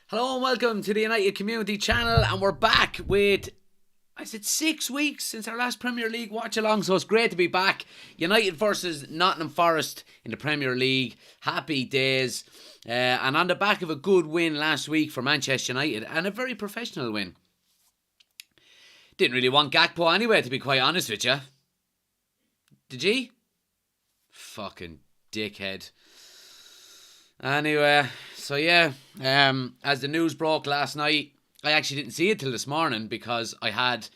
Hello and welcome to the United Community Channel, and we're back with, I said 6 weeks since our last Premier League watch along, so it's great to be back. United versus Nottingham Forest in the Premier League, happy days, and on the back of a good win last week for Manchester United, and a very professional win. Didn't really want Gakpo anyway, to be quite honest with you. Did you? Fucking dickhead. Anyway, so yeah, as the news broke last night, I actually didn't see it till this morning because I had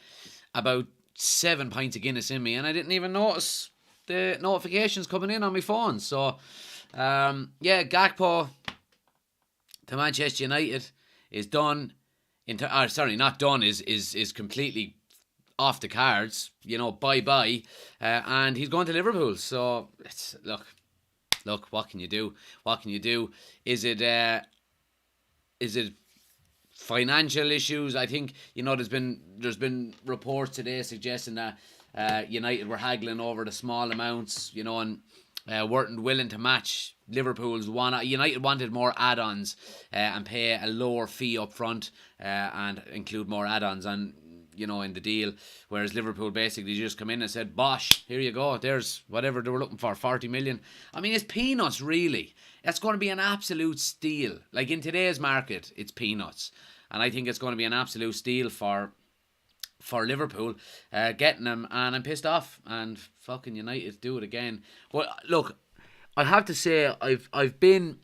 about 7 pints of Guinness in me and I didn't even notice the notifications coming in on my phone. So, yeah, Gakpo to Manchester United is done. Not done, is completely off the cards. You know, bye-bye. And he's going to Liverpool. So, Look, what can you do? What can you do? Is it financial issues? I think, you know, there's been reports today suggesting that United were haggling over the small amounts, you know, and weren't willing to match Liverpool's one. United wanted more add-ons and pay a lower fee up front and include more add-ons and, you know, in the deal, whereas Liverpool basically just come in and said, bosh, here you go, there's whatever they were looking for, 40 million. I mean, it's peanuts, really. That's going to be an absolute steal. Like, in today's market, it's peanuts. And I think it's going to be an absolute steal for Liverpool getting them, and I'm pissed off, and fucking United do it again. But look, I have to say, I've been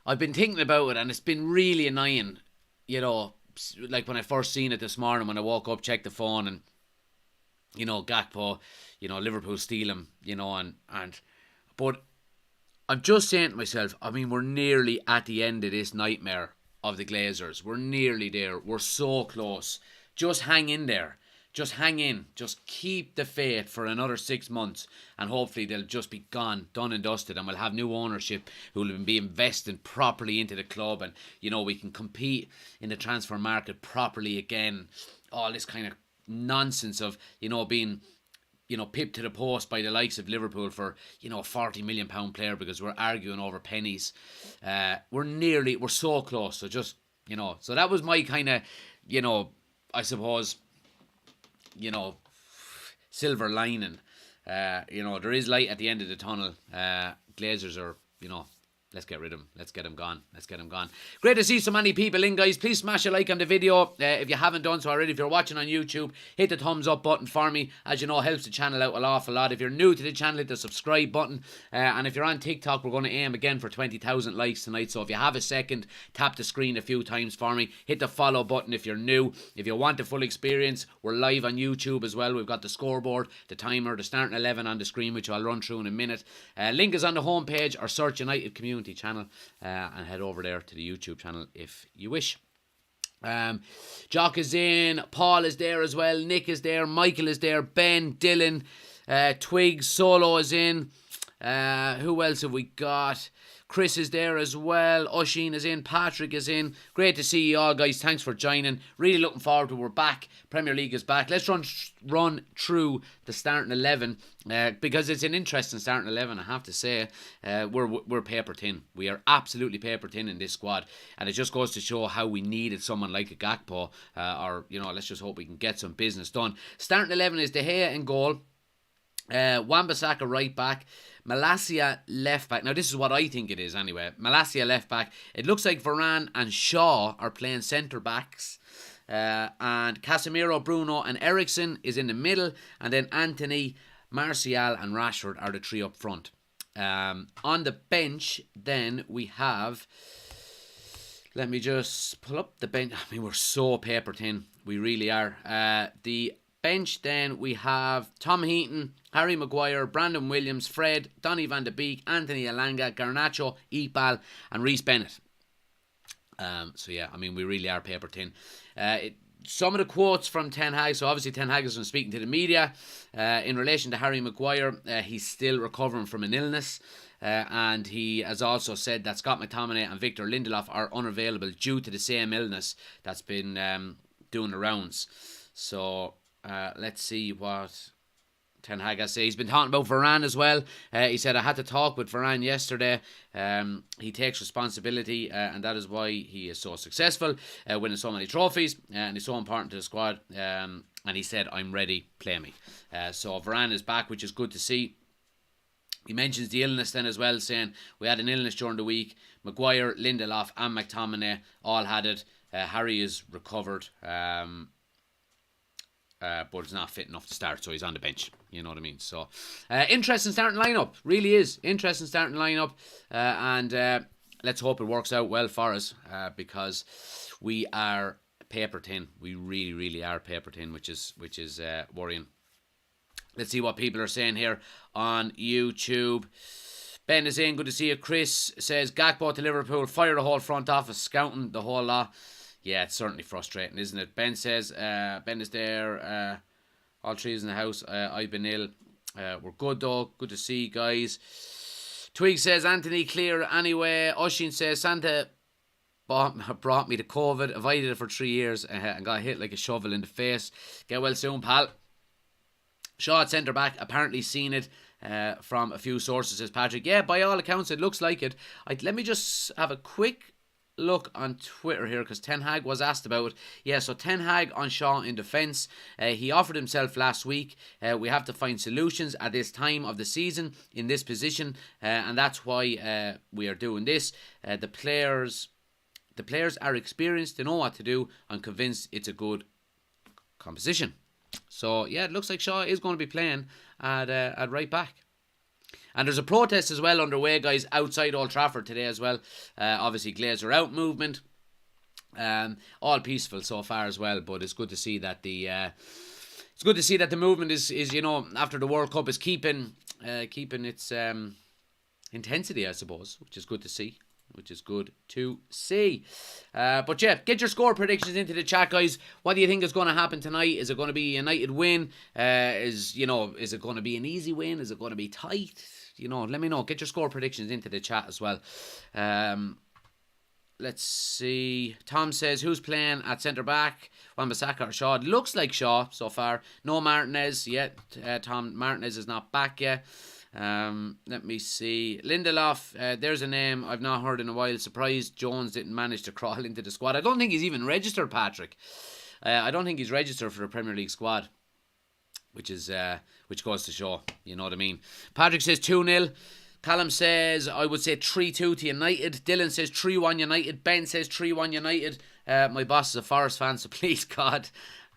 thinking about it, and it's been really annoying, you know. Like when I first seen it this morning, when I woke up, checked the phone, and, you know, Gakpo, you know, Liverpool steal him, you know, but I'm just saying to myself, I mean, we're nearly at the end of this nightmare of the Glazers. We're nearly there. We're so close. Just hang in there. Just hang in. Just keep the faith for another 6 months, and hopefully they'll just be gone, done and dusted, and we'll have new ownership who will be investing properly into the club, and, you know, we can compete in the transfer market properly again. All this kind of nonsense of, you know, being, you know, pipped to the post by the likes of Liverpool for, you know, a £40 million player because we're arguing over pennies. We're so close. So just, you know, so that was my kind of, you know, I suppose, you know, silver lining. You know, there is light at the end of the tunnel. Glazers are, you know, let's get rid of them. Let's get them gone. Let's get them gone. Great to see so many people in, guys. Please smash a like on the video if you haven't done so already. If you're watching on YouTube, hit the thumbs up button for me. As you know, it helps the channel out an awful lot. If you're new to the channel, hit the subscribe button. And if you're on TikTok, we're going to aim again for 20,000 likes tonight. So if you have a second, tap the screen a few times for me. Hit the follow button if you're new. If you want the full experience, we're live on YouTube as well. We've got the scoreboard, the timer, the starting 11 on the screen, which I'll run through in a minute. Link is on the homepage, or search United Community Channel. And head over there to the YouTube channel if you wish. Jock is in, Paul is there as well, Nick is there, Michael is there, Ben, Dylan, Twigs, Solo is in. Who else have we got? Chris is there as well. Oshin is in. Patrick is in. Great to see you all, guys. Thanks for joining. Really looking forward to it. We're back. Premier League is back. Let's run through the starting 11 because it's an interesting starting 11, I have to say. We're paper thin. We are absolutely paper thin in this squad, and it just goes to show how we needed someone like a Gakpo, or, you know, let's just hope we can get some business done. Starting 11 is De Gea in goal. Wan-Bissaka right back, Malacia left back. Now this is what I think it is anyway. Malacia left back. It looks like Varane and Shaw are playing centre backs, and Casemiro, Bruno and Eriksen is in the middle, and then Anthony, Martial and Rashford are the three up front. On the bench then we have, let me just pull up the bench. I mean, we're so paper thin, we really are. The bench then we have Tom Heaton, Harry Maguire, Brandon Williams, Fred, Donny van de Beek, Anthony Elanga, Garnacho, Iqbal and Reece Bennett. So yeah, I mean, we really are paper thin. Some of the quotes from Ten Hag, so obviously Ten Hag has been speaking to the media in relation to Harry Maguire. He's still recovering from an illness, and he has also said that Scott McTominay and Victor Lindelof are unavailable due to the same illness that's been doing the rounds. So let's see what Ten Hag has said. He's been talking about Varane as well. He said, I had to talk with Varane yesterday. He takes responsibility, and that is why he is so successful, winning so many trophies, and he's so important to the squad. And he said, I'm ready, play me. So Varane is back, which is good to see. He mentions the illness then as well, saying, we had an illness during the week. Maguire, Lindelof and McTominay all had it. Harry is recovered. But it's not fit enough to start, so he's on the bench. You know what I mean? So, interesting starting lineup. Really is. Interesting starting lineup. And let's hope it works out well for us, because we are paper thin. We really, really are paper thin, which is worrying. Let's see what people are saying here on YouTube. Ben is in. Good to see you. Chris says, Gakpo to Liverpool. Fire the whole front office. Scouting the whole lot. Yeah, it's certainly frustrating, isn't it? Ben says, Ben is there. All three is in the house. I've been ill. We're good though. Good to see you guys. Twig says, Anthony clear anyway. Oshin says, Santa brought me to COVID. Avoided it for 3 years and got hit like a shovel in the face. Get well soon, pal. Shaw at centre back. Apparently seen it from a few sources, says Patrick. Yeah, by all accounts, it looks like it. Let me just have a quick look on Twitter here, because Ten Hag was asked about it. Yeah, so Ten Hag on Shaw in defence. He offered himself last week. We have to find solutions at this time of the season in this position, and that's why we are doing this. The players are experienced. They know what to do. I'm convinced it's a good composition. So yeah, it looks like Shaw is going to be playing at right back. And there's a protest as well underway, guys, outside Old Trafford today as well. Obviously, Glazer out movement. All peaceful so far as well, but it's good to see that the movement is after the World Cup is keeping its intensity, I suppose, which is good to see. But yeah, get your score predictions into the chat, guys. What do you think is going to happen tonight? Is it going to be a United win? Is it going to be an easy win? Is it going to be tight? Let me know. Get your score predictions into the chat as well. Let's see. Tom says, who's playing at centre back? Wan-Bissaka or Shaw? It looks like Shaw so far. No Martinez yet. Tom Martinez is not back yet. Let me see. Lindelof, there's a name I've not heard in a while. Surprised Jones didn't manage to crawl into the squad. I don't think he's even registered, Patrick. I don't think he's registered for the Premier League squad, which goes to show, you know what I mean. Patrick says 2-0. Callum says, I would say 3-2 to United. Dylan says 3-1 United. Ben says 3-1 United. My boss is a Forest fan, so please God.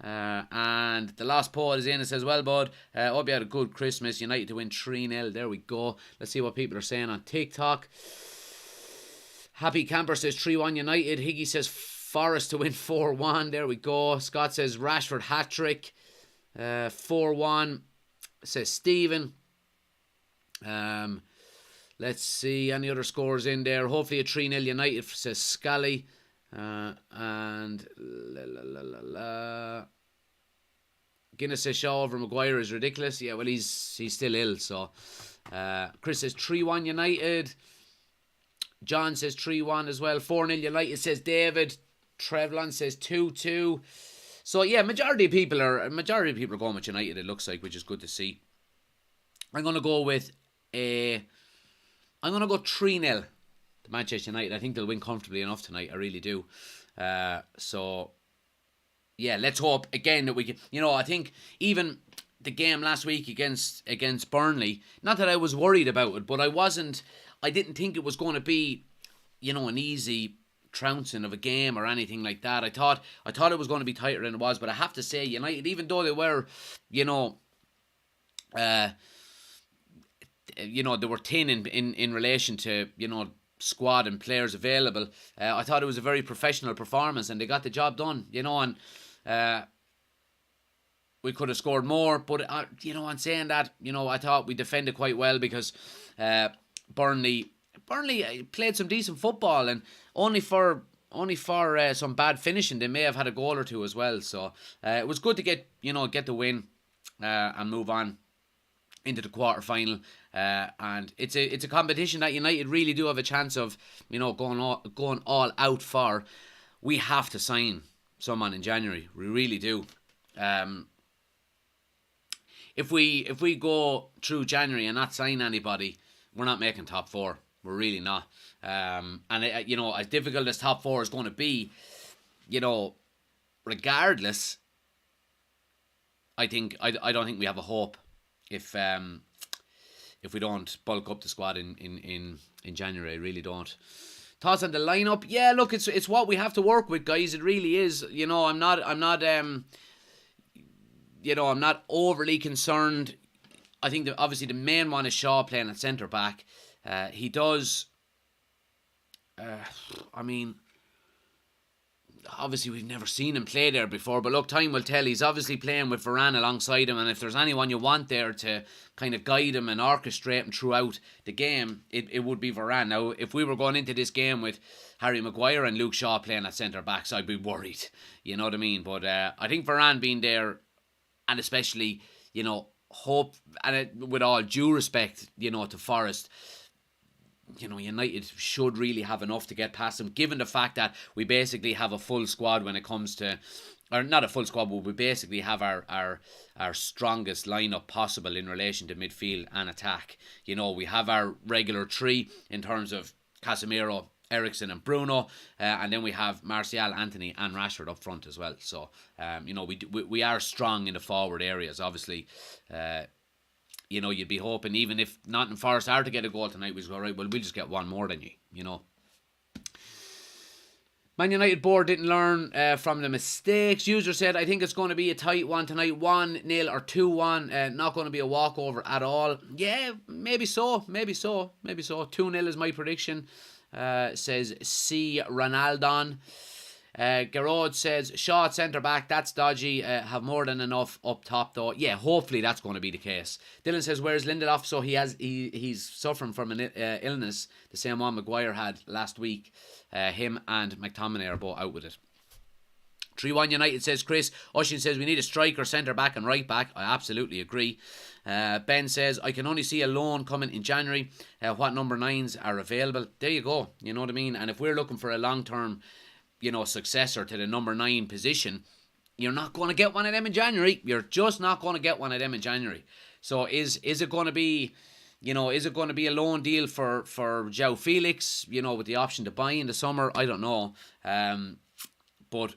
And the last poll is in. It says, well, bud, hope you had a good Christmas. United to win 3-0. There we go. Let's see what people are saying on TikTok. Happy Camper says 3-1 United. Higgy says Forest to win 4-1. There we go. Scott says Rashford hat-trick. 4-1. Says Stephen. Let's see any other scores in there. Hopefully a 3-0 United, says Scally. And Guinness says Shaw over Maguire is ridiculous. Yeah, well, he's still ill. So Chris says 3-1 United. John says 3-1 as well. 4-0 United, says David. Trevlon says 2-2. So yeah, majority of people are going with United, it looks like, which is good to see. I'm gonna go 3-0 to Manchester United. I think they'll win comfortably enough tonight. I really do. So yeah, let's hope again that we can. I think even the game last week against Burnley. Not that I was worried about it, but I didn't think it was going to be, an easy trouncing of a game or anything like that. I thought it was going to be tighter than it was, but I have to say United, even though they were, they were thin in relation to, squad and players available. I thought it was a very professional performance and they got the job done, and we could have scored more, but on saying that, I thought we defended quite well because Burnley played some decent football, and only for some bad finishing they may have had a goal or two as well. So it was good to get the win and move on into the quarter final. And it's a competition that United really do have a chance of going all out for. We have to sign someone in January. We really do. if we go through January and not sign anybody, we're not making top four. We're really not. And as difficult as top four is going to be, regardless, I don't think we have a hope if we don't bulk up the squad in January. I really don't. Thoughts on the lineup? Yeah, look, it's what we have to work with, guys. It really is. I'm not overly concerned. I think that obviously the main one is Shaw playing at centre back. He does. Obviously we've never seen him play there before, but look, time will tell. He's obviously playing with Varane alongside him, and if there's anyone you want there to kind of guide him and orchestrate him throughout the game, it would be Varane. Now, if we were going into this game with Harry Maguire and Luke Shaw playing at centre backs, I'd be worried. You know what I mean? But I think Varane being there, and especially, hope, and with all due respect, to Forest, United should really have enough to get past them, given the fact that we basically have a full squad when it comes to, or not a full squad, but we basically have our strongest lineup possible in relation to midfield and attack. We have our regular three in terms of Casemiro, Eriksen and Bruno, and then we have Martial, Anthony and Rashford up front as well. So, we are strong in the forward areas, obviously. You'd be hoping, even if Nottingham Forest are to get a goal tonight, we just go, right, well, we'll just get one more than you. Man United board didn't learn from the mistakes. User said, I think it's going to be a tight one tonight, 1-0 or 2-1. Not going to be a walkover at all. Yeah, maybe so. 2-0 is my prediction, says C. Ronaldon. Garrod says, Shaw at centre back, that's dodgy. Have more than enough up top though. Yeah, hopefully that's going to be the case. Dylan says, where's Lindelof? So he's suffering from an illness, the same one Maguire had last week. Him and McTominay are both out with it. 3-1 United, says Chris. Oshin says, we need a striker, centre back and right back. I absolutely agree. Ben says, I can only see a loan coming in January. What number 9s are available? There you go. You know what I mean? And if we're looking for a long-term successor to the number 9 position, you're not going to get one of them in January. You're just not going to get one of them in January. So is it going to be, a loan deal for João Felix, with the option to buy in the summer? I don't know. But,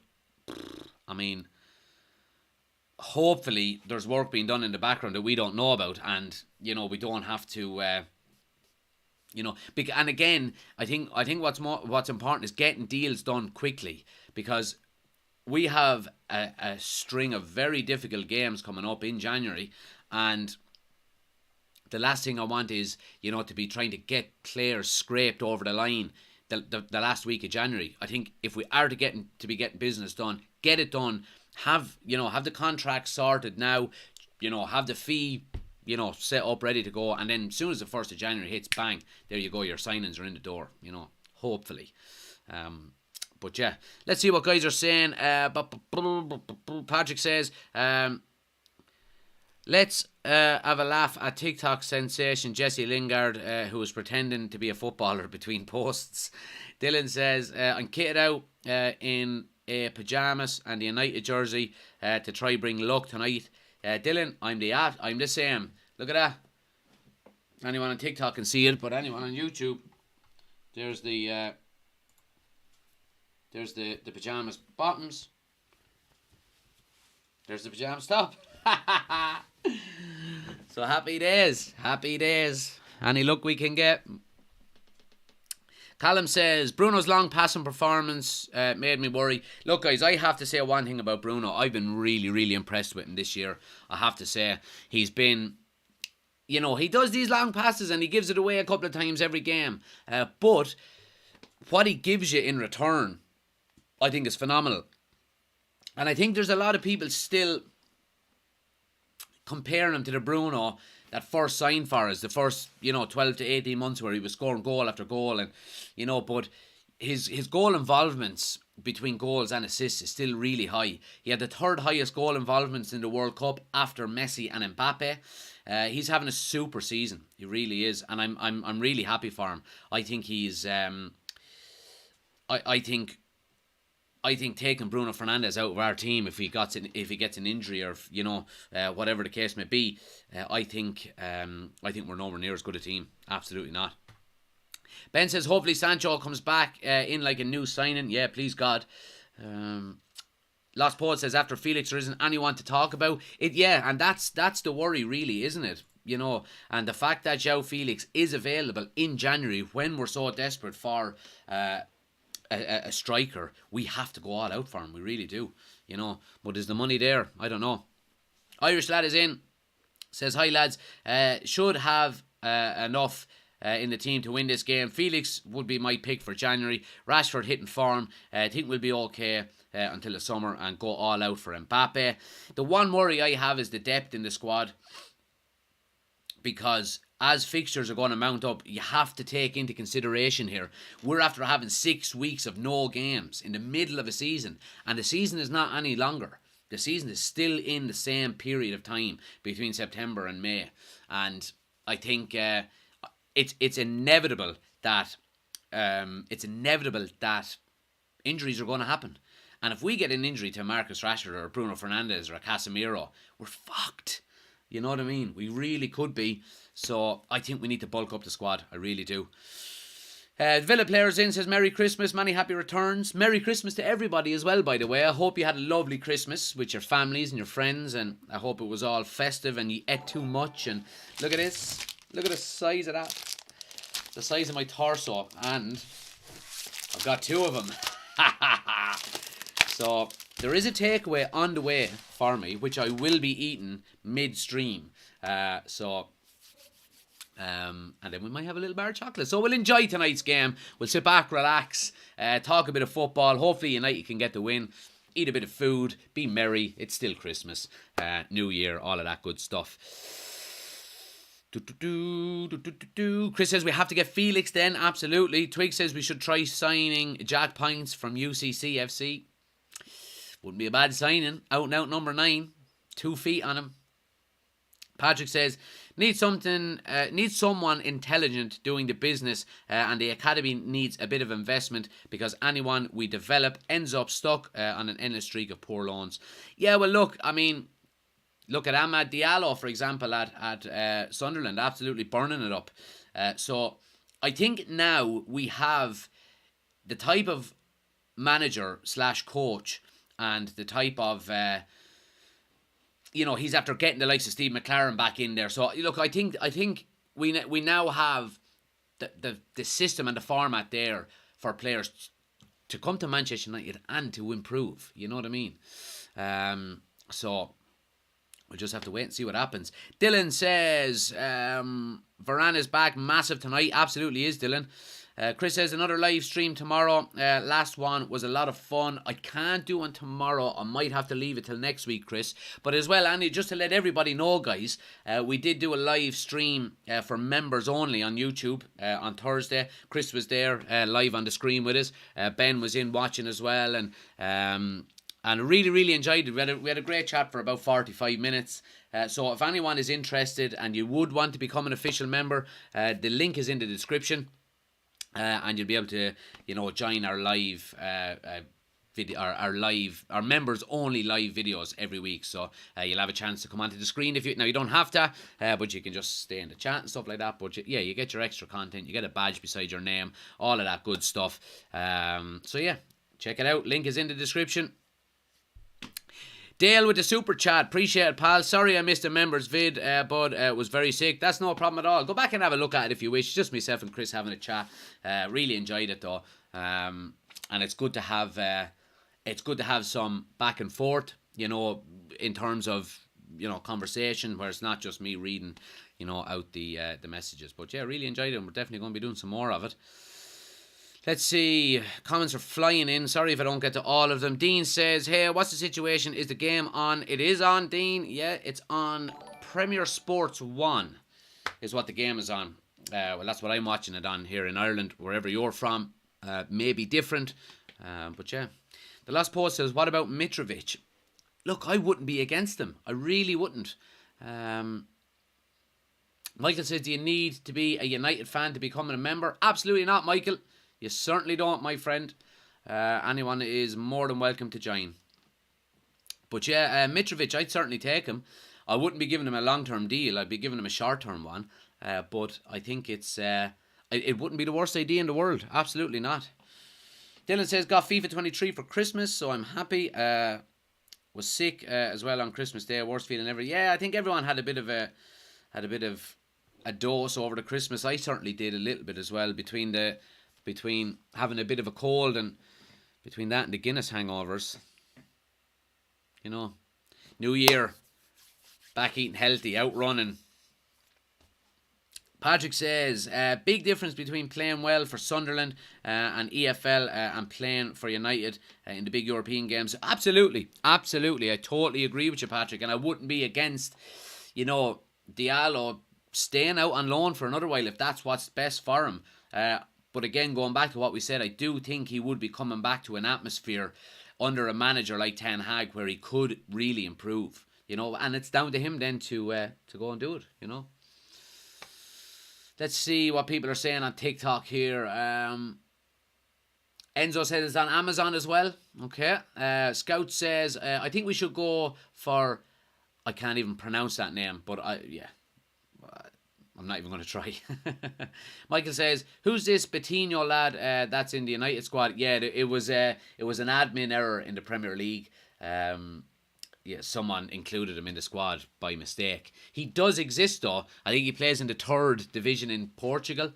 hopefully there's work being done in the background that we don't know about, and, we don't have to... and again, I think what's important is getting deals done quickly, because we have a string of very difficult games coming up in January, and the last thing I want is to be trying to get players scraped over the line the last week of January. I think if we are to be getting business done, get it done. Have the contract sorted now. Have the fee set up, ready to go, and then as soon as the 1st of January hits, bang, there you go, your signings are in the door, hopefully. But yeah, let's see what guys are saying. Patrick says, let's have a laugh at TikTok sensation Jesse Lingard, who was pretending to be a footballer between posts. Dylan says, I'm kitted out in a pyjamas and the United jersey to try bring luck tonight. Dylan, I'm the same. Look at that. Anyone on TikTok can see it, but anyone on YouTube, there's the pyjamas bottoms. There's the pyjamas top. So happy days. Any luck we can get. Callum says, Bruno's long passing performance made me worry. Look, guys, I have to say one thing about Bruno. I've been really, really impressed with him this year. I have to say, he's been, he does these long passes and he gives it away a couple of times every game. But what he gives you in return, I think is phenomenal. And I think there's a lot of people still comparing him to the Bruno that first signed for us, the first, 12 to 18 months where he was scoring goal after goal, and, but his goal involvements between goals and assists is still really high. He had the 3rd highest goal involvements in the World Cup after Messi and Mbappe. He's having a super season. He really is, and I'm really happy for him. I think he's I think I think taking Bruno Fernandez out of our team if he gets an injury or whatever the case may be, I think we're nowhere near as good a team. Absolutely not. Ben says hopefully Sancho comes back in like a new signing. Yeah, please God. Lost Poet says after Felix there isn't anyone to talk about it. Yeah, and that's the worry really, isn't it? And the fact that João Felix is available in January when we're so desperate for a striker, we have to go all out for him. We really do. But is the money there? I don't know. Irish lad is in. Says hi lads. Should have enough in the team to win this game. Felix would be my pick for January. Rashford hitting form. I think we'll be okay until the summer and go all out for Mbappe. The one worry I have is the depth in the squad, because as fixtures are going to mount up, you have to take into consideration here, we're after having 6 weeks of no games in the middle of a season, and the season is not any longer. The season is still in the same period of time between September and May, and I think it's inevitable that injuries are going to happen. And if we get an injury to Marcus Rashford or Bruno Fernandez or a Casemiro, we're fucked. You know what I mean? We really could be. So I think we need to bulk up the squad. I really do. Villa Players in says Merry Christmas, many happy returns. Merry Christmas to everybody as well, by the way. I hope you had a lovely Christmas with your families and your friends, and I hope it was all festive and you ate too much. And look at this. Look at the size of that. The size of my torso. And I've got 2 of them. So there is a takeaway on the way for me, which I will be eating midstream. And then we might have a little bar of chocolate. So we'll enjoy tonight's game. We'll sit back, relax, talk a bit of football. Hopefully United can get the win. Eat a bit of food. Be merry. It's still Christmas. New Year. All of that good stuff. Chris says we have to get Felix then. Absolutely. Twig says we should try signing Jack Pines from UCC FC. Wouldn't be a bad signing. Out and out number 9. 2 feet on him. Patrick says, needs someone intelligent doing the business, and the academy needs a bit of investment because anyone we develop ends up stuck on an endless streak of poor loans. Yeah, well, look at Amad Diallo, for example, at Sunderland, absolutely burning it up. So I think now we have the type of manager / coach and the type of he's after getting the likes of Steve McLaren back in there. So look, I think we now have the system and the format there for players to come to Manchester United and to improve. You know what I mean? So we'll just have to wait and see what happens. Dylan says Varane is back, massive tonight. Absolutely is, Dylan. Chris says another live stream tomorrow. Last one was a lot of fun. I can't do one tomorrow. I might have to leave it till next week, Chris. But as well, Andy, just to let everybody know, guys, we did do a live stream for members only on YouTube on Thursday. Chris was there live on the screen with us. Ben was in watching as well, and really, really enjoyed it. We had a great chat for about 45 minutes. So if anyone is interested and you would want to become an official member, the link is in the description. And you'll be able to, join our live video, our members only live videos every week. So you'll have a chance to come onto the screen now you don't have to, but you can just stay in the chat and stuff like that. But you get your extra content, you get a badge beside your name, all of that good stuff. So yeah, check it out. Link is in the description. Dale with the super chat. Appreciate it, pal. Sorry I missed a members vid, but was very sick. That's no problem at all. Go back and have a look at it if you wish. Just myself and Chris having a chat. Really enjoyed it though. And it's good to have some back and forth, in terms of, conversation where it's not just me reading, out the messages. But yeah, really enjoyed it, and we're definitely going to be doing some more of it. Let's see. Comments are flying in. Sorry if I don't get to all of them. Dean says, hey, what's the situation? Is the game on? It is on, Dean. Yeah, it's on Premier Sports 1 is what the game is on. Well, that's what I'm watching it on here in Ireland. Wherever you're from, may be different. But yeah. The last post says, what about Mitrovic? Look, I wouldn't be against him. I really wouldn't. Michael says, do you need to be a United fan to become a member? Absolutely not, Michael. You certainly don't, my friend. Anyone is more than welcome to join. But yeah, Mitrovic, I'd certainly take him. I wouldn't be giving him a long-term deal. I'd be giving him a short-term one. But I think it wouldn't be the worst idea in the world. Absolutely not. Dylan says, got FIFA 23 for Christmas, so I'm happy. Was sick as well on Christmas Day. Worst feeling ever. Yeah, I think everyone had a bit of a dose over the Christmas. I certainly did a little bit as well, between having a bit of a cold and between that and the Guinness hangovers. You know, New Year, back eating healthy, out running. Patrick says, big difference between playing well for Sunderland and EFL and playing for United in the big European games. Absolutely. I totally agree with you, Patrick. And I wouldn't be against, Diallo staying out on loan for another while if that's what's best for him. But again, going back to what we said, I do think he would be coming back to an atmosphere under a manager like Ten Hag where he could really improve. And it's down to him then to go and do it, Let's see what people are saying on TikTok here. Enzo said it's on Amazon as well. Okay. Scout says, I think we should go for... I can't even pronounce that name, but I'm not even going to try. Michael says, who's this Bettino lad that's in the United squad? Yeah, it was an admin error in the Premier League. Someone included him in the squad by mistake. He does exist though. I think he plays in the 3rd division in Portugal.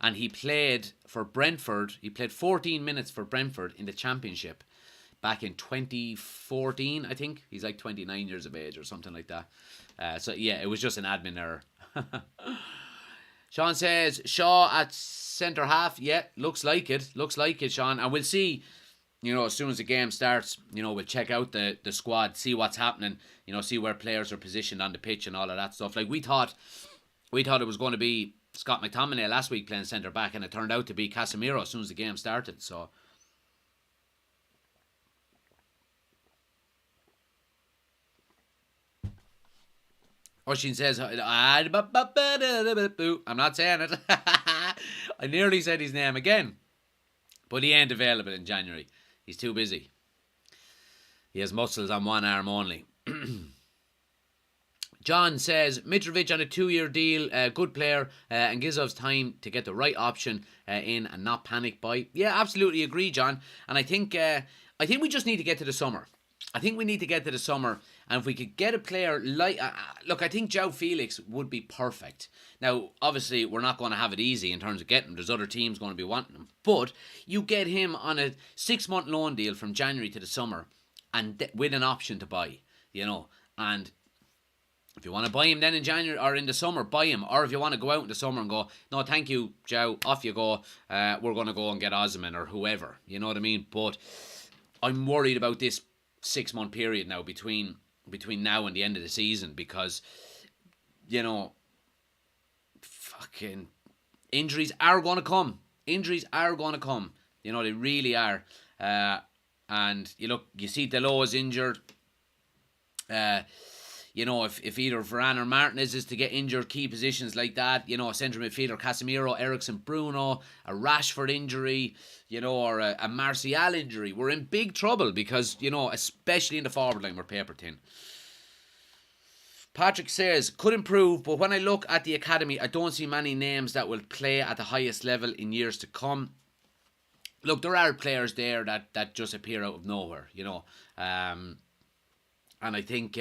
And he played for Brentford. He played 14 minutes for Brentford in the Championship back in 2014, I think. He's like 29 years of age or something like that. It was just an admin error. Sean says, Shaw at centre half. Yeah, looks like it, Sean. And we'll see... as soon as the game starts, we'll check out the squad, see what's happening, see where players are positioned on the pitch and all of that stuff. Like we thought it was going to be Scott McTominay last week playing centre back, and it turned out to be Casemiro as soon as the game started. So Oshin says, I'm not saying it. I nearly said his name again, but he ain't available in January. He's too busy. He has muscles on one arm only. John says, Mitrovic on a 2-year deal, good player, and gives us time to get the right option in and not panic buy. Yeah, absolutely agree, John. And I think we just need to get to the summer. And if we could get a player like... look, I think João Felix would be perfect. Now, obviously, we're not going to have it easy in terms of getting him. There's other teams going to be wanting him. But you get him on a 6-month loan deal from January to the summer and with an option to buy, And if you want to buy him then in January or in the summer, buy him. Or if you want to go out in the summer and go, no, thank you, Joe, off you go. We're going to go and get Osman or whoever. You know what I mean? But I'm worried about this 6-month period now between now and the end of the season because, fucking injuries are going to come. They really are. And you see Delors is injured. If either Varane or Martinez is to get injured, key positions like that, a centre midfielder, Casemiro, Eriksen, Bruno, a Rashford injury, or a Martial injury, we're in big trouble because, especially in the forward line, we're paper thin. Patrick says, could improve, but when I look at the academy, I don't see many names that will play at the highest level in years to come. Look, there are players there that just appear out of nowhere, and I think,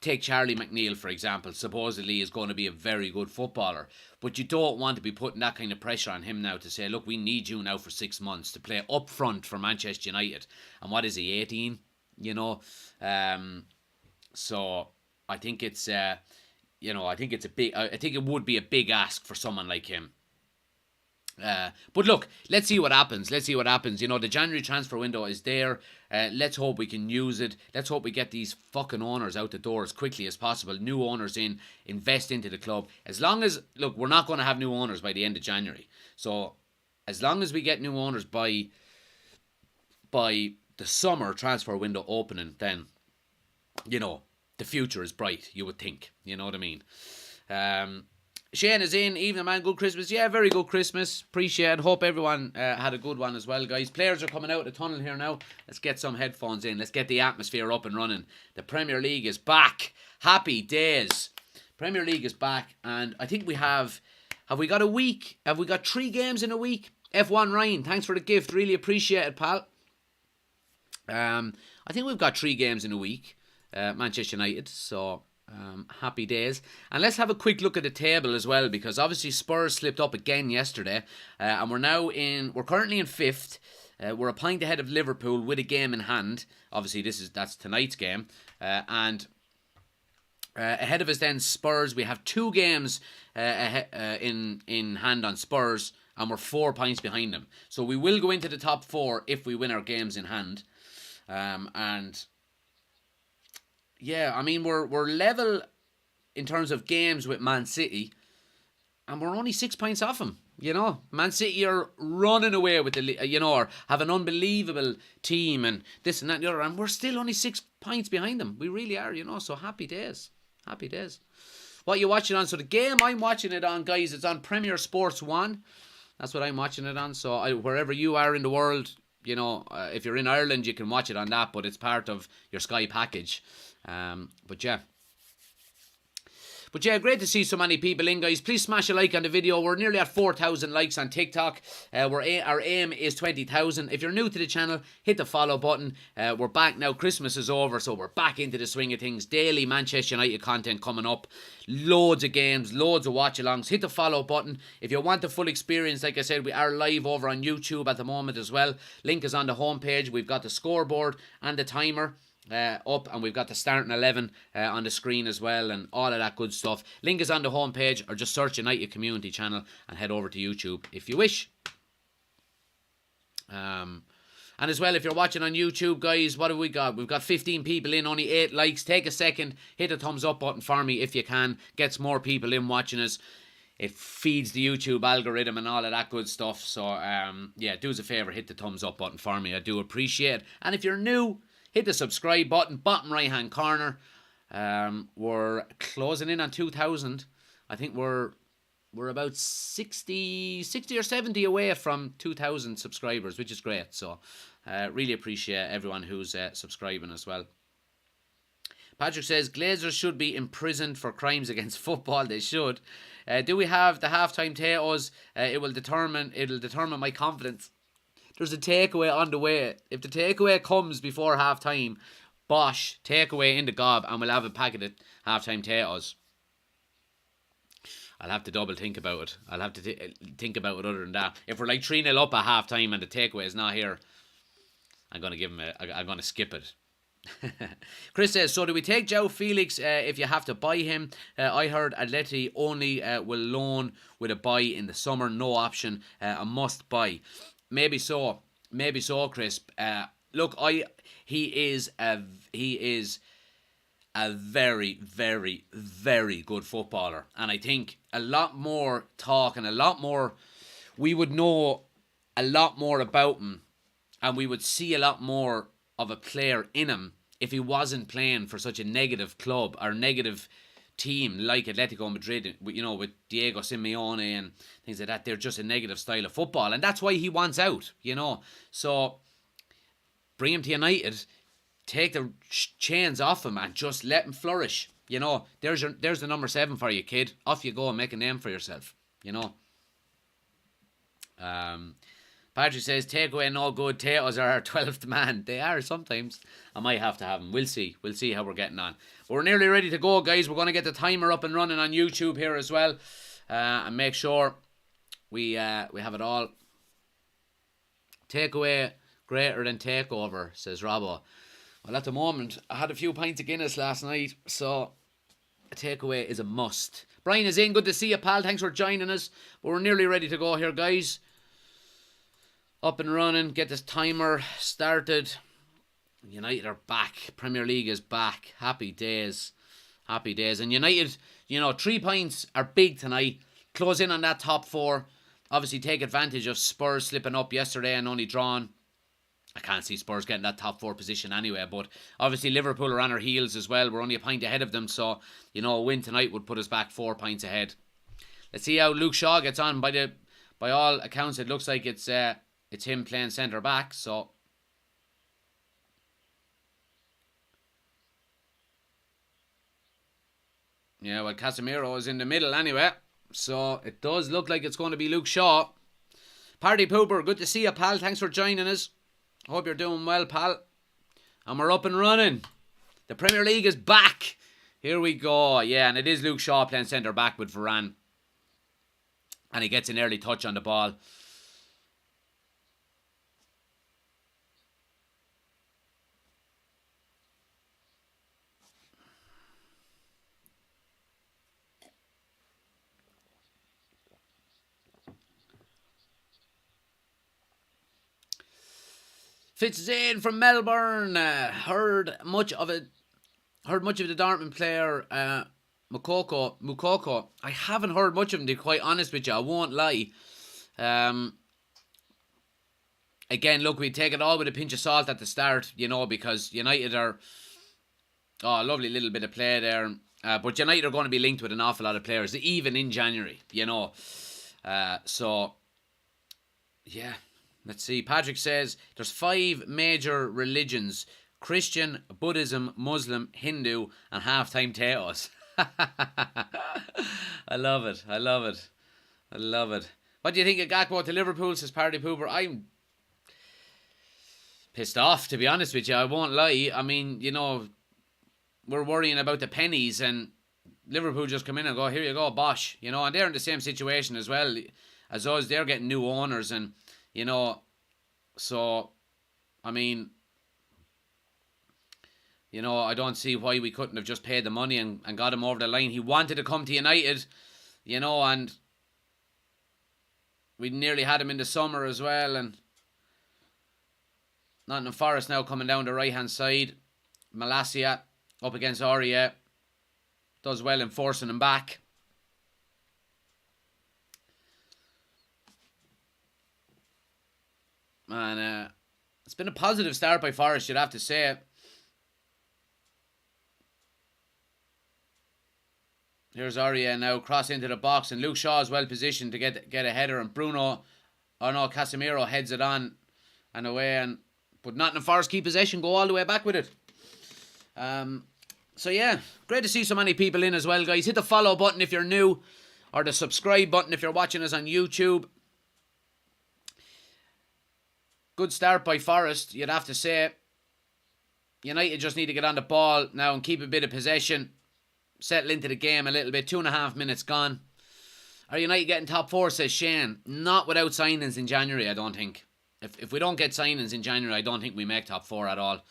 take Charlie McNeil, for example, supposedly is going to be a very good footballer, but you don't want to be putting that kind of pressure on him now to say, look, we need you now for 6 months to play up front for Manchester United. And what is he, 18? So I think it's, I think it would be a big ask for someone like him. But look, let's see what happens. The January transfer window is there. Let's hope we can use it. Let's hope we get these fucking owners out the door as quickly as possible. New owners invest into the club. As long as, look, we're not going to have new owners by the end of January. So as long as we get new owners by the summer transfer window opening, then, the future is bright, you would think. You know what I mean? Shane is in. Evening, man. Good Christmas. Yeah, very good Christmas. Appreciate it. Hope everyone had a good one as well, guys. Players are coming out of the tunnel here now. Let's get some headphones in. Let's get the atmosphere up and running. The Premier League is back. Happy days. Premier League is back. And I think we have we got a week? Have we got 3 games in a week? F1 Ryan, thanks for the gift. Really appreciate it, pal. I think we've got 3 games in a week. Manchester United. So... happy days. And let's have a quick look at the table as well, because obviously Spurs slipped up again yesterday, and we're currently in 5th. We're a point ahead of Liverpool with a game in hand. Obviously that's tonight's game, and ahead of us then Spurs. We have 2 games in hand on Spurs, and we're 4 points behind them. So we will go into the top 4 if we win our games in hand, and yeah, I mean, we're level in terms of games with Man City, and we're only 6 points off them. You know, Man City are running away with or have an unbelievable team and this and that and the other, and we're still only 6 points behind them. We really are, so happy days. Happy days. What are you watching on? So the game I'm watching it on, guys, it's on Premier Sports 1. That's what I'm watching it on. So wherever you are in the world, if you're in Ireland, you can watch it on that, but it's part of your Sky package. But yeah, great to see so many people in, guys. Please smash a like on the video. We're nearly at 4,000 likes on TikTok. Our aim is 20,000. If you're new to the channel, hit the follow button. We're back now. Christmas is over, so we're back into the swing of things. Daily Manchester United content coming up. Loads of games, loads of watch-alongs. Hit the follow button. If you want the full experience, like I said, we are live over on YouTube at the moment as well. Link is on the homepage. We've got the scoreboard and the timer up, and we've got the starting 11 on the screen as well, and all of that good stuff. Link is on the homepage, or just search United Community Channel and head over to YouTube if you wish. And as well, if you're watching on YouTube, guys, what have we got? We've got 15 people in, only 8 likes. Take a second, hit the thumbs up button for me if you can. Gets more people in watching us. It feeds the YouTube algorithm and all of that good stuff. So, yeah, do us a favour, hit the thumbs up button for me. I do appreciate it. And if you're new, hit the subscribe button, bottom right hand corner. We're closing in on 2,000. I think we're about 60 or 70 away from 2,000 subscribers, which is great. So really appreciate everyone who's subscribing as well. Patrick says Glazers should be imprisoned for crimes against football. They should. Do we have the halftime potatoes? It'll determine my confidence. There's a takeaway on the way. If the takeaway comes before half time, bosh, takeaway in the gob, and we'll have a packet of half-time potatoes. I'll have to double think about it. I'll have to think about it other than that. If we're like 3-0 up at half time and the takeaway is not here, I'm going to give him I'm going to skip it. Chris says, so do we take João Felix if you have to buy him? I heard Atleti only will loan with a buy in the summer, no option, a must buy. Maybe so, Chris. Look, he is a very, very, very good footballer, and I think a lot more talk and a lot more, we would know a lot more about him, and we would see a lot more of a player in him if he wasn't playing for such a negative club or negative team like Atletico Madrid, with Diego Simeone and things like that. They're just a negative style of football, and that's why he wants out, So bring him to United, take the chains off him and just let him flourish. There's the number 7 for you, kid. Off you go and make a name for yourself. Patrick says, takeaway no good, potatoes are our 12th man. They are sometimes. I might have to have them. We'll see how we're getting on. But we're nearly ready to go, guys. We're going to get the timer up and running on YouTube here as well. And make sure we have it all. Takeaway greater than takeover, says Robbo. Well, at the moment, I had a few pints of Guinness last night, so a takeaway is a must. Brian is in. Good to see you, pal. Thanks for joining us. But we're nearly ready to go here, guys. Up and running. Get this timer started. United are back. Premier League is back. Happy days. Happy days. And United, 3 points are big tonight. Close in on that top 4. Obviously take advantage of Spurs slipping up yesterday and only drawn. I can't see Spurs getting that top 4 position anyway, but obviously Liverpool are on our heels as well. We're only a point ahead of them, so a win tonight would put us back 4 points ahead. Let's see how Luke Shaw gets on. By all accounts, it looks like it's him playing centre back. So yeah, well, Casemiro is in the middle anyway. So it does look like it's going to be Luke Shaw. Party Pooper, good to see you, pal. Thanks for joining us. Hope you're doing well, pal. And we're up and running. The Premier League is back. Here we go. Yeah, and it is Luke Shaw playing centre back with Varane. And he gets an early touch on the ball. Fitzzain from Melbourne. Heard much of the Dartmouth player Mukoko. I haven't heard much of him, to be quite honest with you. I won't lie. Again, look, we take it all with a pinch of salt at the start, because United are a lovely little bit of play there. But United are going to be linked with an awful lot of players, even in January, So, yeah. Let's see. Patrick says there's 5 major religions: Christian, Buddhism, Muslim, Hindu, and half-time potatoes. I love it. What do you think of Gakpo to Liverpool, says Party Pooper? I'm pissed off, to be honest with you. I won't lie. I mean, we're worrying about the pennies, and Liverpool just come in and go, here you go, bosh. And they're in the same situation as well as us. They're getting new owners, and so, I mean, I don't see why we couldn't have just paid the money and got him over the line. He wanted to come to United, and we nearly had him in the summer as well. And Nottingham Forest now coming down the right-hand side. Malacia up against Aurier. Does well in forcing him back. And it's been a positive start by Forest, you'd have to say. Here's Aurier now, cross into the box, and Luke Shaw is well positioned to get a header, and Casemiro heads it on and away, but Nottingham Forest keep possession, go all the way back with it. So yeah, great to see so many people in as well, guys. Hit the follow button if you're new, or the subscribe button if you're watching us on YouTube. Good start by Forest, you'd have to say. United just need to get on the ball now and keep a bit of possession. Settle into the game a little bit. 2.5 minutes gone. Are United getting top 4, says Shane? Not without signings in January, I don't think. If we don't get signings in January, I don't think we make top 4 at all.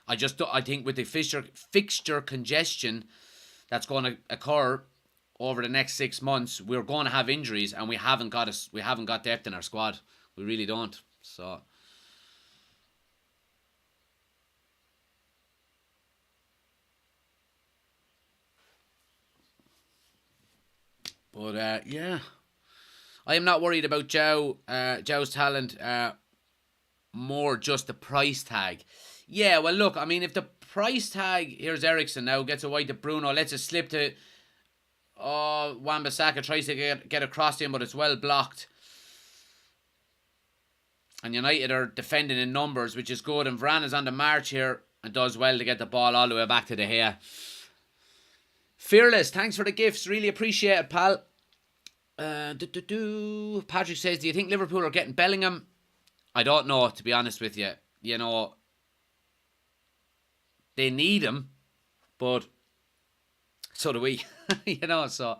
I think with the fixture congestion that's going to occur over the next 6 months, we're going to have injuries, and we haven't got depth in our squad. We really don't. So but yeah, I am not worried about Joe's talent. More just the price tag. Yeah, well, look, I mean, if the price tag, here's Ericsson now, gets a wide to Bruno, lets it slip to Wan-Bissaka, tries to get across him, but it's well blocked. And United are defending in numbers, which is good, and Varane is on the march here and does well to get the ball all the way back to De Gea. Fearless, thanks for the gifts, really appreciate it, pal. Patrick says, do you think Liverpool are getting Bellingham? I don't know, to be honest with you. They need him, but so do we. So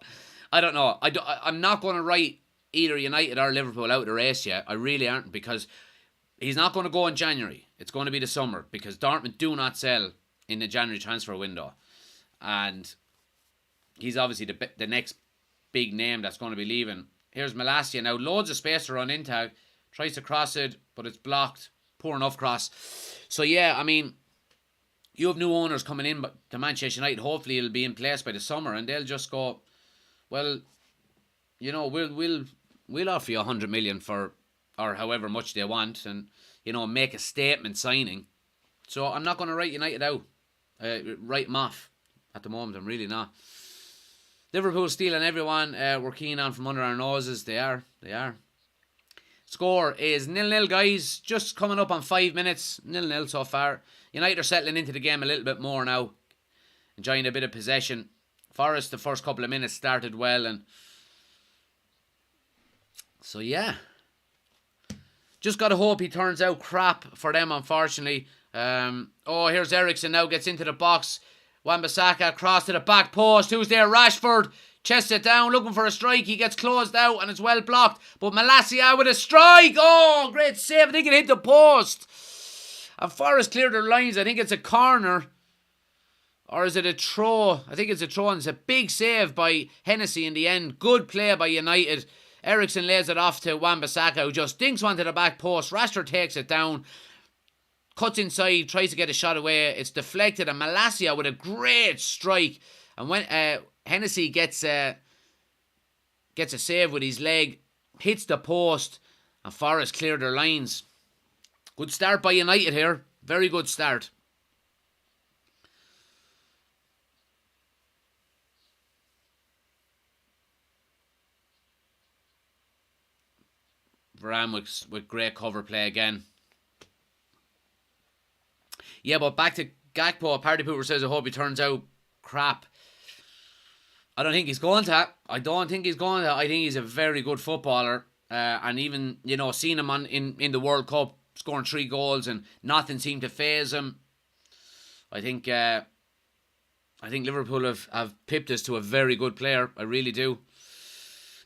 I don't know. I'm not going to write either United or Liverpool out of the race yet. I really aren't, because he's not going to go in January. It's going to be the summer, because Dartmouth do not sell in the January transfer window. And he's obviously the next big name that's going to be leaving. Here's Malacia now. Loads of space to run into. Tries to cross it, but it's blocked. Poor enough cross. So yeah, I mean, you have new owners coming in to Manchester United. Hopefully it'll be in place by the summer, and they'll just go, well, we'll offer you 100 million for, or however much they want, and make a statement signing. So I'm not going to write United out, write them off at the moment. I'm really not. Liverpool stealing everyone we're keen on from under our noses. They are. Score is 0-0, guys. Just coming up on 5 minutes. 0-0 so far. United are settling into the game a little bit more now. Enjoying a bit of possession. Forest, the first couple of minutes started well. And so, yeah. Just got to hope he turns out crap for them, unfortunately. Here's Eriksen now. Gets into the box. Wan-Bissaka cross to the back post. Who's there? Rashford. Chests it down, looking for a strike. He gets closed out and it's well blocked. But Malacia with a strike. Oh, great save. I think it hit the post. And Forest cleared their lines. I think it's a corner. Or is it a throw? I think it's a throw. And it's a big save by Hennessy in the end. Good play by United. Eriksen lays it off to Wan-Bissaka, who just dinks one to the back post. Rashford takes it down. Cuts inside. Tries to get a shot away. It's deflected. And Malacia with a great strike. And when Hennessy gets a save with his leg, hits the post, and Forest cleared their lines. Good start by United here. Very good start. Varane with great cover play again. Yeah, but back to Gakpo. Party Pooper says, I hope he turns out crap. I don't think he's going to. I think he's a very good footballer. And even, seeing him in the World Cup, scoring 3 goals and nothing seemed to faze him. I think Liverpool have pipped us to a very good player. I really do.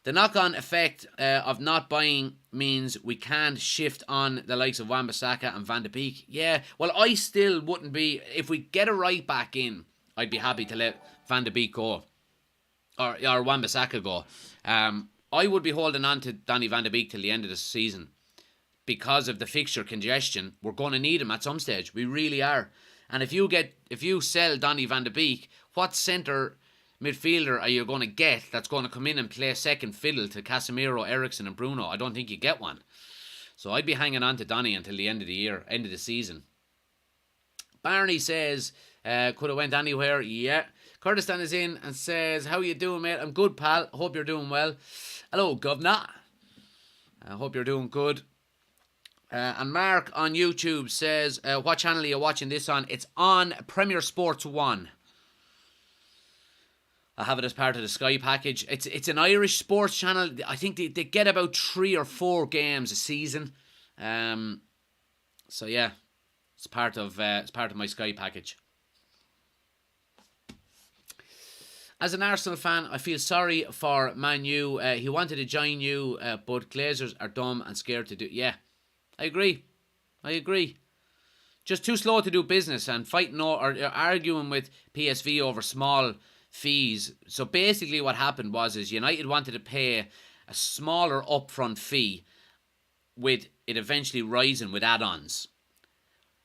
The knock-on effect of not buying means we can't shift on the likes of Wan-Bissaka and Van de Beek. Yeah, well, I still wouldn't be... If we get a right back in, I'd be happy to let Van de Beek go. Or Wan-Bissaka go. I would be holding on to Donny Van de Beek till the end of the season. Because of the fixture congestion, we're going to need him at some stage. We really are. And if you sell Donny Van de Beek, what centre midfielder are you going to get that's going to come in and play second fiddle to Casemiro, Eriksen and Bruno? I don't think you get one. So I'd be hanging on to Donny until the end of the year, end of the season. Barney says, could have went anywhere. Yeah. Kurdistan is in and says, how you doing, mate? I'm good, pal. Hope you're doing well. Hello, governor. I hope you're doing good. And Mark on YouTube says, what channel are you watching this on? It's on Premier Sports 1. I have it as part of the Sky package. It's an Irish sports channel. I think they get about 3 or 4 games a season. So yeah, it's part of my Sky package. As an Arsenal fan, I feel sorry for Man U. He wanted to join you, but Glazers are dumb and scared to do... Yeah, I agree. Just too slow to do business and fighting or arguing with PSV over small fees. So basically what happened was United wanted to pay a smaller upfront fee with it eventually rising with add-ons.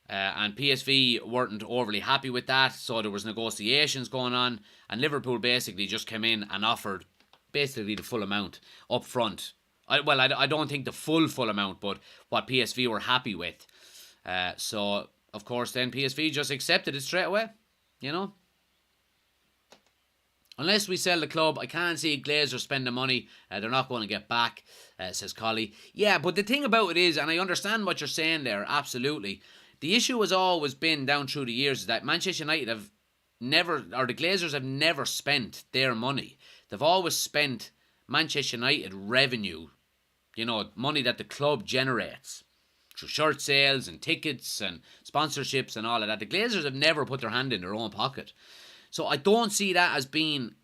And PSV weren't overly happy with that, so there was negotiations going on, and Liverpool basically just came in and offered basically the full amount up front. I don't think the full amount, but what PSV were happy with. So, of course, then PSV just accepted it straight away, Unless we sell the club, I can't see Glazers spend the money. They're not going to get back, says Collie. Yeah, but the thing about it is, and I understand what you're saying there, absolutely. The issue has always been down through the years is that Manchester United have never, or the Glazers have never spent their money. They've always spent Manchester United revenue, money that the club generates through shirt sales and tickets and sponsorships and all of that. The Glazers have never put their hand in their own pocket. So I don't see that as being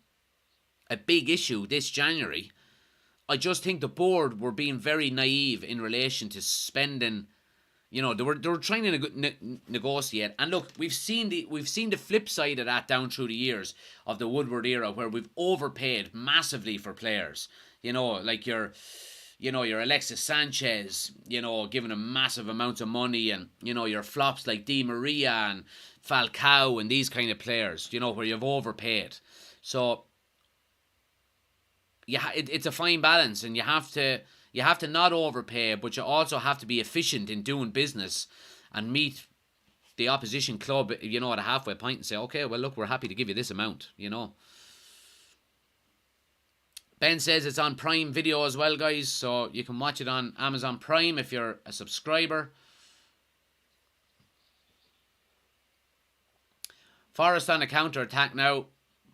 a big issue this January. I just think the board were being very naive in relation to spending. They were trying to negotiate. And look, we've seen the flip side of that down through the years of the Woodward era, where we've overpaid massively for players. Like your Alexis Sanchez, giving him massive amounts of money, and your flops like Di Maria and Falcao and these kind of players, where you've overpaid. So yeah, it's a fine balance, and you have to not overpay, but you also have to be efficient in doing business and meet the opposition club, at a halfway point and say, okay, well, look, we're happy to give you this amount, Ben says it's on Prime Video as well, guys, so you can watch it on Amazon Prime if you're a subscriber. Forest on a counter-attack now,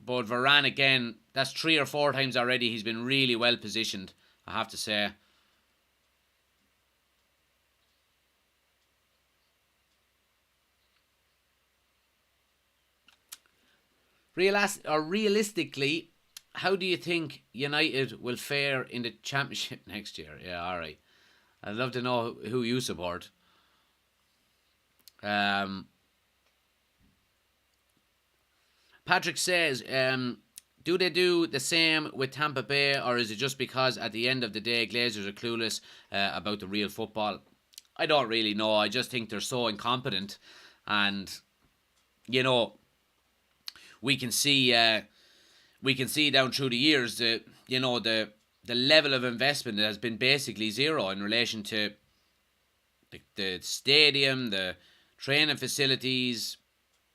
but Varane again, that's 3 or 4 times already. He's been really well positioned, I have to say. Realistically, how do you think United will fare in the Championship next year? Yeah, alright. I'd love to know who you support. Patrick says, do they do the same with Tampa Bay, or is it just because at the end of the day Glazers are clueless about the real football? I don't really know. I just think they're so incompetent, and you know, we can see down through the years that the level of investment has been basically zero in relation to the stadium, the training facilities.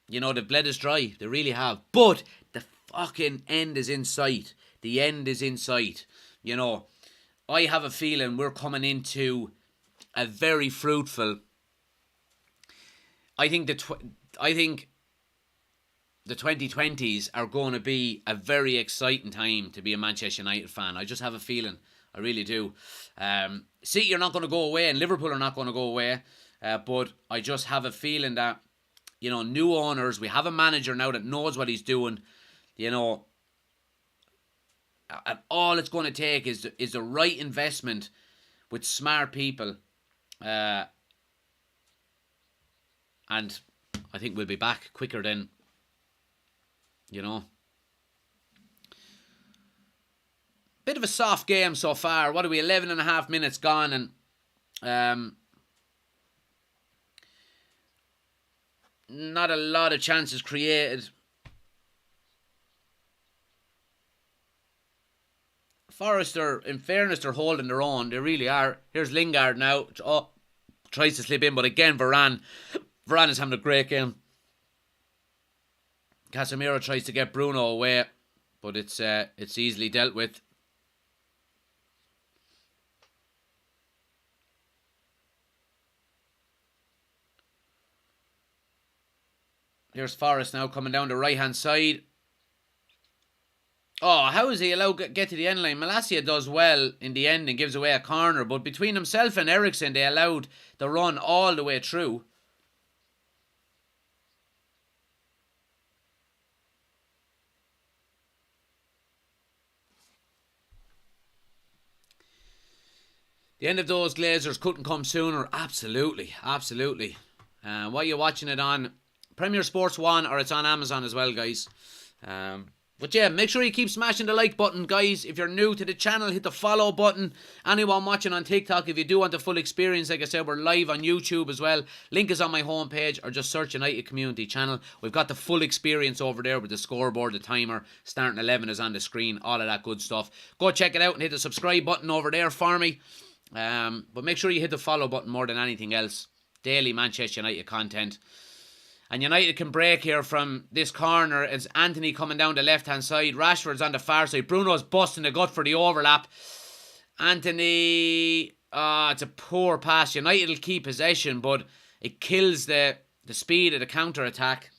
You know, they've bled us dry. They really have. But the fucking end is in sight. The end is in sight. You know, I have a feeling we're coming into a very fruitful. I think the 2020s are going to be a very exciting time to be a Manchester United fan. I just have a feeling. I really do. City are not going to go away, and Liverpool are not going to go away. But I just have a feeling that, you know, new owners, we have a manager now that knows what he's doing, you know, and all it's going to take is the right investment with smart people. And I think we'll be back quicker than, you know. Bit of a soft game so far. What are we, 11 and a half minutes gone, and not a lot of chances created. Forest are, in fairness, they're holding their own. They really are. Here's Lingard now. Oh, tries to slip in, but again, Varane is having a great game. Casemiro tries to get Bruno away, but it's easily dealt with. Here's Forest now coming down the right-hand side. Oh, how is he allowed to get to the end line? Malacia does well in the end and gives away a corner, but between himself and Eriksen, they allowed the run all the way through. The end of those Glazers couldn't come sooner. Absolutely, absolutely. What are you watching it on? Premier Sports 1, or it's on Amazon as well, guys. But yeah, make sure you keep smashing the like button, guys. If you're new to the channel, hit the follow button. Anyone watching on TikTok, if you do want the full experience, like I said, we're live on YouTube as well. Link is on my homepage, or just search United Community Channel. We've got the full experience over there with the scoreboard, the timer, starting 11 is on the screen, all of that good stuff. Go check it out and hit the subscribe button over there for me. But make sure you hit the follow button more than anything else. Daily Manchester United content. And United can break here from this corner. It's Anthony coming down the left-hand side. Rashford's on the far side. Bruno's busting the gut for the overlap. Anthony... it's a poor pass. United will keep possession, but it kills the speed of the counter-attack.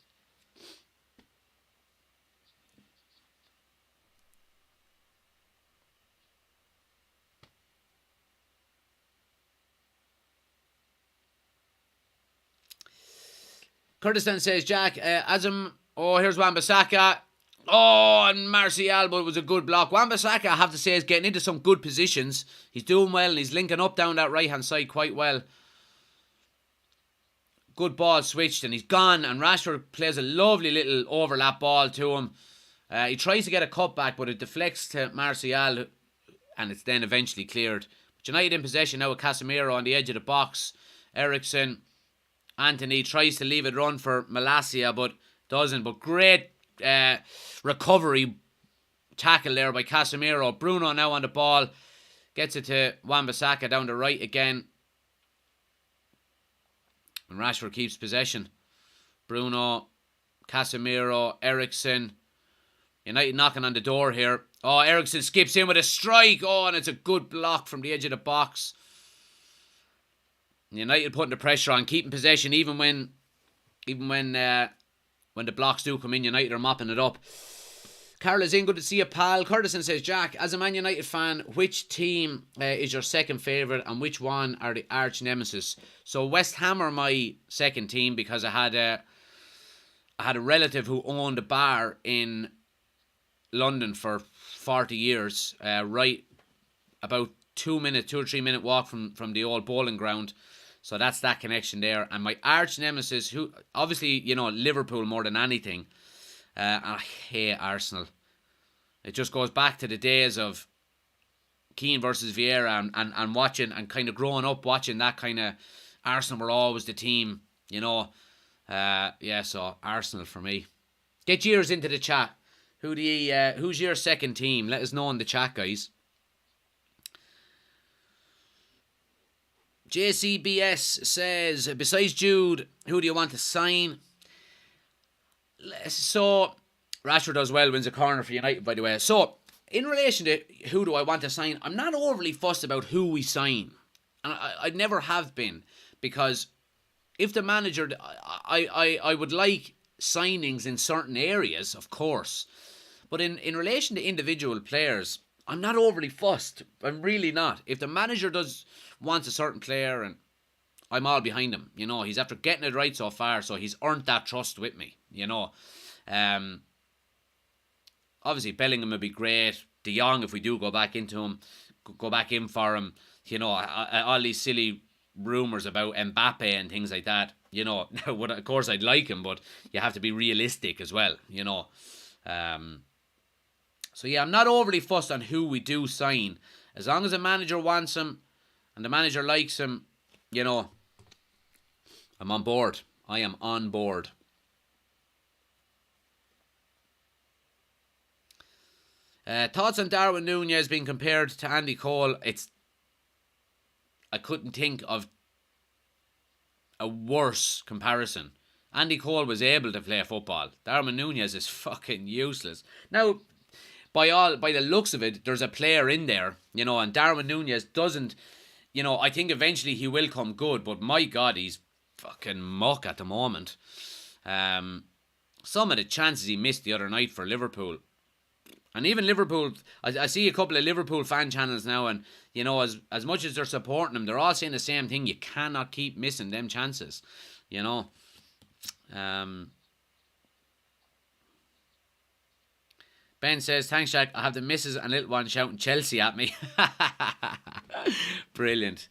Kurdistan says, Jack, Azam, here's Wan-Bissaka. Oh, and Martial, but it was a good block. Wan-Bissaka, I have to say, is getting into some good positions. He's doing well, and he's linking up down that right-hand side quite well. Good ball switched, and he's gone, and Rashford plays a lovely little overlap ball to him. He tries to get a cutback, but it deflects to Martial, and it's then eventually cleared. But United in possession now with Casemiro on the edge of the box. Eriksen... Anthony tries to leave it run for Malacia, but doesn't. But great recovery tackle there by Casemiro. Bruno now on the ball. Gets it to Wan-Bissaka down the right again. And Rashford keeps possession. Bruno, Casemiro, Eriksen. United knocking on the door here. Oh, Eriksen skips in with a strike. Oh, and it's a good block from the edge of the box. United putting the pressure on, keeping possession even when the blocks do come in. United are mopping it up. Carol is in, good to see you, pal. Curtison says, Jack, as a Man United fan, which team is your second favourite and which one are the arch nemesis? So West Ham are my second team because I had a relative who owned a bar in London for 40 years, right about 2 or 3 minute walk from the old bowling ground. So that's that connection there. And my arch nemesis, who obviously, Liverpool more than anything. I hate Arsenal. It just goes back to the days of Keane versus Vieira and watching and kind of growing up watching that kind of Arsenal were always the team, so Arsenal for me. Get yours into the chat. Who's your second team? Let us know in the chat, guys. JCBS says, besides Jude, who do you want to sign? So, Rashford does well, wins a corner for United, by the way. So, in relation to who do I want to sign, I'm not overly fussed about who we sign. And I never have been. Because if the manager... I would like signings in certain areas, of course. But in relation to individual players, I'm not overly fussed. I'm really not. If the manager wants a certain player, and I'm all behind him. He's after getting it right so far, so he's earned that trust with me. Obviously Bellingham would be great. De Jong, if we do go back in for him. All these silly rumours about Mbappe and things like that. Now, of course I'd like him, but you have to be realistic as well. So yeah, I'm not overly fussed on who we do sign. As long as the manager wants him and the manager likes him, I'm on board. I am on board. Thoughts on Darwin Núñez being compared to Andy Cole? I couldn't think of a worse comparison. Andy Cole was able to play football. Darwin Núñez is fucking useless. Now, by the looks of it, there's a player in there, and Darwin Núñez doesn't, I think eventually he will come good, but my God, he's fucking muck at the moment. Some of the chances he missed the other night for Liverpool. And even Liverpool, I see a couple of Liverpool fan channels now, and, as much as they're supporting him, they're all saying the same thing. You cannot keep missing them chances, Ben says, thanks, Jack. I have the missus and little one shouting Chelsea at me. Brilliant.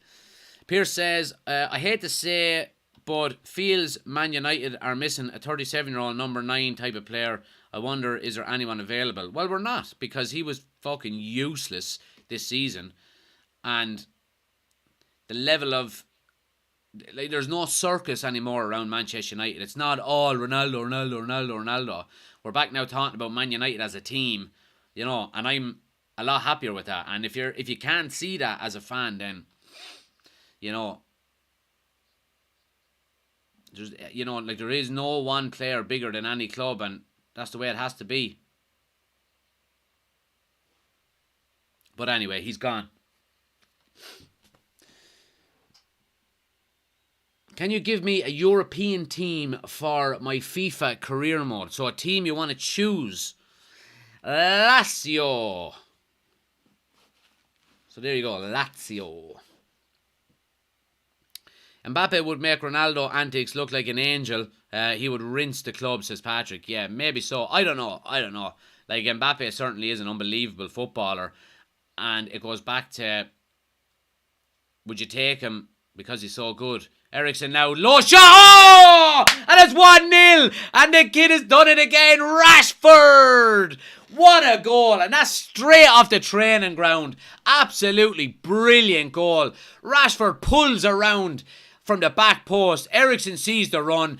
Pierce says, I hate to say, but feels Man United are missing a 37-year-old number 9 type of player. I wonder, is there anyone available? Well, we're not, because he was fucking useless this season. And the level of... there's no circus anymore around Manchester United. It's not all Ronaldo. We're back now talking about Man United as a team, and I'm a lot happier with that. And if you can't see that as a fan, then, there's, there is no one player bigger than any club, and that's the way it has to be. But anyway, he's gone. Can you give me a European team for my FIFA career mode? So a team you want to choose. Lazio. So there you go, Lazio. Mbappe would make Ronaldo antics look like an angel. He would rinse the club, says Patrick. Yeah, maybe so. I don't know. Like, Mbappe certainly is an unbelievable footballer. And it goes back to, would you take him because he's so good? Eriksen now, low shot! Oh! And it's 1-0! And the kid has done it again! Rashford! What a goal! And that's straight off the training ground. Absolutely brilliant goal. Rashford pulls around from the back post. Eriksen sees the run,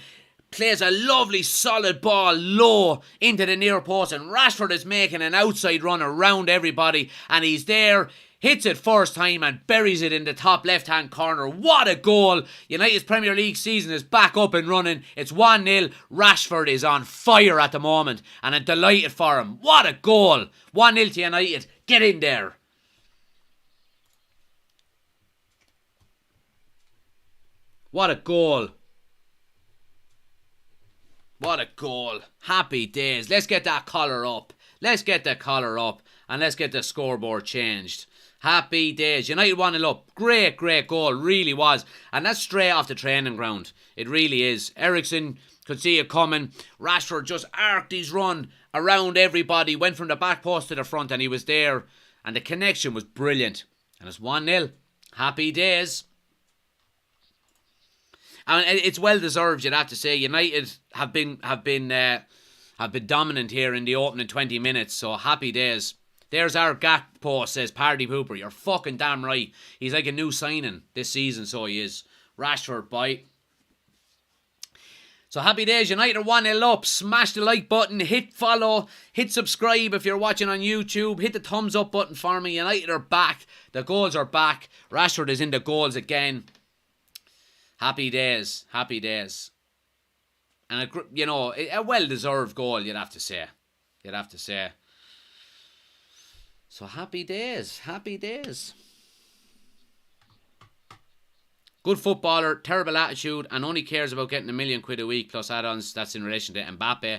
plays a lovely solid ball low into the near post, and Rashford is making an outside run around everybody, and he's there. hits it first time and buries it in the top left-hand corner. What a goal. United's Premier League season is back up and running. It's 1-0. Rashford is on fire at the moment, and I'm delighted for him. What a goal. 1-0 to United. Get in there. What a goal. What a goal. Happy days. Let's get that collar up. Let's get the collar up. And let's get the scoreboard changed. Happy days. United 1-0 up. Great, great goal. Really was. And that's straight off the training ground. It really is. Ericsson could see it coming. Rashford just arced his run around everybody. Went from the back post to the front, and he was there. And the connection was brilliant. And it's 1-0. Happy days. And it's well deserved, you'd have to say. United have been dominant here in the opening 20 minutes. So happy days. There's our Gakpo, says Party Pooper. You're fucking damn right. He's like a new signing this season, so he is. Rashford, boy. So happy days. United are 1-0 up. Smash the like button. Hit follow. Hit subscribe if you're watching on YouTube. Hit the thumbs up button for me. United are back. The goals are back. Rashford is in the goals again. Happy days. Happy days. And, a well-deserved goal, you'd have to say. You'd have to say. So happy days. Happy days. Good footballer, terrible attitude, and only cares about getting £1 million a week plus add-ons. That's in relation to Mbappe.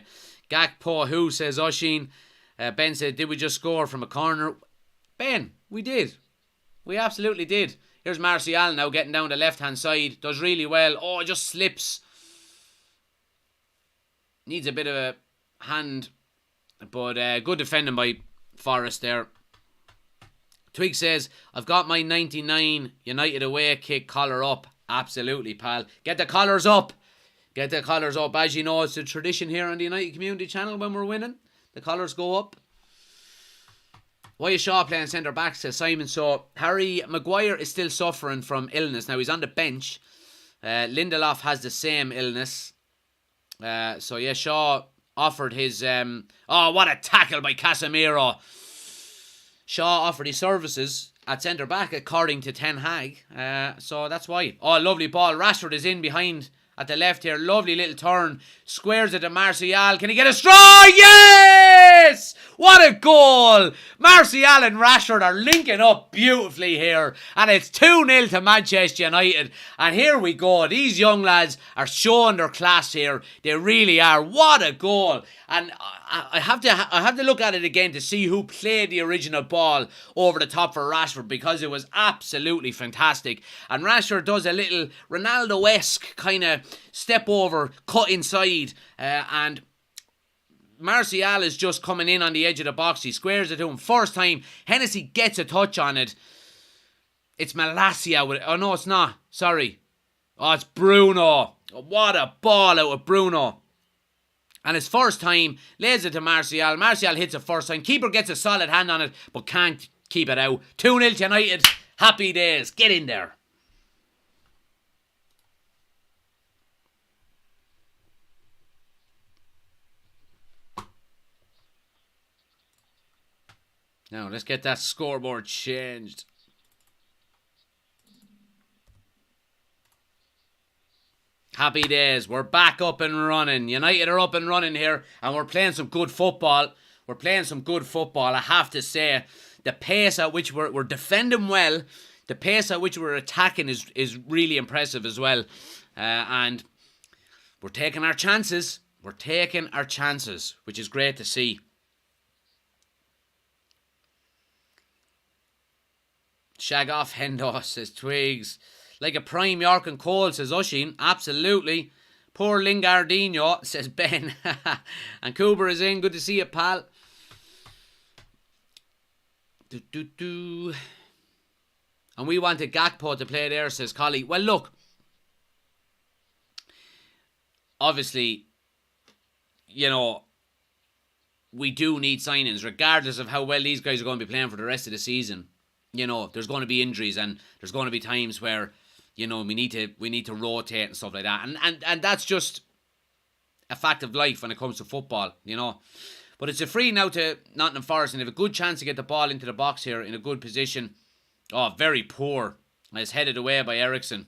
Gakpo, who says Oshin. Ben said, did we just score from a corner? Ben, we did. We absolutely did. Here's Martial now getting down the left-hand side. Does really well. Oh, it just slips. Needs a bit of a hand. But good defending by Forest there. Twig says, I've got my 99 United away kick collar up. Absolutely, pal. Get the collars up. Get the collars up. As you know, it's a tradition here on the United Community Channel when we're winning. The collars go up. Why is Shaw playing centre-back, says Simon. So, Harry Maguire is still suffering from illness. Now, he's on the bench. Lindelof has the same illness. So, yeah, Shaw offered his... oh, what a tackle by Casemiro. Shaw offered his services at centre-back, according to Ten Hag. So, that's why. Oh, lovely ball. Rashford is in behind at the left here. Lovely little turn. Squares it to Martial. Can he get a straw? Yes! What a goal! Martial and Rashford are linking up beautifully here. And it's 2-0 to Manchester United. And here we go. These young lads are showing their class here. They really are. What a goal. And I have to look at it again to see who played the original ball over the top for Rashford, because it was absolutely fantastic. And Rashford does a little Ronaldo-esque kind of step over, cut inside, and Martial is just coming in on the edge of the box. He squares it to him. First time, Hennessy gets a touch on it. It's Malacia with it. Oh, no, it's not. Sorry. Oh, it's Bruno. What a ball out of Bruno. And his first time, lays it to Martial. Martial hits it first time. Keeper gets a solid hand on it, but can't keep it out. 2-0 United. Happy days. Get in there. Now, let's get that scoreboard changed. Happy days. We're back up and running. United are up and running here, and we're playing some good football. We're playing some good football, I have to say. The pace at which we're defending well, the pace at which we're attacking is really impressive as well. And we're taking our chances. We're taking our chances, which is great to see. Shag off Hendo, says Twigs. Like a prime York and Cole, says Oshin. Absolutely. Poor Lingardinho, says Ben. And Cooper is in. Good to see you, pal. And we wanted Gakpo to play there, says Collie. Well, look. Obviously, we do need signings, regardless of how well these guys are going to be playing for the rest of the season. There's going to be injuries, and there's going to be times where, we need to rotate and stuff like that. And that's just a fact of life when it comes to football, But it's a free now to Nottingham Forest, and they have a good chance to get the ball into the box here in a good position. Oh, very poor. It's headed away by Ericsson.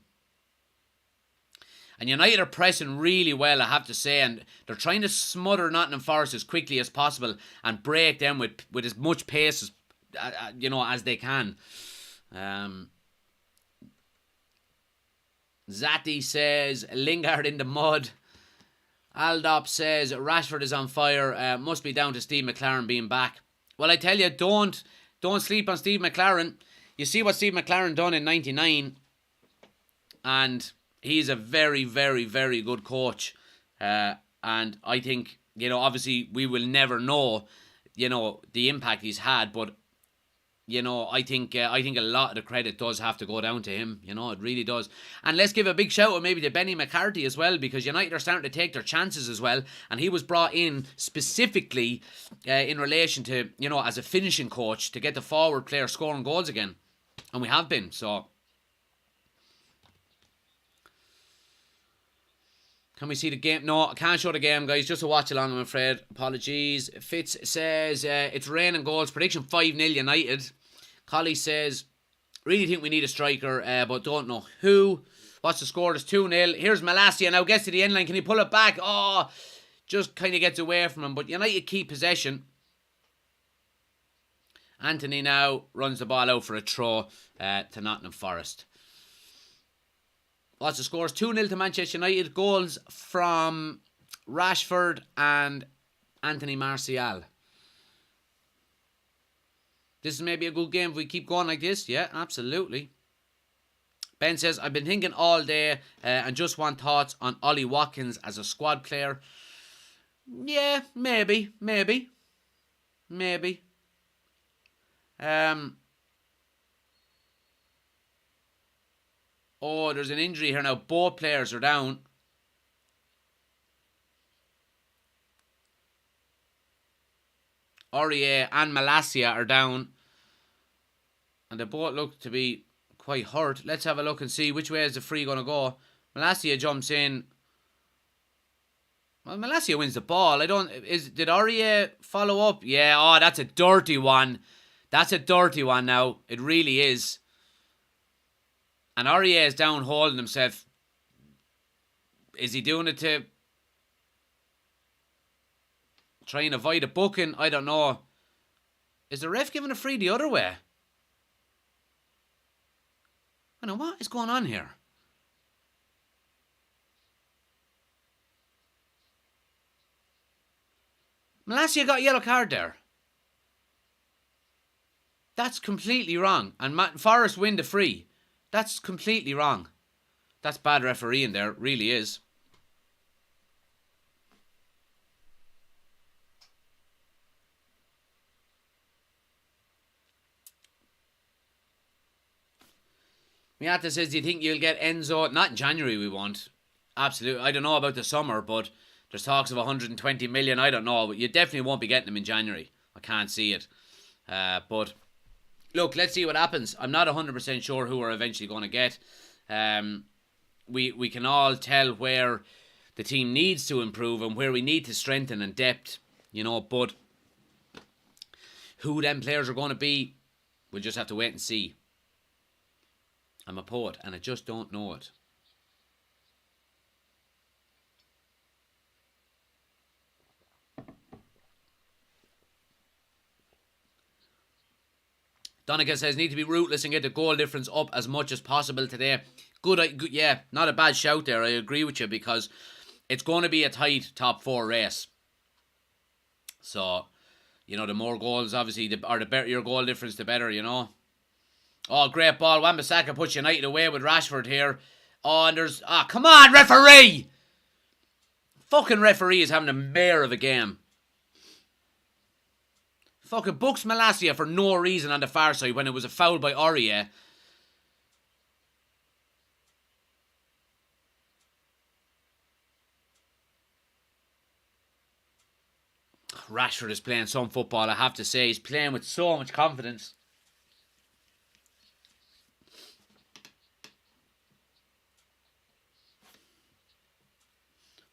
And United are pressing really well, I have to say, and they're trying to smother Nottingham Forest as quickly as possible and break them with as much pace as as they can. Zati says Lingard in the mud. Aldop says Rashford is on fire. Must be down to Steve McLaren being back. Well, I tell you, don't sleep on Steve McLaren. You see what Steve McLaren done in '99, and he's a very, very, very good coach. And I think, obviously we will never know, the impact he's had, but I think a lot of the credit does have to go down to him. It really does. And let's give a big shout out maybe to Benny McCarthy as well, because United are starting to take their chances as well. And he was brought in specifically in relation to, as a finishing coach to get the forward player scoring goals again. And we have been, so. Can we see the game? No, I can't show the game, guys. Just a watch along, I'm afraid. Apologies. Fitz says, it's raining goals. Prediction 5-0 United. Collie says, really think we need a striker, but don't know who. What's the score? It's 2-0. Here's Malacia now. Gets to the end line. Can he pull it back? Oh, just kind of gets away from him. But United keep possession. Anthony now runs the ball out for a throw to Nottingham Forest. What's the scores? 2-0 to Manchester United. Goals from Rashford and Anthony Martial. This is maybe a good game if we keep going like this. Yeah, absolutely. Ben says, I've been thinking all day and just want thoughts on Ollie Watkins as a squad player. Yeah, maybe. Oh, there's an injury here now. Both players are down. Aurier and Malacia are down. And they both look to be quite hurt. Let's have a look and see which way is the free going to go. Malacia jumps in. Well, Malacia wins the ball. Did Aurier follow up? Yeah, oh, that's a dirty one. That's a dirty one now. It really is. And Aurier is down holding himself. Is he doing it to try and avoid a booking? I don't know. Is the ref giving a free the other way? I don't know, what is going on here? Malacia got a yellow card there. That's completely wrong. And Forrest win the free. That's completely wrong. That's bad refereeing there. It really is. Miata says, do you think you'll get Enzo? Not in January, we won't. Absolutely. I don't know about the summer, but there's talks of 120 million. I don't know. But you definitely won't be getting them in January. I can't see it. But look, let's see what happens. I'm not 100% sure who we're eventually going to get. We can all tell where the team needs to improve and where we need to strengthen in depth, but who them players are going to be, we'll just have to wait and see. I'm a poet and I just don't know it. Donica says, need to be ruthless and get the goal difference up as much as possible today. Good, yeah, not a bad shout there. I agree with you because it's going to be a tight top 4 race. So, the more goals, obviously, the better your goal difference, the better, Oh, great ball. Wan-Bissaka puts United away with Rashford here. Oh, and there's... come on, referee! Fucking referee is having a mare of a game. Fucking books Malacia for no reason on the far side when it was a foul by Aurier. Rashford is playing some football, I have to say. He's playing with so much confidence.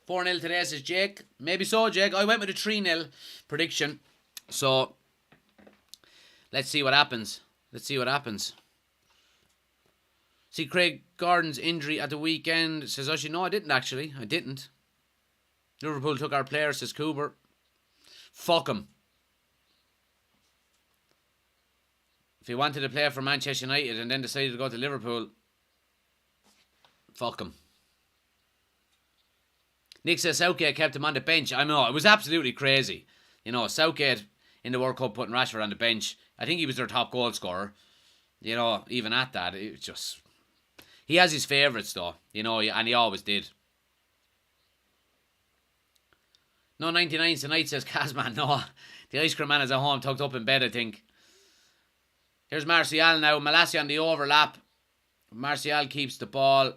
Four 0 today, says Jake. Maybe so, Jake. I went with a 3-0 prediction. So, let's see what happens. See Craig Gordon's injury at the weekend. Says Ushy, no, I didn't actually. I didn't. Liverpool took our player, says Cooper. Fuck him. If he wanted to play for Manchester United and then decided to go to Liverpool, fuck him. Nick says Southgate kept him on the bench. I know, it was absolutely crazy. You know, Southgate in the World Cup putting Rashford on the bench. I think he was their top goal scorer. You know, even at that, it was just... He has his favourites though, you know, and he always did. No 99 tonight, says Kazman. No, the ice cream man is at home, tucked up in bed, I think. Here's Martial now. Malacia on the overlap. Martial keeps the ball.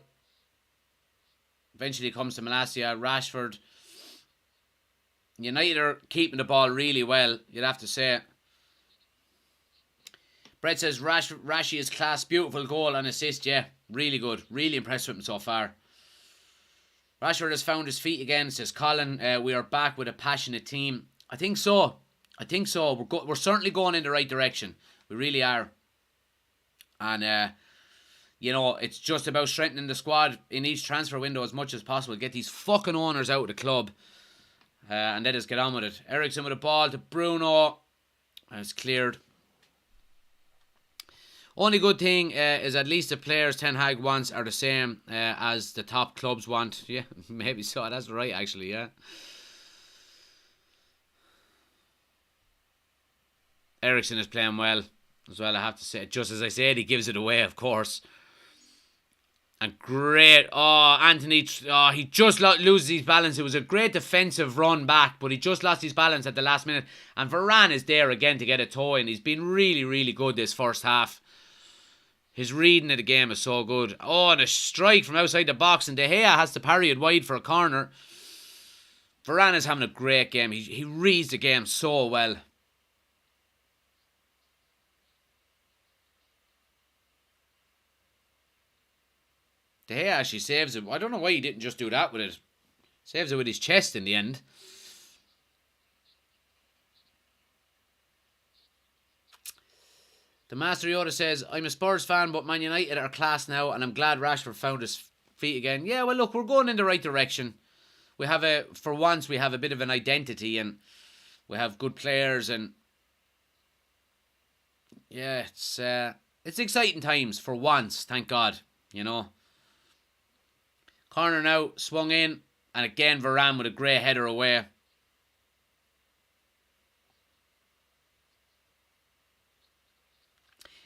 Eventually comes to Malacia. Rashford. United are keeping the ball really well, you'd have to say. Brett says Rashi is class. Beautiful goal and assist. Yeah, really good. Really impressed with him so far. Rashford has found his feet again, says Colin. We are back with a passionate team. I think so. We're certainly going in the right direction. We really are. And, you know, it's just about strengthening the squad in each transfer window as much as possible. Get these fucking owners out of the club. And let us get on with it. Ericsson with a ball to Bruno. And it's cleared. Only good thing is at least the players Ten Hag wants are the same as the top clubs want. Yeah, maybe so. That's right, actually, yeah. Ericsson is playing well as well, I have to say. Just as I said, he gives it away, of course. And great. Oh, Anthony, he just loses his balance. It was a great defensive run back, but he just lost his balance at the last minute. And Varane is there again to get a toe in. He's been really, really good this first half. His reading of the game is so good. Oh, and a strike from outside the box. And De Gea has to parry it wide for a corner. Varane is having a great game. He reads the game so well. De Gea actually saves it. I don't know why he didn't just do that with it. Saves it with his chest in the end. The Master Yoda says, I'm a Spurs fan, but Man United are class now, and I'm glad Rashford found his feet again. Yeah, well, look, we're going in the right direction. For once, we have a bit of an identity, and we have good players, and yeah, it's exciting times for once, thank God, you know. Corner now, swung in, and again Varane with a great header away.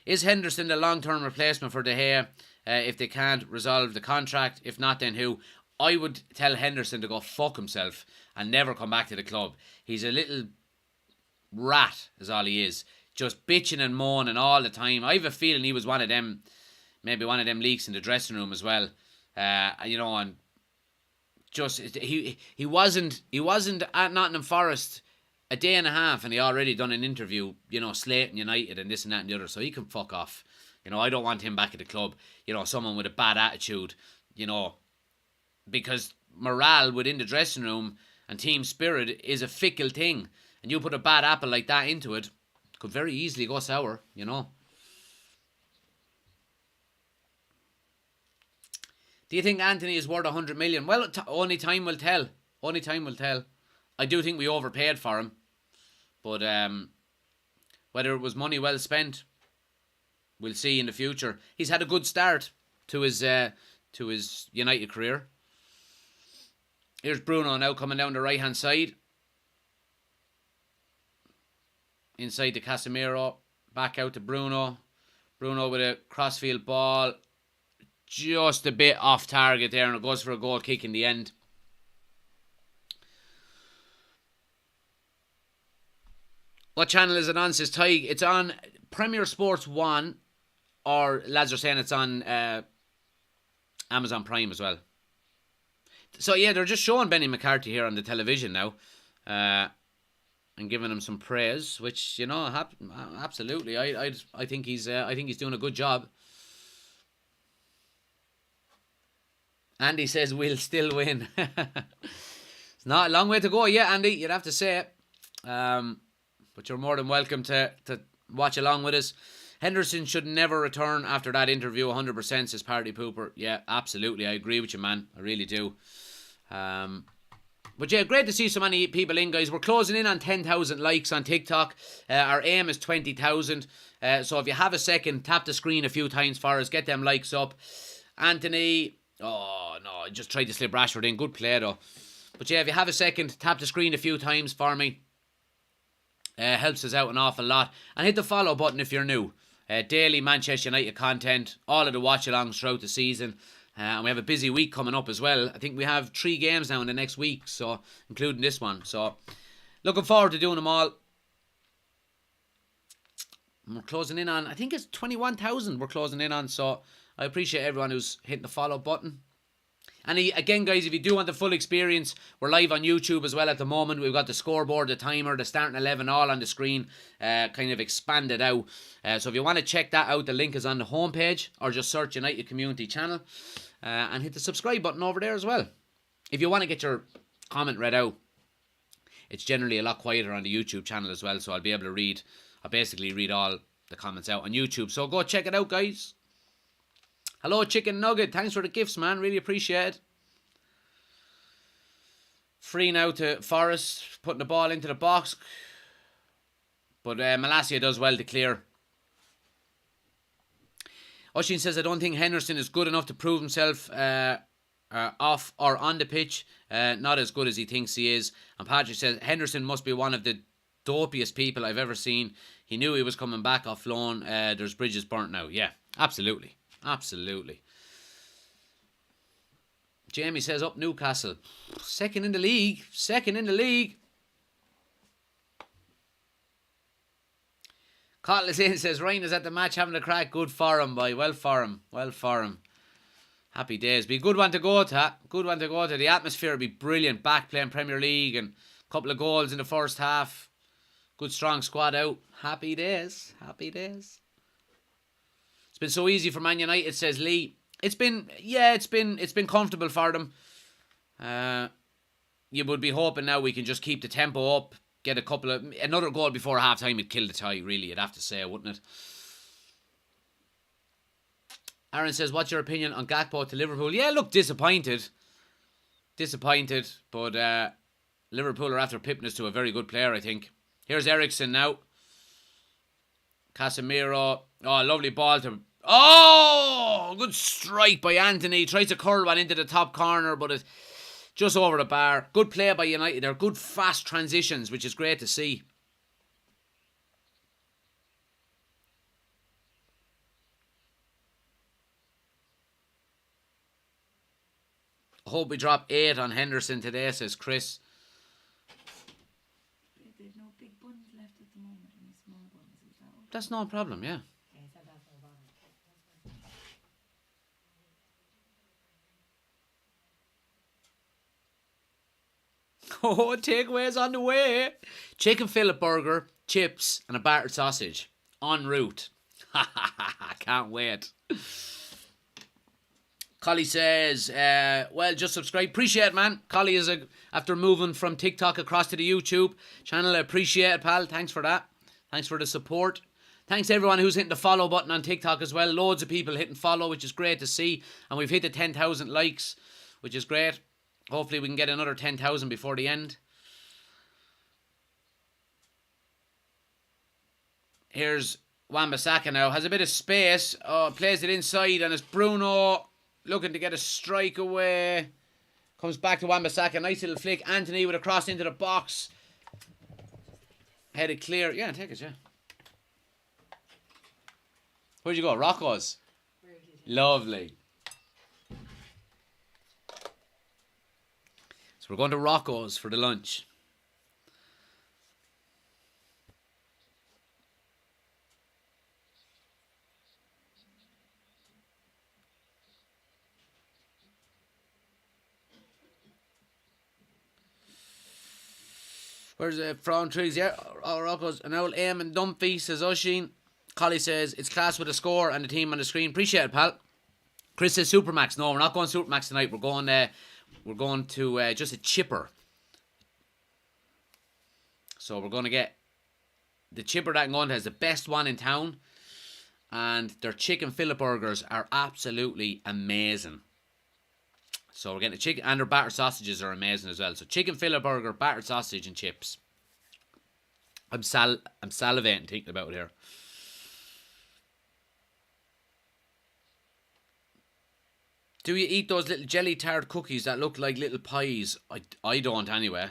Is Henderson the long-term replacement for De Gea if they can't resolve the contract? If not, then who? I would tell Henderson to go fuck himself and never come back to the club. He's a little rat, is all he is. Just bitching and moaning all the time. I have a feeling he was one of them, maybe one of them leaks in the dressing room as well. You know, and just he wasn't at Nottingham Forest a day and a half, and he already done an interview, you know, slating United and this and that and the other, so he can fuck off. You know, I don't want him back at the club. You know, someone with a bad attitude, you know, because morale within the dressing room and team spirit is a fickle thing, and you put a bad apple like that into it, could very easily go sour, you know. Do you think Anthony is worth 100 million? Well, only time will tell. Only time will tell. I do think we overpaid for him. But whether it was money well spent, we'll see in the future. He's had a good start to his United career. Here's Bruno now coming down the right-hand side. Inside to Casemiro. Back out to Bruno. Bruno with a crossfield ball. Just a bit off target there, and it goes for a goal kick in the end. What channel is it on, says Tig? It's on Premier Sports 1, or lads are saying it's on Amazon Prime as well. So yeah, they're just showing Benny McCarthy here on the television now, and giving him some praise, which, you know, absolutely. I think he's doing a good job. Andy says we'll still win. It's not a long way to go yet, Andy, you'd have to say it. But you're more than welcome to watch along with us. Henderson should never return after that interview. 100% says Party Pooper. Yeah, absolutely. I agree with you, man. I really do. But yeah, great to see so many people in, guys. We're closing in on 10,000 likes on TikTok. Our aim is 20,000. So if you have a second, tap the screen a few times for us. Get them likes up. Anthony. Oh, no. I just tried to slip Rashford in. Good play, though. But yeah, if you have a second, tap the screen a few times for me. Helps us out an awful lot. And hit the follow button if you're new. Daily Manchester United content. All of the watch-alongs throughout the season. And we have a busy week coming up as well. I think we have 3 games now in the next week, so including this one. So looking forward to doing them all. And we're closing in on, I think it's 21,000 we're closing in on. So I appreciate everyone who's hitting the follow button. And again, guys, if you do want the full experience, we're live on YouTube as well at the moment. We've got the scoreboard, the timer, the starting 11 all on the screen, kind of expanded out. So if you want to check that out, the link is on the homepage, or just search United Community Channel, and hit the subscribe button over there as well. If you want to get your comment read out, it's generally a lot quieter on the YouTube channel as well, so I'll be able to read, I'll basically read all the comments out on YouTube. So go check it out, guys. Hello, Chicken Nugget. Thanks for the gifts, man. Really appreciate it. Free now to Forest. Putting the ball into the box. But Malacia does well to clear. Oshin says, I don't think Henderson is good enough to prove himself off or on the pitch. Not as good as he thinks he is. And Patrick says, Henderson must be one of the dopiest people I've ever seen. He knew he was coming back off loan. There's bridges burnt now. Yeah, absolutely. Absolutely. Jamie says up Newcastle. Second in the league. Second in the league. Cottless in says Ryan is at the match having a crack. Good for him, boy. Well for him. Well for him. Happy days. Be a good one to go to. Good one to go to. The atmosphere will be brilliant. Back playing Premier League and a couple of goals in the first half. Good strong squad out. Happy days. Happy days. It's been so easy for Man United, says Lee. It's been comfortable for them. You would be hoping now we can just keep the tempo up, get another goal before half time would kill the tie, really, you'd have to say, wouldn't it? Aaron says, what's your opinion on Gakpo to Liverpool? Yeah, look, disappointed. Disappointed, but Liverpool are after pipping us to a very good player, I think. Here's Eriksen now. Casemiro. Oh, lovely ball to... Oh, good strike by Anthony. Tries to curl one into the top corner, but it's just over the bar. Good play by United. They're good fast transitions, which is great to see. I hope we drop 8 on Henderson today, says Chris. There's no big buns left at the moment, only small buns. Is that okay? That's no problem, yeah. Oh, takeaways on the way. Chicken fillet burger, chips, and a battered sausage. En route. Can't wait. Collie says, well, just subscribe. Appreciate it, man. Collie is after moving from TikTok across to the YouTube channel. I appreciate it, pal. Thanks for that. Thanks for the support. Thanks to everyone who's hitting the follow button on TikTok as well. Loads of people hitting follow, which is great to see. And we've hit the 10,000 likes, which is great. Hopefully we can get another 10,000 before the end. Here's Wan-Bissaka now. Has a bit of space. Plays it inside, and it's Bruno looking to get a strike away. Comes back to Wan-Bissaka. Nice little flick. Anthony with a cross into the box. Headed clear. Yeah, take it, yeah. Where'd you go? Rocco's. Lovely. We're going to Rocco's for the lunch. Where's the Prawn Trees? Yeah, Rocco's. An old aim and Dumpy, says Oshin. Collie says, it's class with a score and the team on the screen. Appreciate it, pal. Chris says Supermax. No, we're not going Supermax tonight. We're going to just a chipper. So we're going to get the chipper that I'm going to has the best one in town. and their chicken fillet burgers are absolutely amazing. So we're getting a chicken, and their battered sausages are amazing as well. So chicken fillet burger, battered sausage, and chips. I'm salivating thinking about it here. Do you eat those little jelly tart cookies that look like little pies? I don't anyway.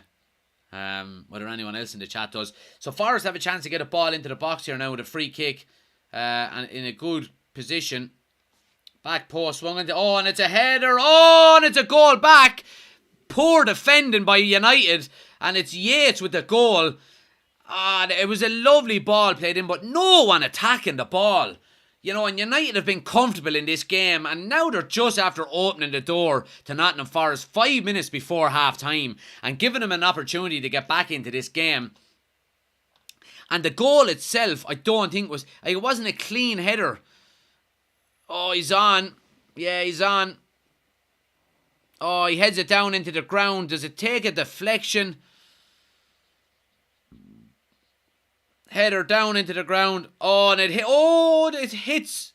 Whether anyone else in the chat does. So Forest have a chance to get a ball into the box here now with a free kick. And in a good position. Back post swung into. Oh, and it's a header. Oh, and it's a goal back. Poor defending by United. And it's Yates with the goal. It was a lovely ball played in, but no one attacking the ball. You know, and United have been comfortable in this game, and now they're just after opening the door to Nottingham Forest 5 minutes before half-time and giving them an opportunity to get back into this game. And the goal itself, I don't think it wasn't a clean header. Oh, he's on. Yeah, he's on. Oh, he heads it down into the ground. Does it take a deflection? Header down into the ground. Oh, and it hits.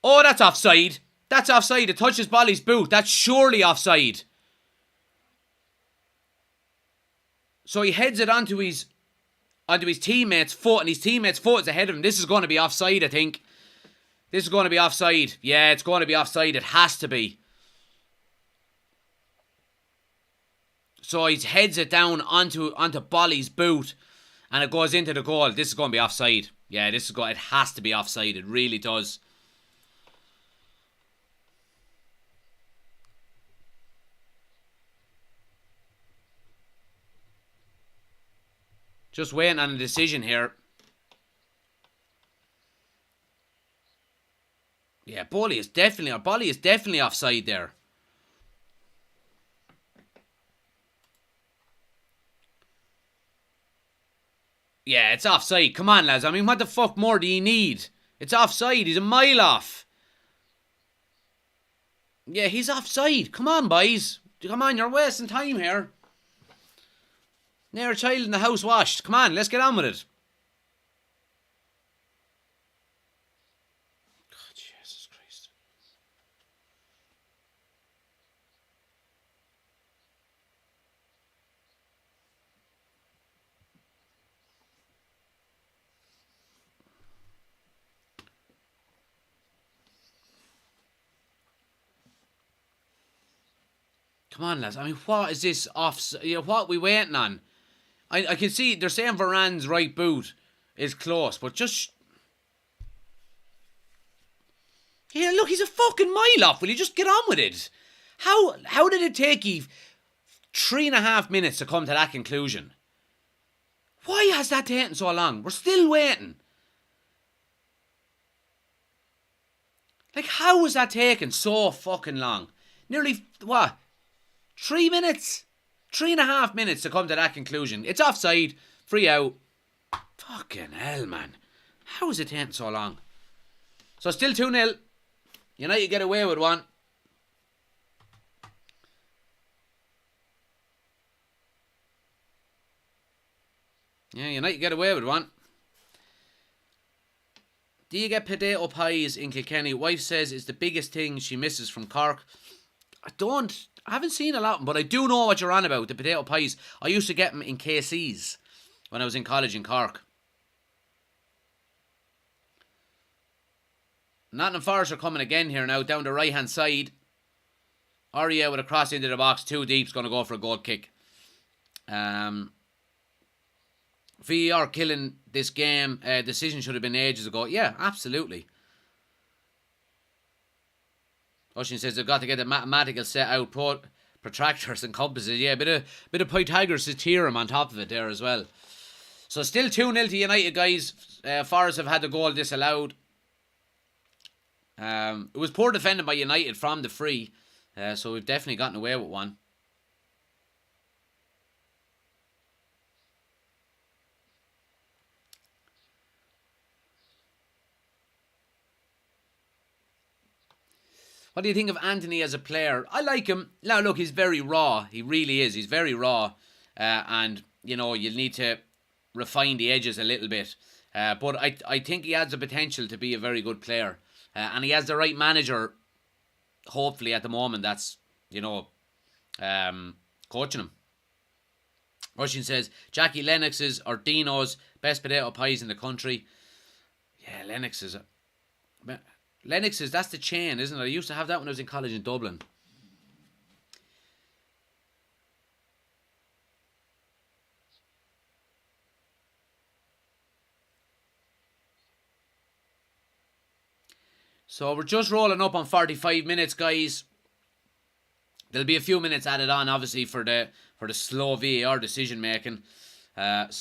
Oh, that's offside. That's offside. It touches Bolly's boot. That's surely offside. So he heads it onto his teammate's foot, and his teammate's foot is ahead of him. This is going to be offside, I think. This is going to be offside. Yeah, it's going to be offside. It has to be. So he heads it down onto Bolly's boot, and it goes into the goal. This is going to be offside. Yeah, it has to be offside. It really does. Just waiting on a decision here. Yeah, Bolly is definitely offside there. Yeah, it's offside. Come on, lads. I mean, what the fuck more do you need? It's offside. He's a mile off. Yeah, he's offside. Come on, boys. Come on, you're wasting time here. Near a child in the house washed. Come on, let's get on with it. God, Jesus Christ. Come on, lads. I mean, what is this what are we waiting on? I can see they're saying Varane's right boot is close, but just... Yeah, look, he's a fucking mile off. Will you just get on with it? How did it take you 3.5 minutes to come to that conclusion? Why has that taken so long? We're still waiting. Like, how was that taking so fucking long? Nearly, 3 minutes? 3.5 minutes to come to that conclusion. It's offside. Free out. Fucking hell, man. How is it taking so long? So still 2-0. United get away with one. Yeah, United get away with one. Do you get potato pies in Kilkenny? Wife says it's the biggest thing she misses from Cork. I haven't seen a lot of them, but I do know what you're on about, the potato pies. I used to get them in KC's when I was in college in Cork. Nottingham Forest are coming again here now, down the right-hand side. Aria with a cross into the box, too deep, is going to go for a goal kick. VAR killing this game. Decision should have been ages ago. Yeah, absolutely. Oshin says they've got to get the mathematical set out, protractors and compasses. Yeah, bit of Pythagoras' theorem on top of it there as well. So still 2-0 to United, guys. Forest have had the goal disallowed. It was poor defending by United from the free. So we've definitely gotten away with one. What do you think of Anthony as a player? I like him. Now, look, he's very raw. He really is. He's very raw. And, you know, you'll need to refine the edges a little bit. But I think he has the potential to be a very good player. And he has the right manager, hopefully, at the moment, that's, coaching him. Russian says, Jackie Lennox's or Dino's best potato pies in the country. Yeah, Lennox's, that's the chain, isn't it? I used to have that when I was in college in Dublin. So we're just rolling up on 45 minutes, guys. There'll be a few minutes added on, obviously, for the slow VAR decision making. But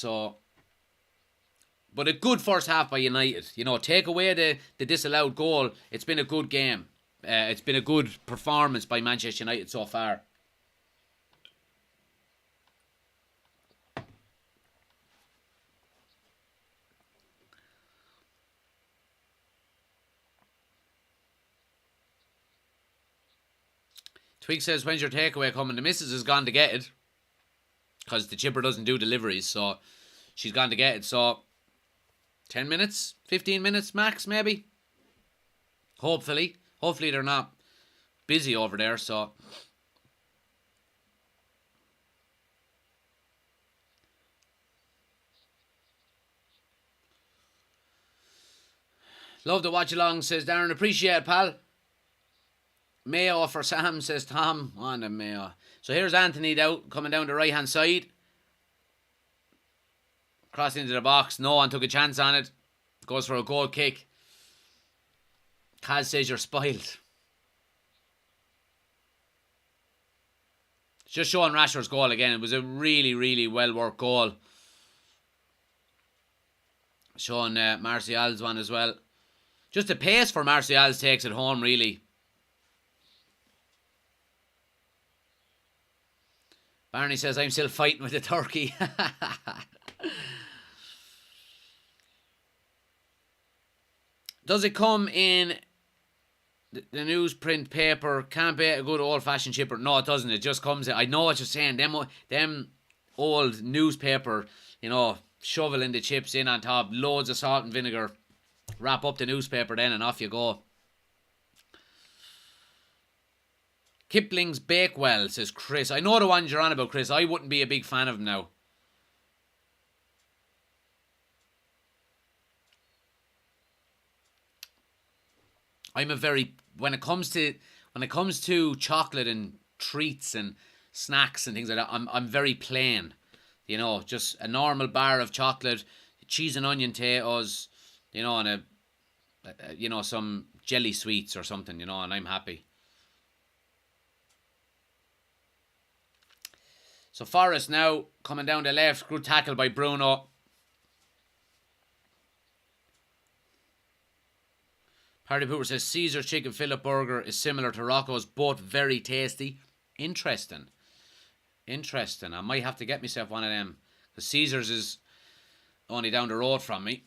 a good first half by United. Take away the disallowed goal. It's been a good game. It's been a good performance by Manchester United so far. Twig says, when's your takeaway coming? The missus has gone to get it. Because the chipper doesn't do deliveries. So she's gone to get it. So 10 minutes? 15 minutes max, maybe? Hopefully. Hopefully they're not busy over there. So love the watch along, says Darren. Appreciate it, pal. Mayo for Sam, says Tom. On the Mayo. So here's Anthony coming down the right hand side. Crossing into the box. No one took a chance on it. Goes for a goal kick. Kaz says you're spoiled. Just showing Rashford's goal again. It was a really, really well worked goal. Showing Martial's one as well. Just the pace for Martial's takes it home, really. Barney says, I'm still fighting with the turkey. Does it come in the newsprint paper? Can't be a good old-fashioned chipper. No, it doesn't. It just comes in. I know what you're saying. Them old newspaper, shoveling the chips in on top. Loads of salt and vinegar. Wrap up the newspaper then and off you go. Kipling's Bakewell, says Chris. I know the ones you're on about, Chris. I wouldn't be a big fan of them now. When it comes to chocolate and treats and snacks and things like that, I'm very plain. Just a normal bar of chocolate, cheese and onion potatoes, and some jelly sweets or something, and I'm happy. So Forest now coming down the left, good tackle by Bruno. Party Pooper says Caesar's chicken fillet burger is similar to Rocco's, both very tasty. Interesting. I might have to get myself one of them, because Caesar's is only down the road from me.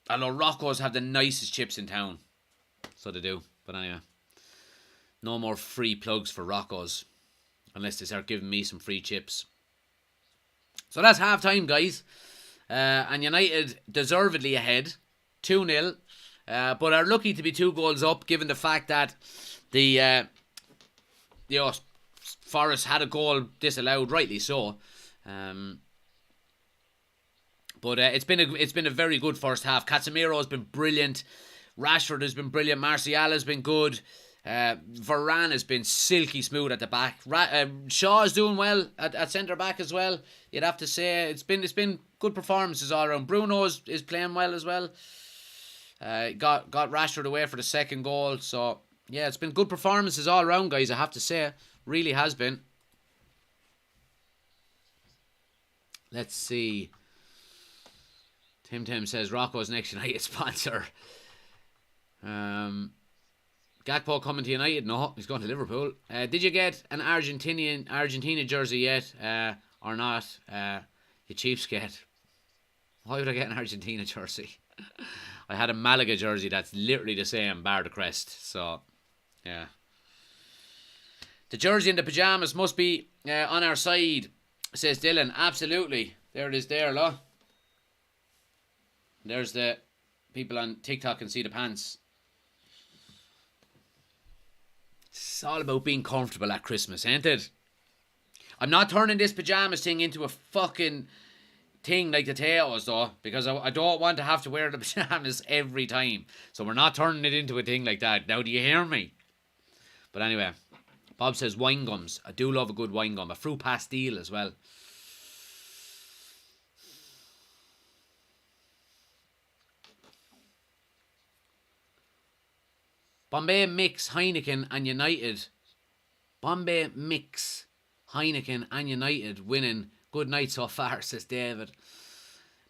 Although Rocco's have the nicest chips in town. So they do. But anyway. No more free plugs for Rocco's. Unless they start giving me some free chips. So that's half time, guys. And United deservedly ahead. 2-0. But are lucky to be 2 goals up, given the fact that the Forest had a goal disallowed, rightly so. But it's been a very good first half. Casemiro has been brilliant. Rashford has been brilliant. Martial has been good. Varane has been silky smooth at the back. Shaw is doing well at centre back as well. You'd have to say it's been good performances all around. Bruno is playing well as well. Got Rashford away for the second goal. So yeah, it's been good performances all around, guys. I have to say, really has been. Let's see. Tim says Rocco's next United sponsor. Gakpo coming to United? No, he's going to Liverpool. Did you get an Argentina jersey yet? Or not? You cheapskate. Why would I get an Argentina jersey? I had a Malaga jersey that's literally the same, bar the crest. So, yeah. The jersey and the pyjamas must be on our side, says Dylan. Absolutely. There it is there, look. There's the people on TikTok can see the pants. It's all about being comfortable at Christmas, ain't it? I'm not turning this pyjamas thing into a fucking thing like the potatoes, though, because I don't want to have to wear the pyjamas every time. So we're not turning it into a thing like that. Now, do you hear me? But anyway, Bob says wine gums. I do love a good wine gum. A fruit pastille as well. Bombay Mix, Heineken and United. Bombay Mix, Heineken and United winning. Good night so far, says David.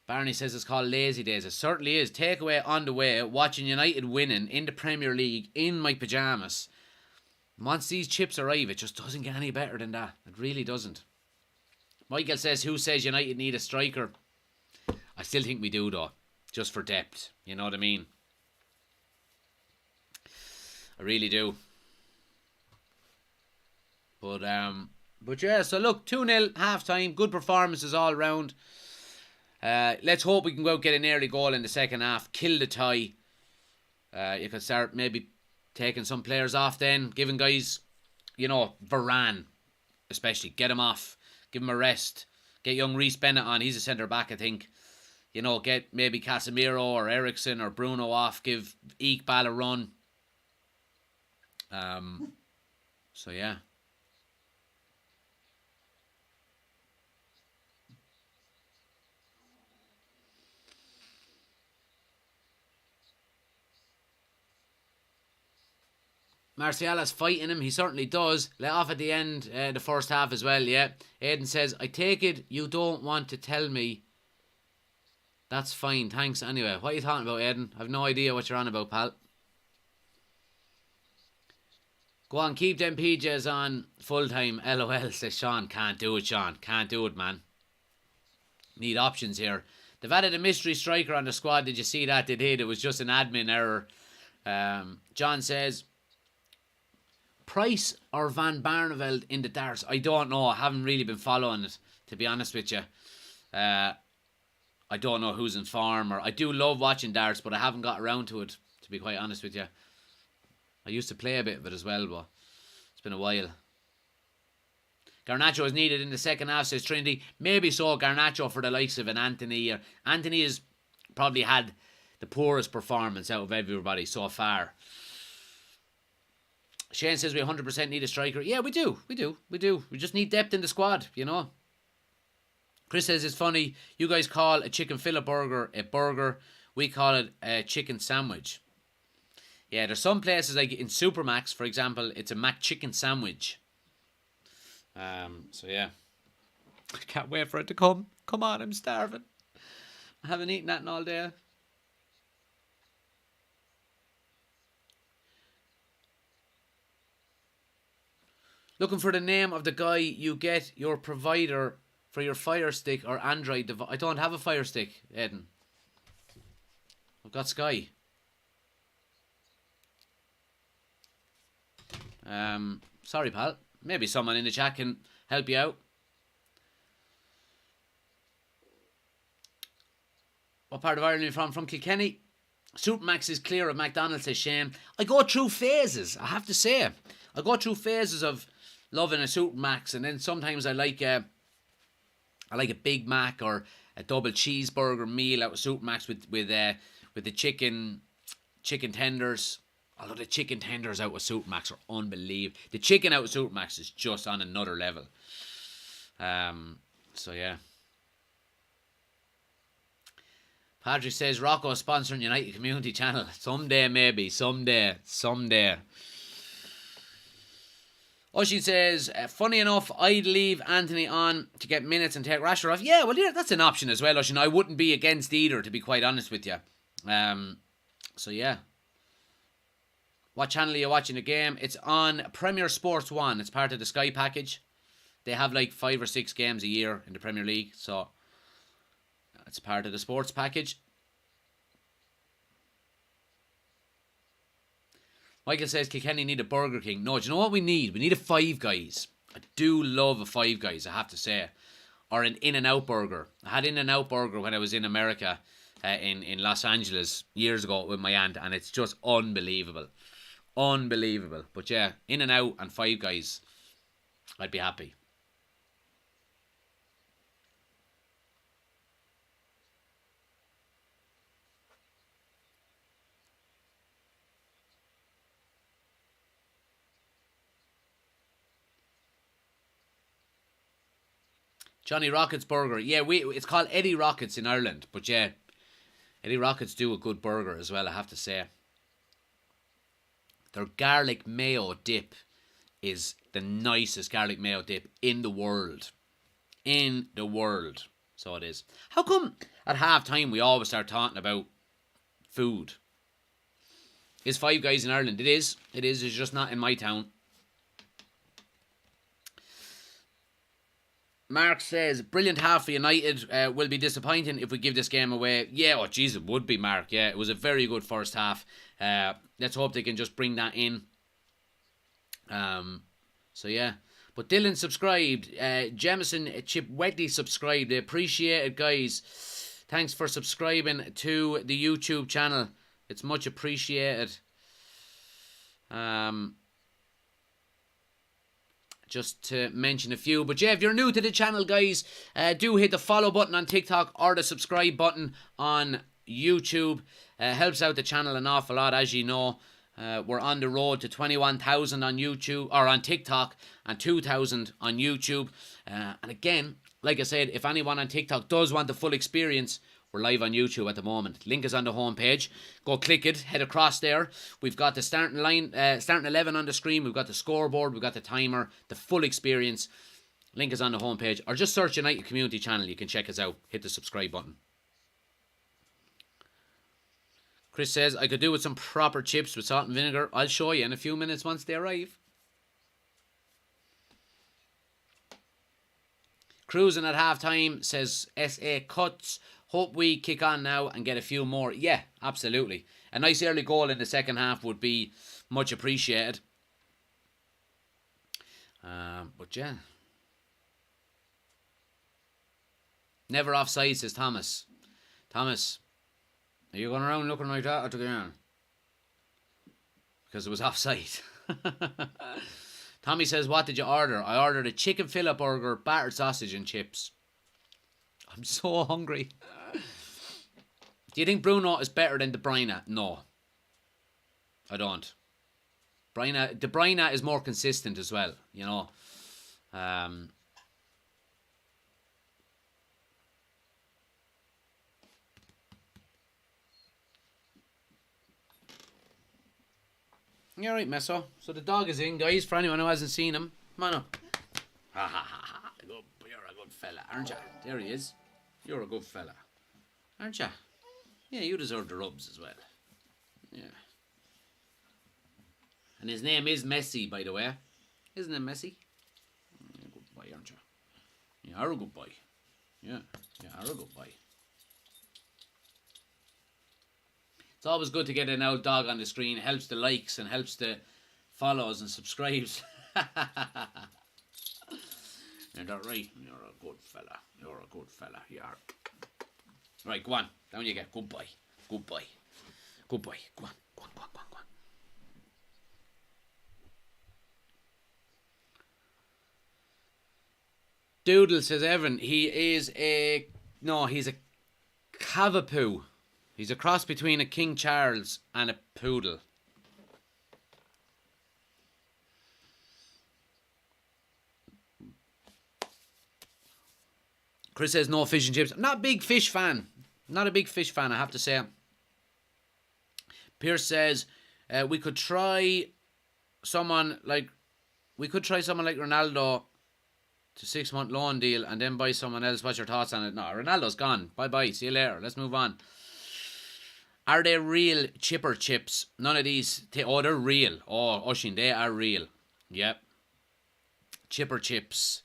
Barney says it's called Lazy Days. It certainly is. Takeaway on the way. Watching United winning in the Premier League in my pyjamas. Once these chips arrive, it just doesn't get any better than that. It really doesn't. Michael says, who says United need a striker? I still think we do, though. Just for depth. You know what I mean? I really do. But yeah, so look, 2-0, half-time. Good performances all round. Let's hope we can go out get an early goal in the second half. Kill the tie. You can start maybe taking some players off then. Giving guys, you know, Varane, especially. Get him off. Give him a rest. Get young Reece Bennett on. He's a centre-back, I think. You know, get maybe Casemiro or Eriksen or Bruno off. Give Iqbal a run. So yeah. Martiala's fighting him. He certainly does. Let off at the end, the first half as well, yeah. Aiden says, I take it you don't want to tell me. That's fine, thanks anyway. What are you talking about, Aiden? I've no idea what you're on about, pal. Go on, keep them PJs on full time. LOL, says Sean. Can't do it, Sean. Can't do it, man. Need options here. They've added a mystery striker on the squad. Did you see that? They did. It was just an admin error. John says, Price or Van Barneveld in the darts? I don't know. I haven't really been following it, to be honest with you. I don't know who's in form. Or I do love watching darts, but I haven't got around to it, to be quite honest with you. I used to play a bit of it as well, but it's been a while. Garnacho is needed in the second half, says Trinity. Maybe so, Garnacho for the likes of an Anthony. Anthony has probably had the poorest performance out of everybody so far. Shane says we 100% need a striker. Yeah, we do. We just need depth in the squad, you know. Chris says it's funny. You guys call a chicken fillet burger a burger. We call it a chicken sandwich. Yeah, there's some places like in Supermax, for example, it's a Mac chicken sandwich. So yeah. I can't wait for it to come. Come on, I'm starving. I haven't eaten that in all day. Looking for the name of the guy you get your provider for your Fire Stick or Android device. I don't have a Fire Stick, Eden. I've got Sky. Sorry, pal. Maybe someone in the chat can help you out. What part of Ireland are you from? From Kilkenny. Supermax is clear of McDonald's, says Shane. I go through phases, I have to say. I go through phases of loving a Supermax, and then sometimes I like a Big Mac or a double cheeseburger meal out of Supermax with the chicken tenders. Although the chicken tenders out of Supermax are unbelievable. The chicken out of Supermax is just on another level. So yeah. Patrick says Rocco sponsoring United Community Channel. Someday maybe. Someday. Oisin says, funny enough, I'd leave Anthony on to get minutes and take Rashford off. Yeah, well, yeah, that's an option as well, Oisin. I wouldn't be against either, to be quite honest with you. So yeah. What channel are you watching the game? It's on Premier Sports 1. It's part of the Sky package. They have like 5 or 6 games a year in the Premier League. So, it's part of the sports package. Michael says Kilkenny need a Burger King. No, do you know what we need? We need a Five Guys. I do love a Five Guys, I have to say. or an In-N-Out burger. I had In-N-Out burger when I was in America, in Los Angeles years ago with my aunt, and it's just unbelievable. Unbelievable. But yeah, In-N-Out and Five Guys, I'd be happy. Johnny Rockets burger. Yeah, it's called Eddie Rockets in Ireland. But yeah, Eddie Rockets do a good burger as well, I have to say. Their garlic mayo dip is the nicest garlic mayo dip in the world. In the world. So it is. How come at half time we always start talking about food? Is Five Guys in Ireland? It is. It is. It's just not in my town. Mark says, brilliant half for United. Will be disappointing if we give this game away. Yeah, oh jeez, it would be, Mark. Yeah, it was a very good first half. Let's hope they can just bring that in. So yeah. But Dylan subscribed. Jemison Chip Wedley subscribed. They appreciate it, guys. Thanks for subscribing to the YouTube channel. It's much appreciated. Just to mention a few. But yeah, if you're new to the channel, guys, do hit the follow button on TikTok or the subscribe button on YouTube. Helps out the channel an awful lot, as you know. We're on the road to 21,000 on YouTube, or on TikTok, and 2,000 on YouTube. And again, like I said, if anyone on TikTok does want the full experience, we're live on YouTube at the moment. Link is on the homepage. Go click it, head across there. We've got the starting 11 on the screen. We've got the scoreboard. We've got the timer, the full experience. Link is on the homepage. Or just search United Community Channel. You can check us out. Hit the subscribe button. Chris says, I could do with some proper chips with salt and vinegar. I'll show you in a few minutes once they arrive. Cruising at half-time, says S.A. Cuts. Hope we kick on now and get a few more. Yeah, absolutely. A nice early goal in the second half would be much appreciated. But yeah. Never offside, says Thomas. Thomas, are you going around looking like that again? Because it was offside. Tommy says, what did you order? I ordered a chicken fillet burger, battered sausage and chips. I'm so hungry. Do you think Bruno is better than De Bruyne? No. I don't. De Bruyne is more consistent as well, you know. You're right, Meso. So the dog is in, guys, for anyone who hasn't seen him. Come on up. Ha ha ha ha. You're a good fella, aren't you? There he is. You're a good fella. Aren't you? Yeah, you deserve the rubs as well. Yeah. And his name is Messi, by the way. Isn't it Messi? You're a good boy, aren't you? You are a good boy. Yeah, you are a good boy. It's always good to get an old dog on the screen. It helps the likes and helps the follows and subscribes. You're that right? You're a good fella. You're a good fella. You are. Right, go on. Down you get. Good boy. Good boy. Good boy. Go on. Go on, go on, go on, go on. Doodle, says Evan. He's a Cavapoo. He's a cross between a King Charles and a poodle. Chris says no fish and chips. I'm not a big fish fan. Not a big fish fan, I have to say. Pierce says we could try someone like Ronaldo to 6-month loan deal and then buy someone else. What's your thoughts on it? No, Ronaldo's gone. Bye. See you later. Let's move on. Are they real chipper chips? None of these. Oh, they're real. Oh, Oshin, they are real. Yep. Chipper chips.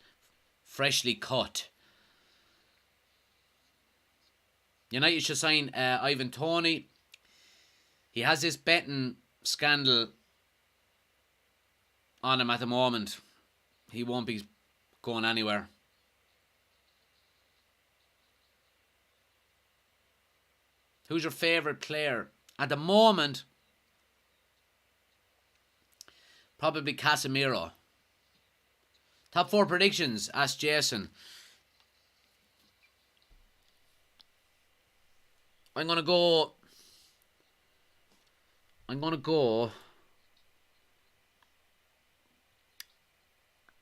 Freshly cut. United should sign Ivan Toney. He has this betting scandal on him at the moment. He won't be going anywhere. Who's your favourite player? At the moment, probably Casemiro. Top 4 predictions, asked Jason. I'm going to go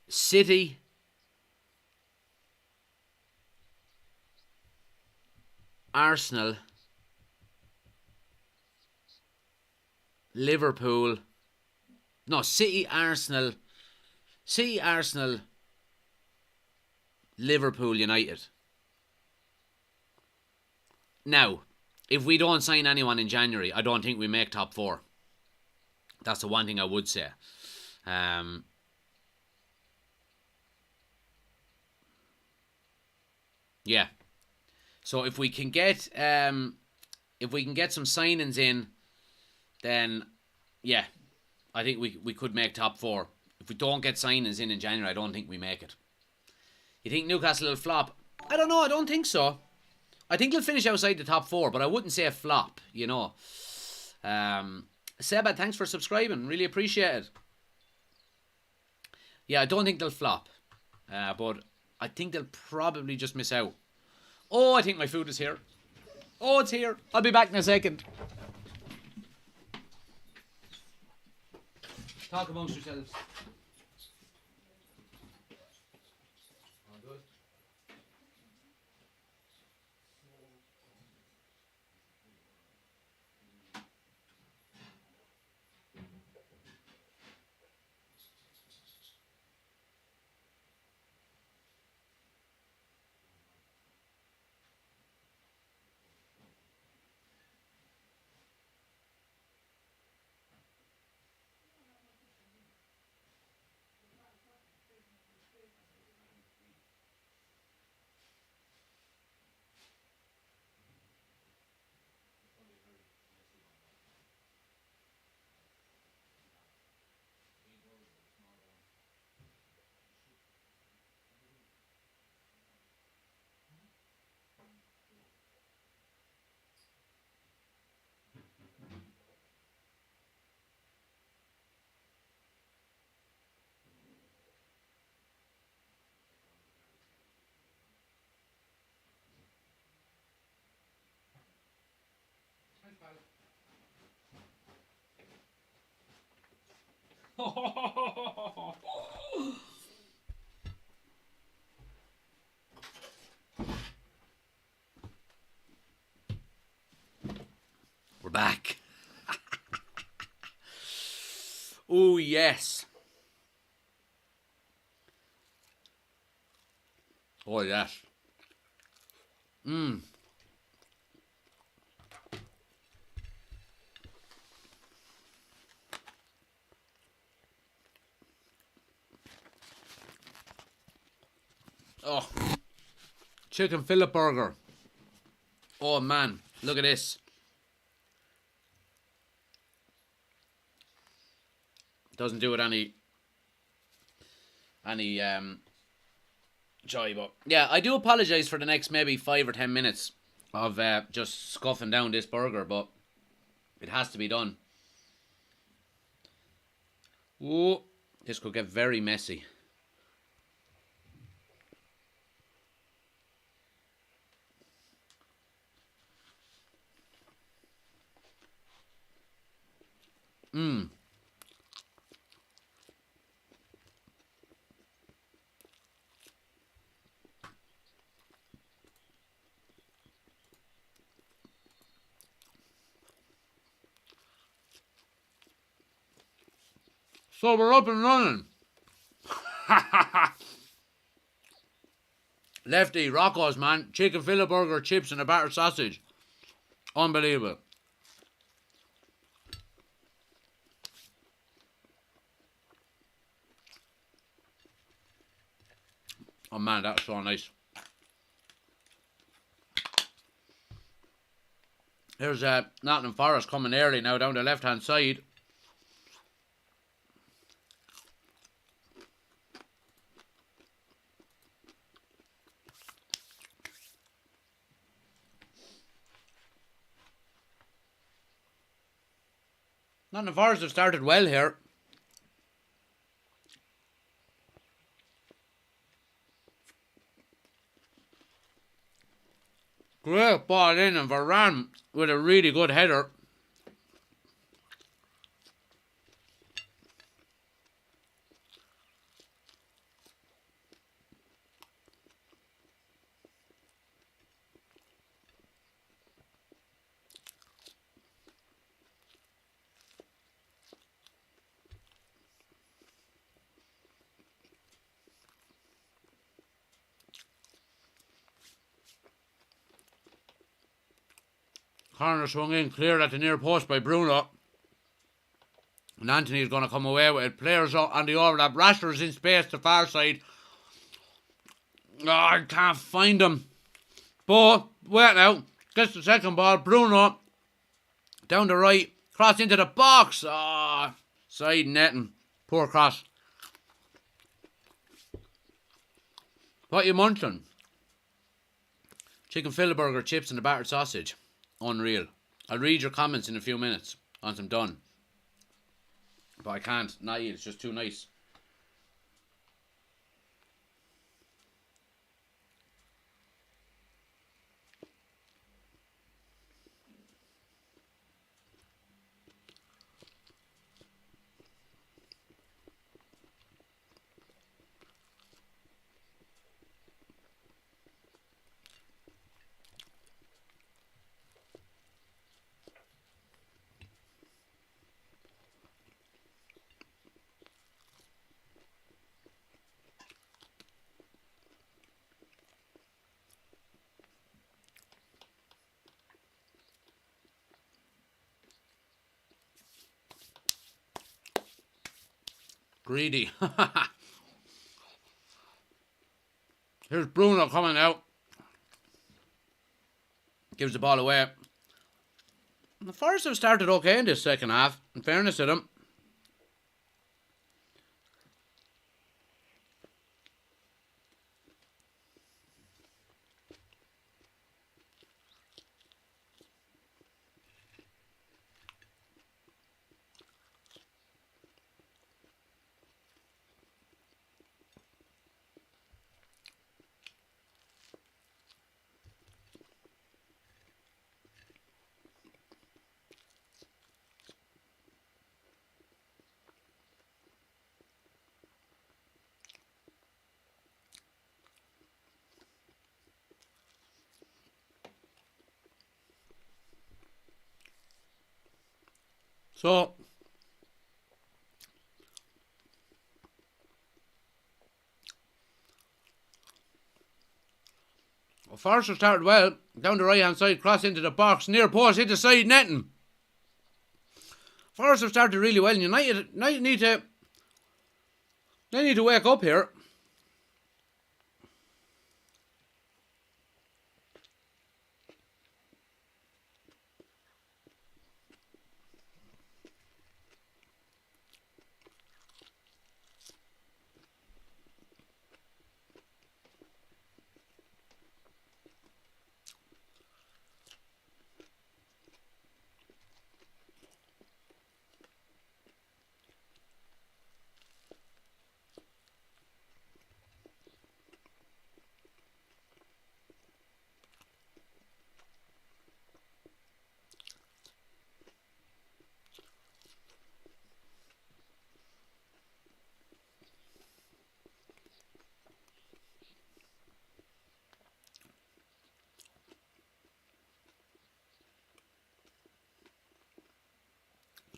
City, Arsenal, Liverpool. No, City, Arsenal, Liverpool, United. Now, if we don't sign anyone in January, I don't think we make top 4. That's the one thing I would say. Yeah. So if we can get some signings in, then yeah, I think we could make top 4. If we don't get signings in January, I don't think we make it. You think Newcastle will flop? I don't know. I don't think so. I think they'll finish outside the top 4, but I wouldn't say a flop, you know. Seba, thanks for subscribing. Really appreciate it. Yeah, I don't think they'll flop. But I think they'll probably just miss out. Oh, I think my food is here. Oh, it's here. I'll be back in a second. Talk amongst yourselves. All good. We're back. Oh, yes. Oh, yes. Oh, chicken fillet burger. Oh, man. Look at this. Doesn't do it any joy, but yeah, I do apologise for the next maybe 5 or 10 minutes of just scuffing down this burger, but it has to be done. Ooh, this could get very messy. So we're up and running. Lefty, Rocco's, man. Chicken fillet burger, chips and a battered sausage. Unbelievable. Oh man, that's so nice. There's Nottingham Forest coming early now down the left hand side. Nottingham Forest have started well here. Great ball in, and Varane with a really good header. Corner swung in, cleared at the near post by Bruno. And Anthony's going to come away with it. Players on the overlap. Rashford's in space to far side. Oh, I can't find him. But, wait now. Gets the second ball. Bruno down the right. Cross into the box. Ah, side netting. Poor cross. What you munching? Chicken fillet burger, chips and a battered sausage. Unreal. I'll read your comments in a few minutes once I'm done. But I can't not eat, it's just too nice. Greedy. Here's Bruno coming out. Gives the ball away. The Forest have started okay in this second half, in fairness to them. So, Forest have started well. Down the right hand side, cross into the box, near post, hit the side netting. Forest have started really well. United need to wake up here.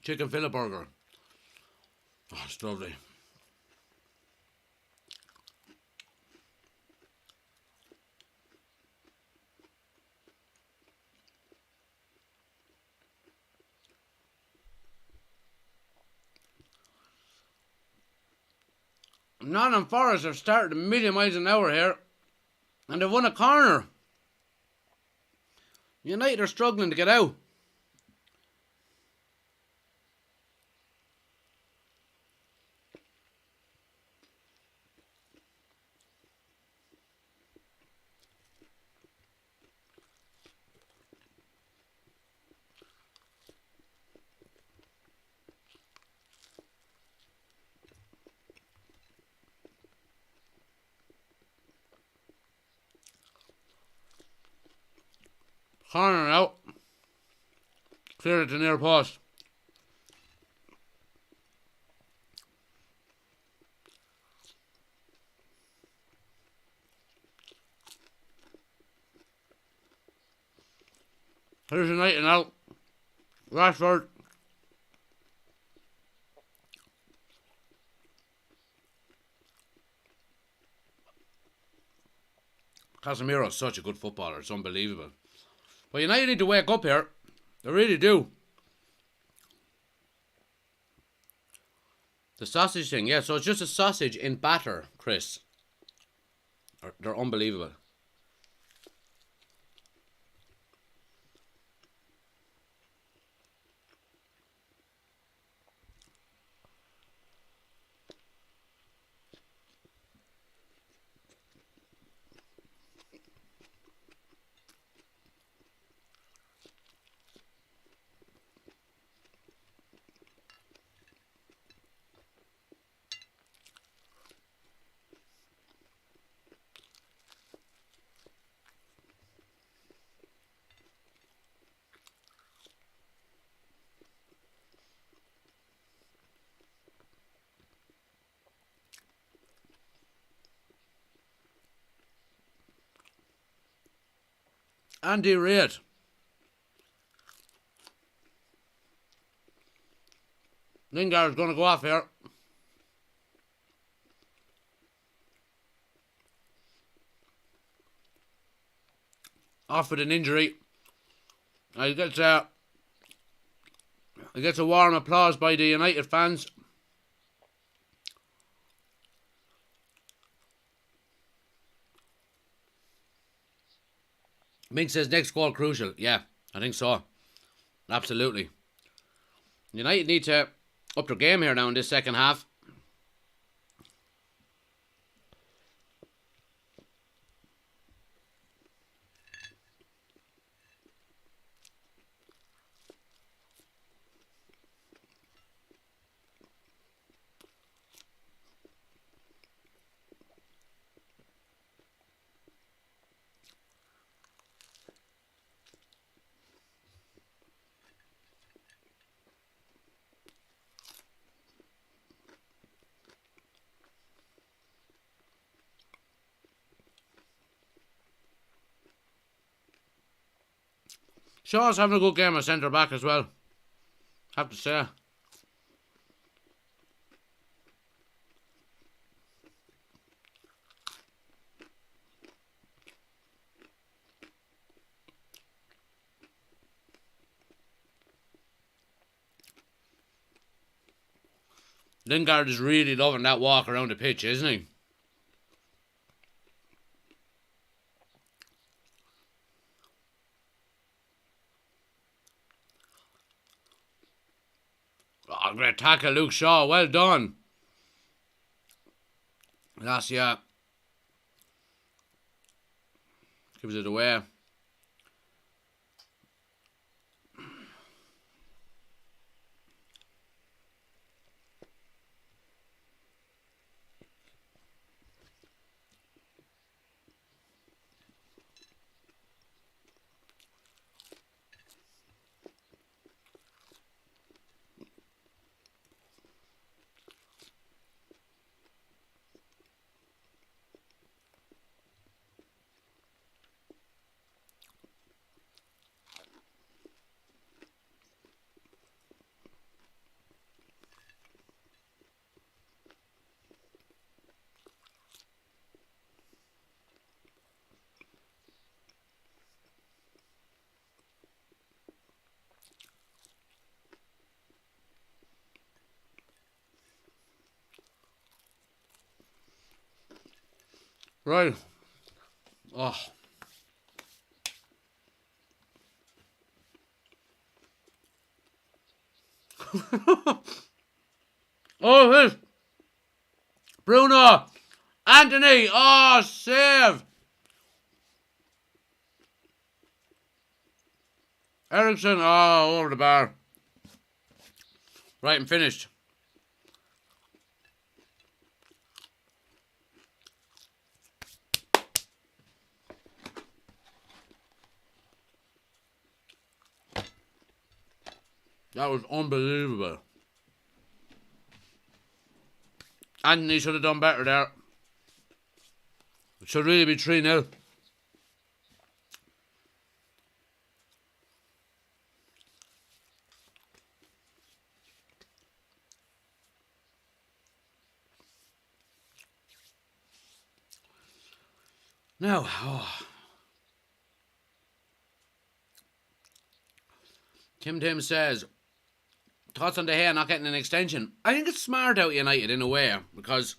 Chicken fillet burger. Oh, it's lovely. Nottingham Forest have started a million miles an hour here, and they've won a corner. United are struggling to get out. Corner out. Clear it to near post. Here's United now. Rashford. Casemiro's such a good footballer. It's unbelievable. But United need to wake up here. They really do. The sausage thing, yeah. So it's just a sausage in batter, Chris. They're unbelievable. Andy Reid. Lingard's going to go off here. Off with an injury. He gets a warm applause by the United fans. Mink says next goal crucial. Yeah, I think so. Absolutely. United need to up their game here now in this second half. Shaw's having a good game at centre back as well. Have to say. Lingard is really loving that walk around the pitch, isn't he? Oh, great tackle, Luke Shaw. Well done. That's, yeah. Gives it away. Right. Oh. Oh, this. Bruno. Anthony. Oh, save. Ericsson. Oh, over the bar. Right, I'm finished. That was unbelievable. Anthony should have done better there. It should really be 3-0. Now, Tim says, thoughts on De Gea not getting an extension? I think it's smart out United in a way, because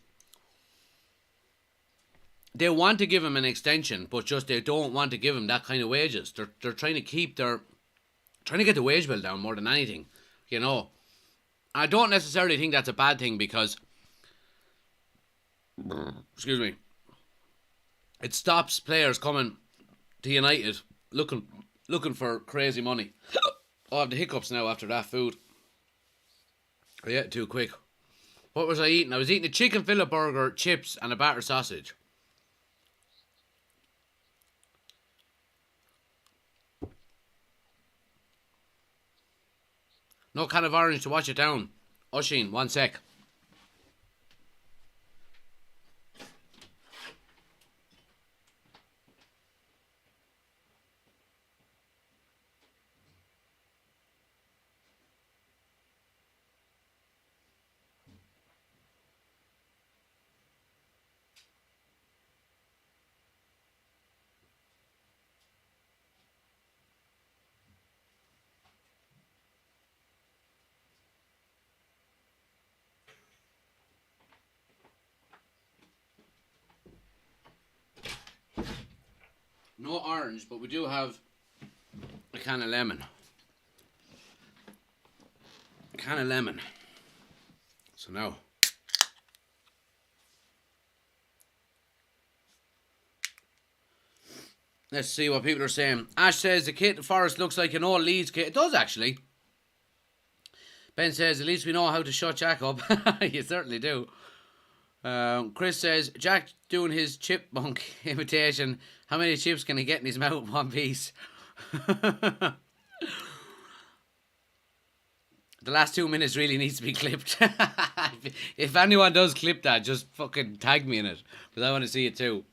they want to give him an extension, but just they don't want to give him that kind of wages. They're trying to keep trying to get the wage bill down more than anything, you know. I don't necessarily think that's a bad thing, because excuse me, it stops players coming to United looking for crazy money. I have the hiccups now after that food. I ate it too quick. What was I eating? I was eating a chicken fillet burger, chips, and a batter sausage. No can of orange to wash it down. Oisin, 1 sec. No orange, but we do have a can of lemon. A can of lemon. So now, let's see what people are saying. Ash says the kit at Forest looks like an old Leeds kit. It does actually. Ben says at least we know how to shut Jack up. You certainly do. Chris says Jack doing his chipmunk imitation. How many chips can he get in his mouth in one piece? The last 2 minutes really needs to be clipped. If anyone does clip that, just fucking tag me in it, because I want to see it too.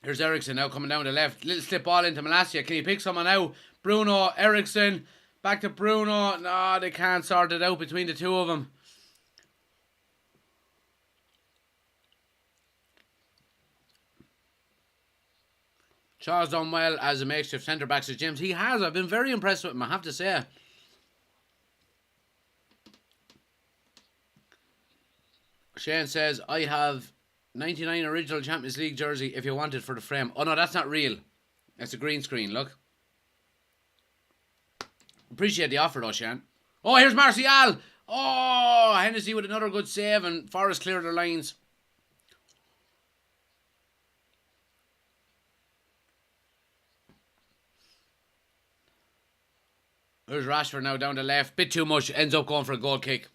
Here's Ericsson now coming down the left. Little slip ball into Malacia. Can you pick someone out? Bruno, Ericsson. Back to Bruno. No, they can't sort it out between the two of them. Shaw's done well as a makeshift centre-back, says James. He has. I've been very impressed with him, I have to say. Shane says, I have 99 original Champions League jersey if you want it for the frame. Oh no, that's not real. That's a green screen, look. Appreciate the offer though, Shane. Oh, here's Martial. Oh, Hennessy with another good save, and Forest cleared their lines. There's Rashford now down the left. Bit too much. Ends up going for a goal kick.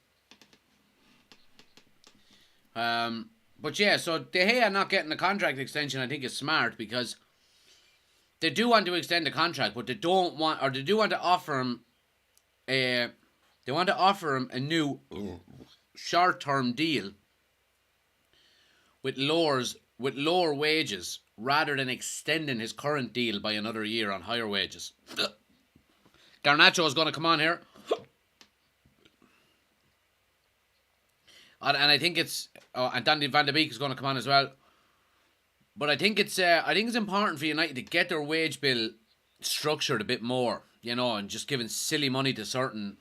But yeah, so De Gea not getting a contract extension I think is smart, because they do want to extend the contract, but they don't want, or they do want to offer him a new short-term deal with lower wages, rather than extending his current deal by another year on higher wages. Garnacho is going to come on here. And I think it's and Danny Van de Beek is going to come on as well. But I think it's important for United to get their wage bill structured a bit more, you know, and just giving silly money to certain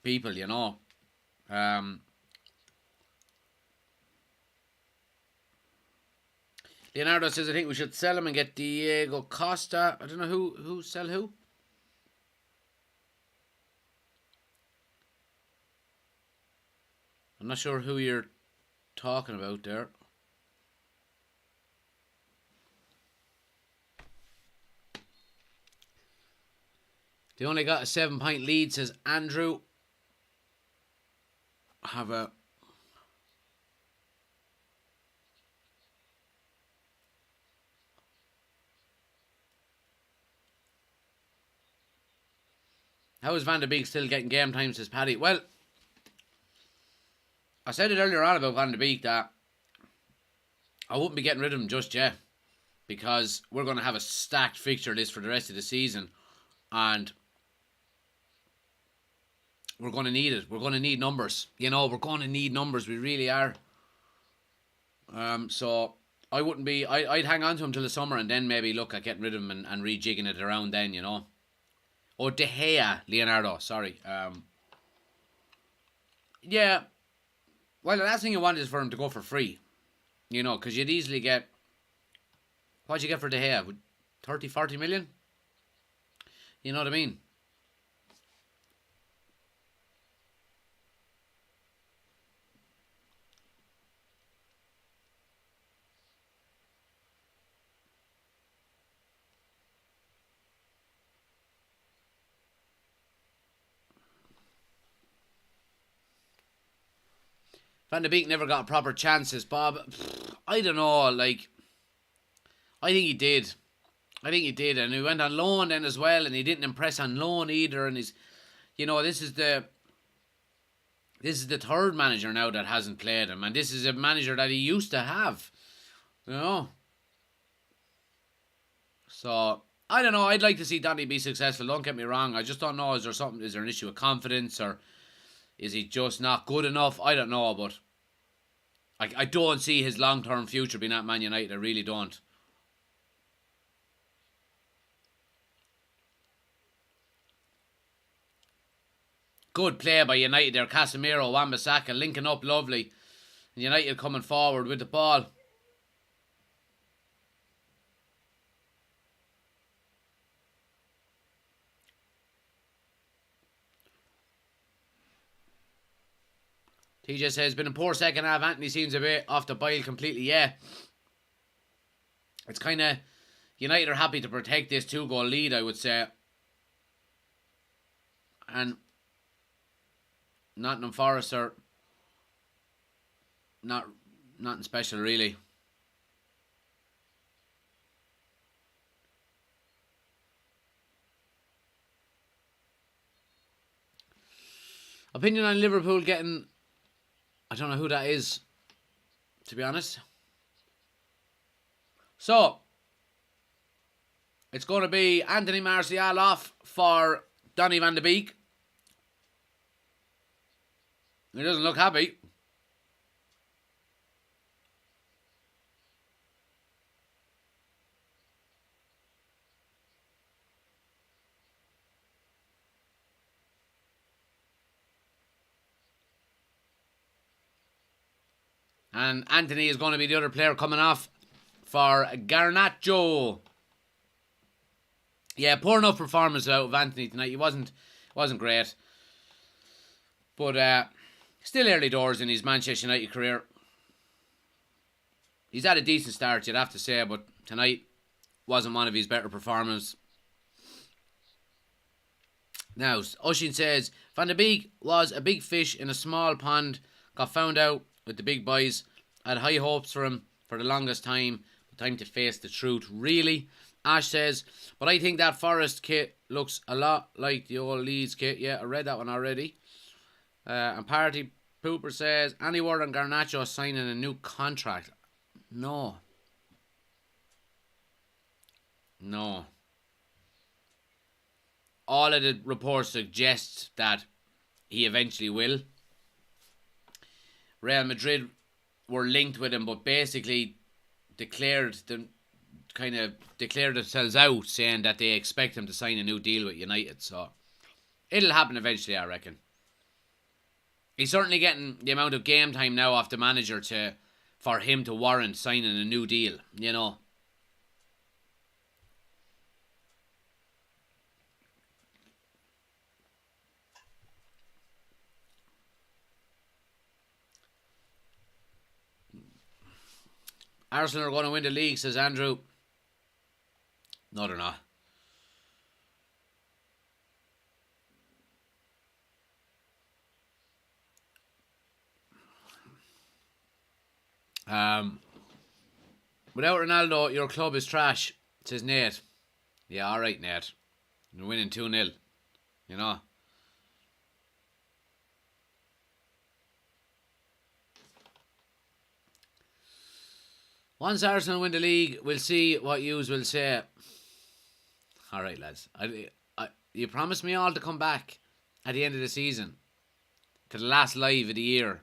people, you know. Leonardo says I think we should sell him and get Diego Costa. I don't know who sell who. I'm not sure who you're talking about there. They only got a 7-point lead, says Andrew. Have a How is Van de Beek still getting game time, says Paddy? Well, I said it earlier on about Van de Beek that I wouldn't be getting rid of him just yet, because we're going to have a stacked fixture list for the rest of the season, and we're going to need it. We're going to need numbers. You know, we're going to need numbers. We really are. So I wouldn't be. I'd hang on to him till the summer, and then maybe look at getting rid of him and rejigging it around then. You know. Oh, De Gea, Leonardo. Sorry. Yeah. Well, the last thing you want is for him to go for free. You know, because you'd easily get. What'd you get for De Gea? 30, 40 million? You know what I mean? Van de Beek never got proper chances, Bob. I don't know, like, I think he did. And he went on loan then as well, and he didn't impress on loan either. And he's, you know, this is the third manager now that hasn't played him, and this is a manager that he used to have, you know. So I don't know. I'd like to see Danny be successful. Don't get me wrong. I just don't know. Is there an issue of confidence, or is he just not good enough? I don't know, but I don't see his long-term future being at Man United. I really don't. Good play by United there. Casemiro, Wan-Bissaka linking up lovely. United coming forward with the ball. TJ says, been a poor second half. Anthony seems a bit off the bile completely. Yeah. It's kind of... United are happy to protect this 2-goal lead, I would say. And Nottingham Forest are nothing special, really. Opinion on Liverpool getting... I don't know who that is, to be honest. So, it's going to be Anthony Martial off for Donny van de Beek. He doesn't look happy. And Anthony is going to be the other player coming off for Garnacho. Yeah, poor enough performance out of Anthony tonight. He wasn't great. But still early doors in his Manchester United career. He's had a decent start, you'd have to say, but tonight wasn't one of his better performances. Now, Oshin says, Van de Beek was a big fish in a small pond, got found out with the big boys. I had high hopes for him for the longest time, but time to face the truth, really. Ash says, but I think that Forest kit looks a lot like the old Leeds kit. Yeah, I read that one already. And Party Pooper says, any word on Garnacho signing a new contract? No. All of the reports suggest that he eventually will. Real Madrid were linked with him, but basically declared themselves out, saying that they expect him to sign a new deal with United. So it'll happen eventually, I reckon. He's certainly getting the amount of game time now off the manager for him to warrant signing a new deal, you know. Arsenal are going to win the league, says Andrew. No, they're not. Without Ronaldo, your club is trash, says Nate. Yeah, alright, Nate. You're winning 2-0. You know. Once Arsenal win the league, we'll see what yous will say. All right, lads. You promised me all to come back at the end of the season to the last live of the year.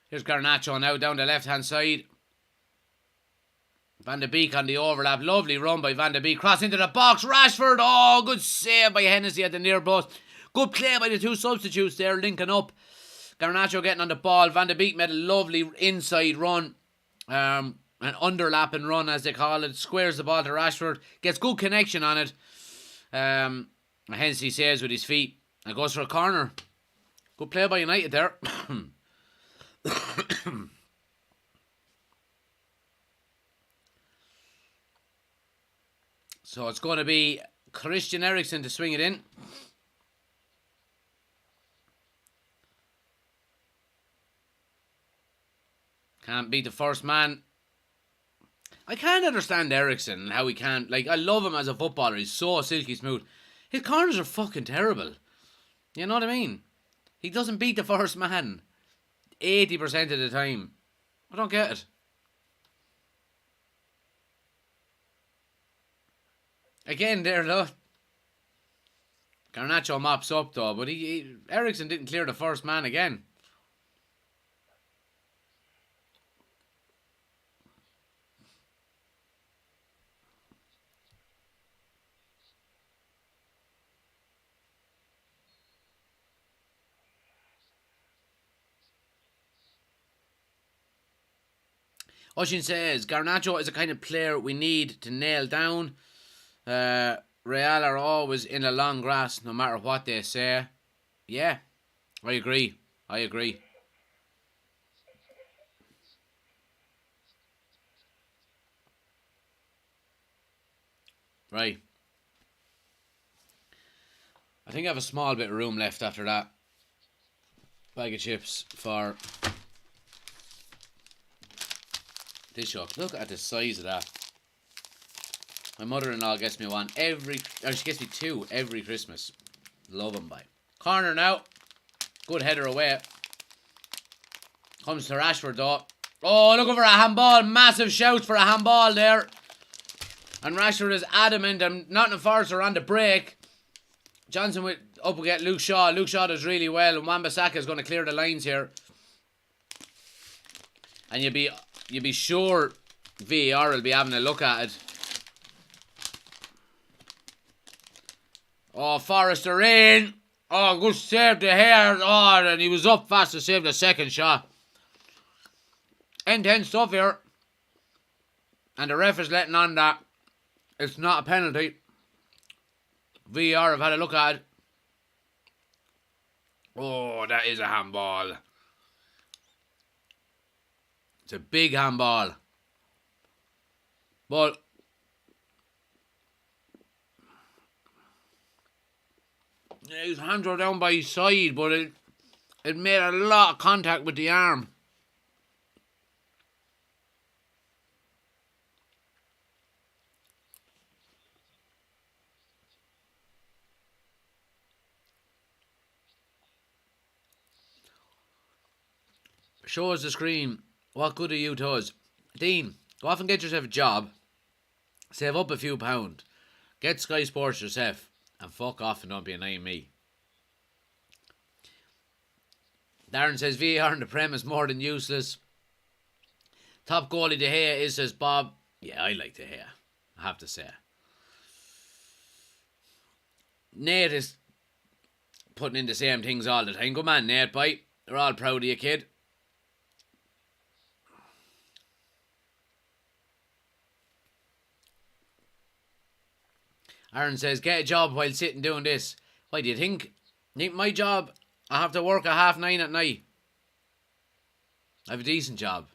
Here's Garnacho now down the left-hand side. Van de Beek on the overlap. Lovely run by Van de Beek. Cross into the box. Rashford. Oh, good save by Hennessy at the near post. Good play by the two substitutes there, linking up. Garnacho getting on the ball. Van de Beek made a lovely inside run. An underlapping run, as they call it. Squares the ball to Rashford. Gets good connection on it. Hennessy saves with his feet. And goes for a corner. Good play by United there. So it's going to be Christian Eriksen to swing it in. Can't beat the first man. I can't understand Eriksen and how he can't. Like, I love him as a footballer. He's so silky smooth. His corners are fucking terrible. You know what I mean? He doesn't beat the first man 80% of the time. I don't get it. Again, there, look. Garnacho mops up, though, but Eriksen didn't clear the first man again. Oshin says, Garnacho is a kind of player we need to nail down. Real are always in a long grass, no matter what they say. Yeah, I agree. Right. I think I have a small bit of room left after that. Bag of chips for this shop. Look at the size of that. My mother-in-law gets me one she gets me two every Christmas. Love them, by. Corner now. Good header away. Comes to Rashford, though. Oh, looking for a handball. Massive shout for a handball there. And Rashford is adamant, and Nottingham Forest are on the break. Johnson up against Luke Shaw. Luke Shaw does really well, and Wan-Bissaka is going to clear the lines here. And you'd be sure VAR will be having a look at it. Oh, Forrester in. Oh, good save the hair. Oh, and he was up fast to save the second shot. Intense stuff here. And the ref is letting on that it's not a penalty. VAR have had a look at it. Oh, that is a handball. It's a big handball. But his hands were down by his side, but it made a lot of contact with the arm. Show us the screen. What good are you to us? Dean, go off and get yourself a job. Save up a few pound. Get Sky Sports yourself. And fuck off and don't be annoying me. Darren says VAR in the Prem is more than useless. Top goalie De Gea is, says Bob. Yeah, I like De Gea, I have to say. Nate is putting in the same things all the time. Good man, Nate, bye. They're all proud of you, kid. Aaron says, get a job while sitting doing this. Why do you think? My job, I have to work at 9:30 at night. I have a decent job.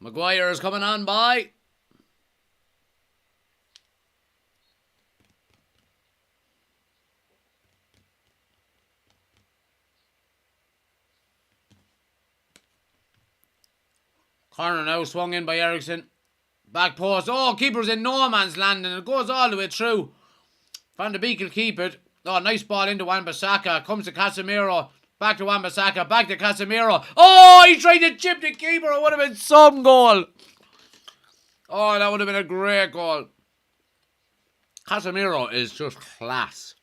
Maguire is coming on by. Corner now, swung in by Ericsson. Back post. Oh, keeper's in no man's land and it goes all the way through. Van de Beek will keep it. Oh, nice ball into Wan-Bissaka. Comes to Casemiro. Back to Wan-Bissaka. Back to Casemiro. Oh, he tried to chip the keeper. It would have been some goal. Oh, that would have been a great goal. Casemiro is just class.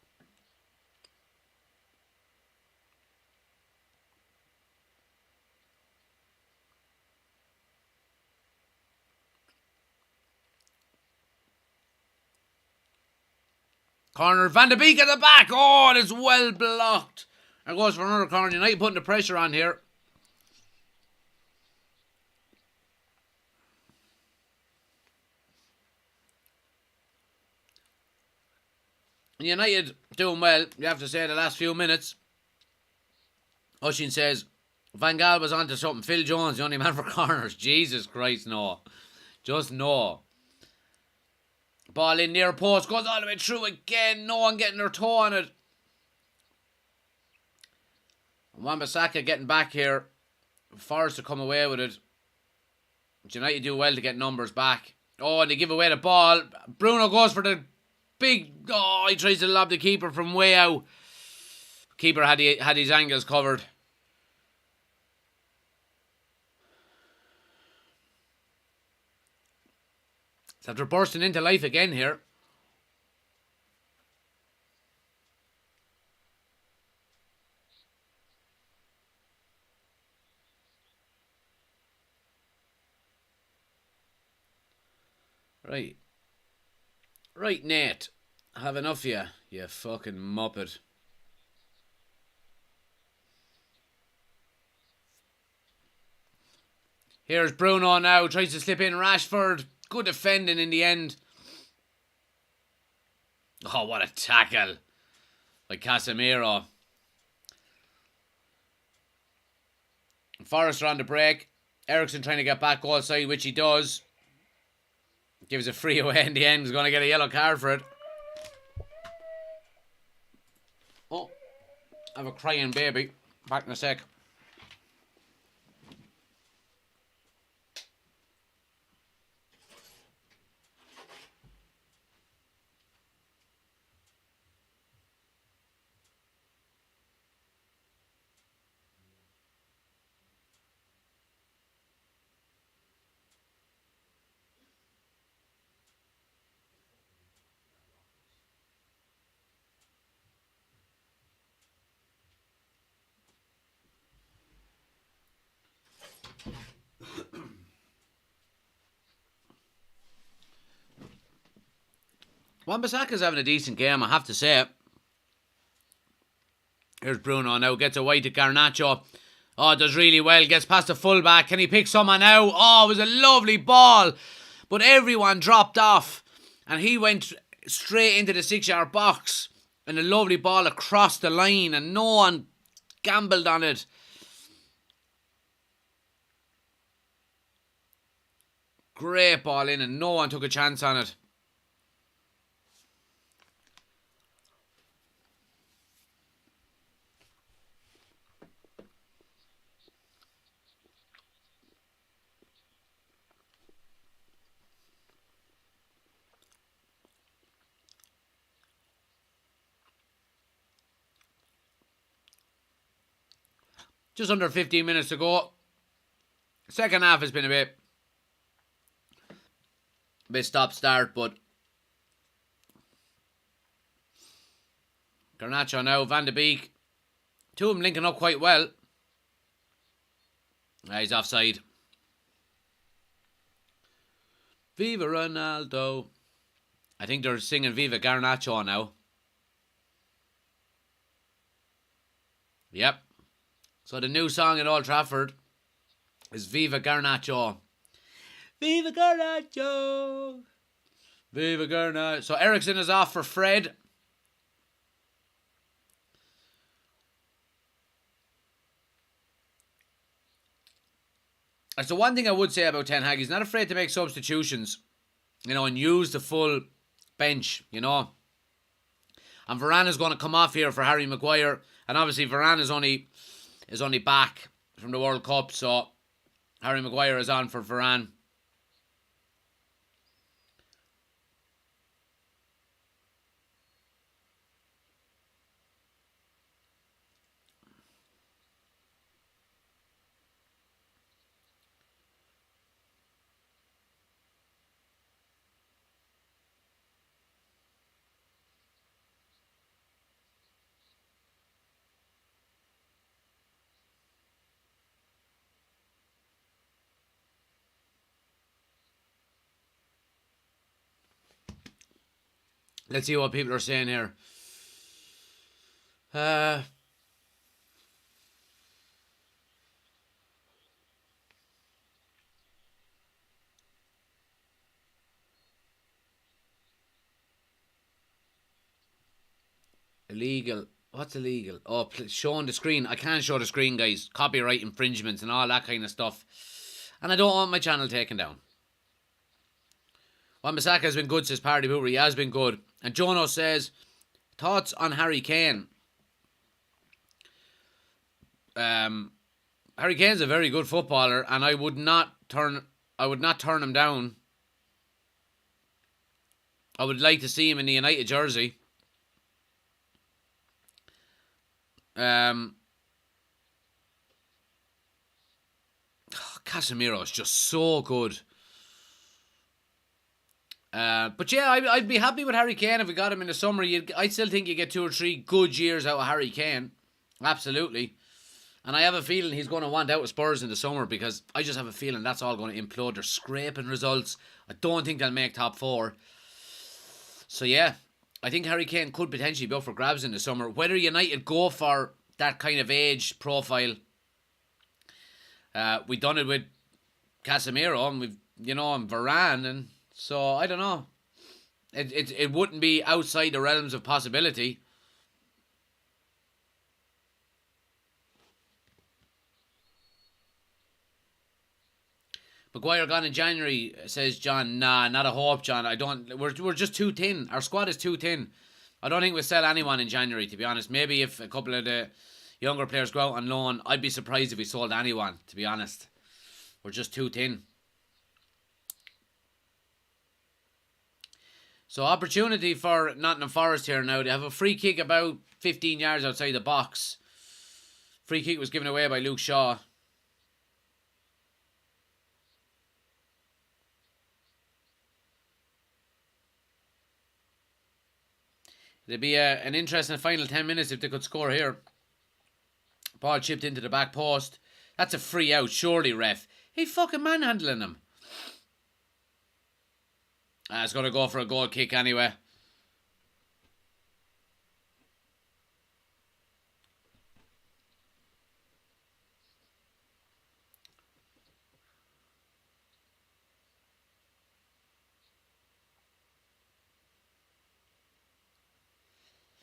Corner, Van de Beek at the back. Oh, it is well blocked. And goes for another corner. United putting the pressure on here. United doing well, you have to say, the last few minutes. Hutchins says, Van Gaal was onto something. Phil Jones, the only man for corners. Jesus Christ, no. Just no. Ball in near post, goes all the way through again. No one getting their toe on it. Wan-Bissaka getting back here. Forest to come away with it. United do well to get numbers back. Oh, and they give away the ball. Bruno goes for the big... Oh, he tries to lob the keeper from way out. Keeper had his angles covered. So after bursting into life again here. Right. Right, Nate. Have enough of you fucking muppet. Here's Bruno now. Tries to slip in Rashford. Good defending in the end. Oh, what a tackle by Casemiro. Forrest on the break. Ericsson trying to get back goal side, which he does. Gives a free away in the end. He's going to get a yellow card for it. Oh, I have a crying baby. Back in a sec. Wan-Bissaka's having a decent game, I have to say it. Here's Bruno now, gets a wide to Garnacho. Oh, does really well, gets past the fullback. Can he pick someone now? Oh, it was a lovely ball. But everyone dropped off. And he went straight into the 6-yard box. And a lovely ball across the line. And no one gambled on it. Great ball in and no one took a chance on it. Just under 15 minutes to go. Second half has been a bit stop-start, but Garnacho now, Van de Beek. Two of them linking up quite well. He's offside. Viva Ronaldo. I think they're singing Viva Garnacho now. Yep. So the new song at Old Trafford is Viva Garnacho. Viva Garnacho. Viva Garnacho. So Ericsson is off for Fred. That's the one thing I would say about Ten Hag. He's not afraid to make substitutions, and use the full bench, And Varane is going to come off here for Harry Maguire. And obviously Varane is only back from the World Cup, so Harry Maguire is on for Varane. Let's see what people are saying here. Uh, Illegal. What's illegal? Oh, showing the screen. I can't show the screen, guys. Copyright infringements and all that kind of stuff. And I don't want my channel taken down. Wan-Bissaka has been good, says Party Pooper. He has been good. And Jono says, thoughts on Harry Kane? Harry Kane's a very good footballer, and I would not turn him down. I would like to see him in the United jersey. Casemiro is just so good. But yeah, I'd be happy with Harry Kane if we got him in the summer. I still think you get 2 or 3 good years out of Harry Kane. Absolutely. And I have a feeling he's going to want out of Spurs in the summer, because I just have a feeling that's all going to implode. They're scraping results. I don't think they'll make top 4. So yeah, I think Harry Kane could potentially be up for grabs in the summer. Whether United go for that kind of age profile, we've done it with Casemiro and and Varane, and so I don't know. It wouldn't be outside the realms of possibility. Maguire gone in January, says John. Nah, not a hope, John. I don't. We're just too thin. Our squad is too thin. I don't think we'll sell anyone in January, to be honest. Maybe if a couple of the younger players go out on loan, I'd be surprised if we sold anyone, to be honest. We're just too thin. So opportunity for Nottingham Forest here now. They have a free kick about 15 yards outside the box. Free kick was given away by Luke Shaw. It'd be an interesting final 10 minutes if they could score here. Ball chipped into the back post. That's a free out, surely, ref. He fucking manhandling him. It's going to go for a goal kick anyway.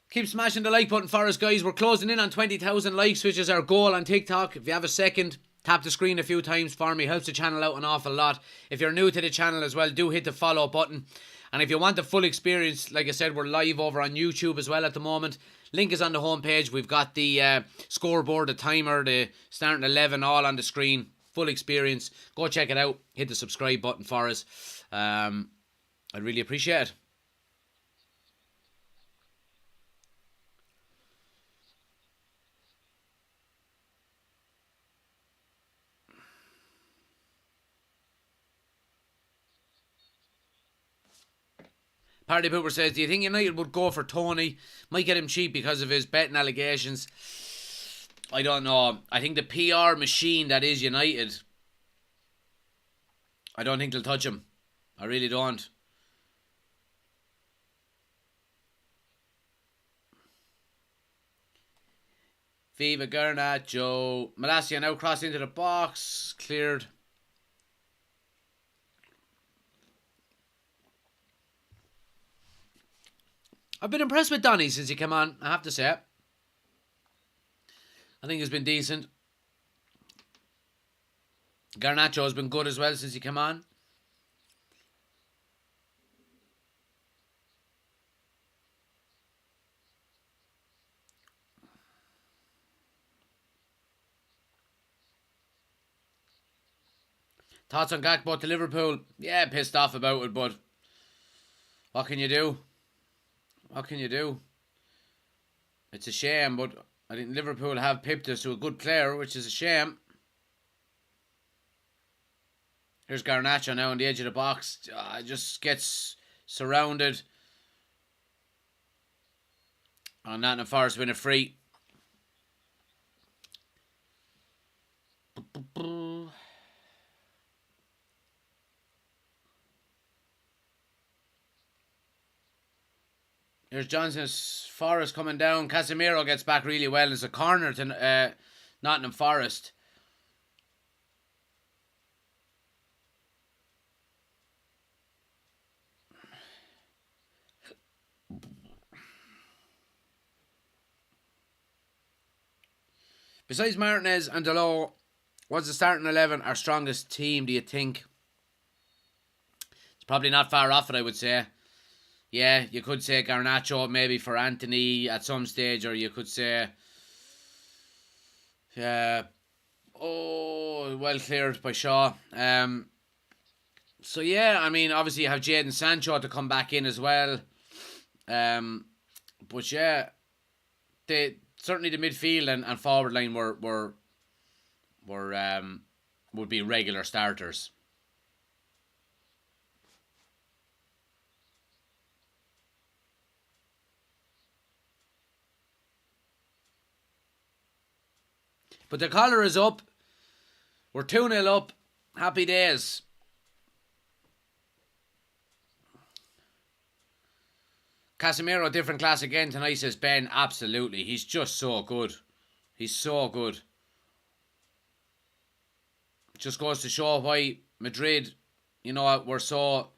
Keep smashing the like button for us, guys. We're closing in on 20,000 likes, which is our goal on TikTok. If you have a second, tap the screen a few times for me. Helps the channel out an awful lot. If you're new to the channel as well, do hit the follow button. And if you want the full experience, like I said, we're live over on YouTube as well at the moment. Link is on the homepage. We've got the scoreboard, the timer, the starting 11, all on the screen. Full experience. Go check it out. Hit the subscribe button for us. I'd really appreciate it. Party Pooper says, do you think United would go for Tony? Might get him cheap because of his betting allegations. I don't know. I think the PR machine that is United, I don't think they'll touch him. I really don't. Viva Garnacho. Malacia now crossed into the box. Cleared. I've been impressed with Donny since he came on, I have to say. I think he's been decent. Garnacho has been good as well since he came on. Thoughts on Gakpo to Liverpool? Yeah, pissed off about it, but what can you do? What can you do? It's a shame, but I think Liverpool have pipped us to a good player, which is a shame. Here's Garnacho now on the edge of the box. Just gets surrounded. And Nottingham Forest win a free. Here's Johnson's Forest coming down. Casemiro gets back really well. It's a corner to Nottingham Forest. Besides Martinez and Delors, what's the starting 11 our strongest team, do you think? It's probably not far off it, I would say. Yeah, you could say Garnacho maybe for Anthony at some stage, or you could say, well cleared by Shaw. So yeah, I mean, obviously you have Jadon Sancho to come back in as well. But yeah, certainly the midfield and forward line would be regular starters. But the collar is up. We're 2-0 up. Happy days. Casemiro, different class again tonight, says Ben. Absolutely. He's just so good. He's so good. Just goes to show why Madrid, were so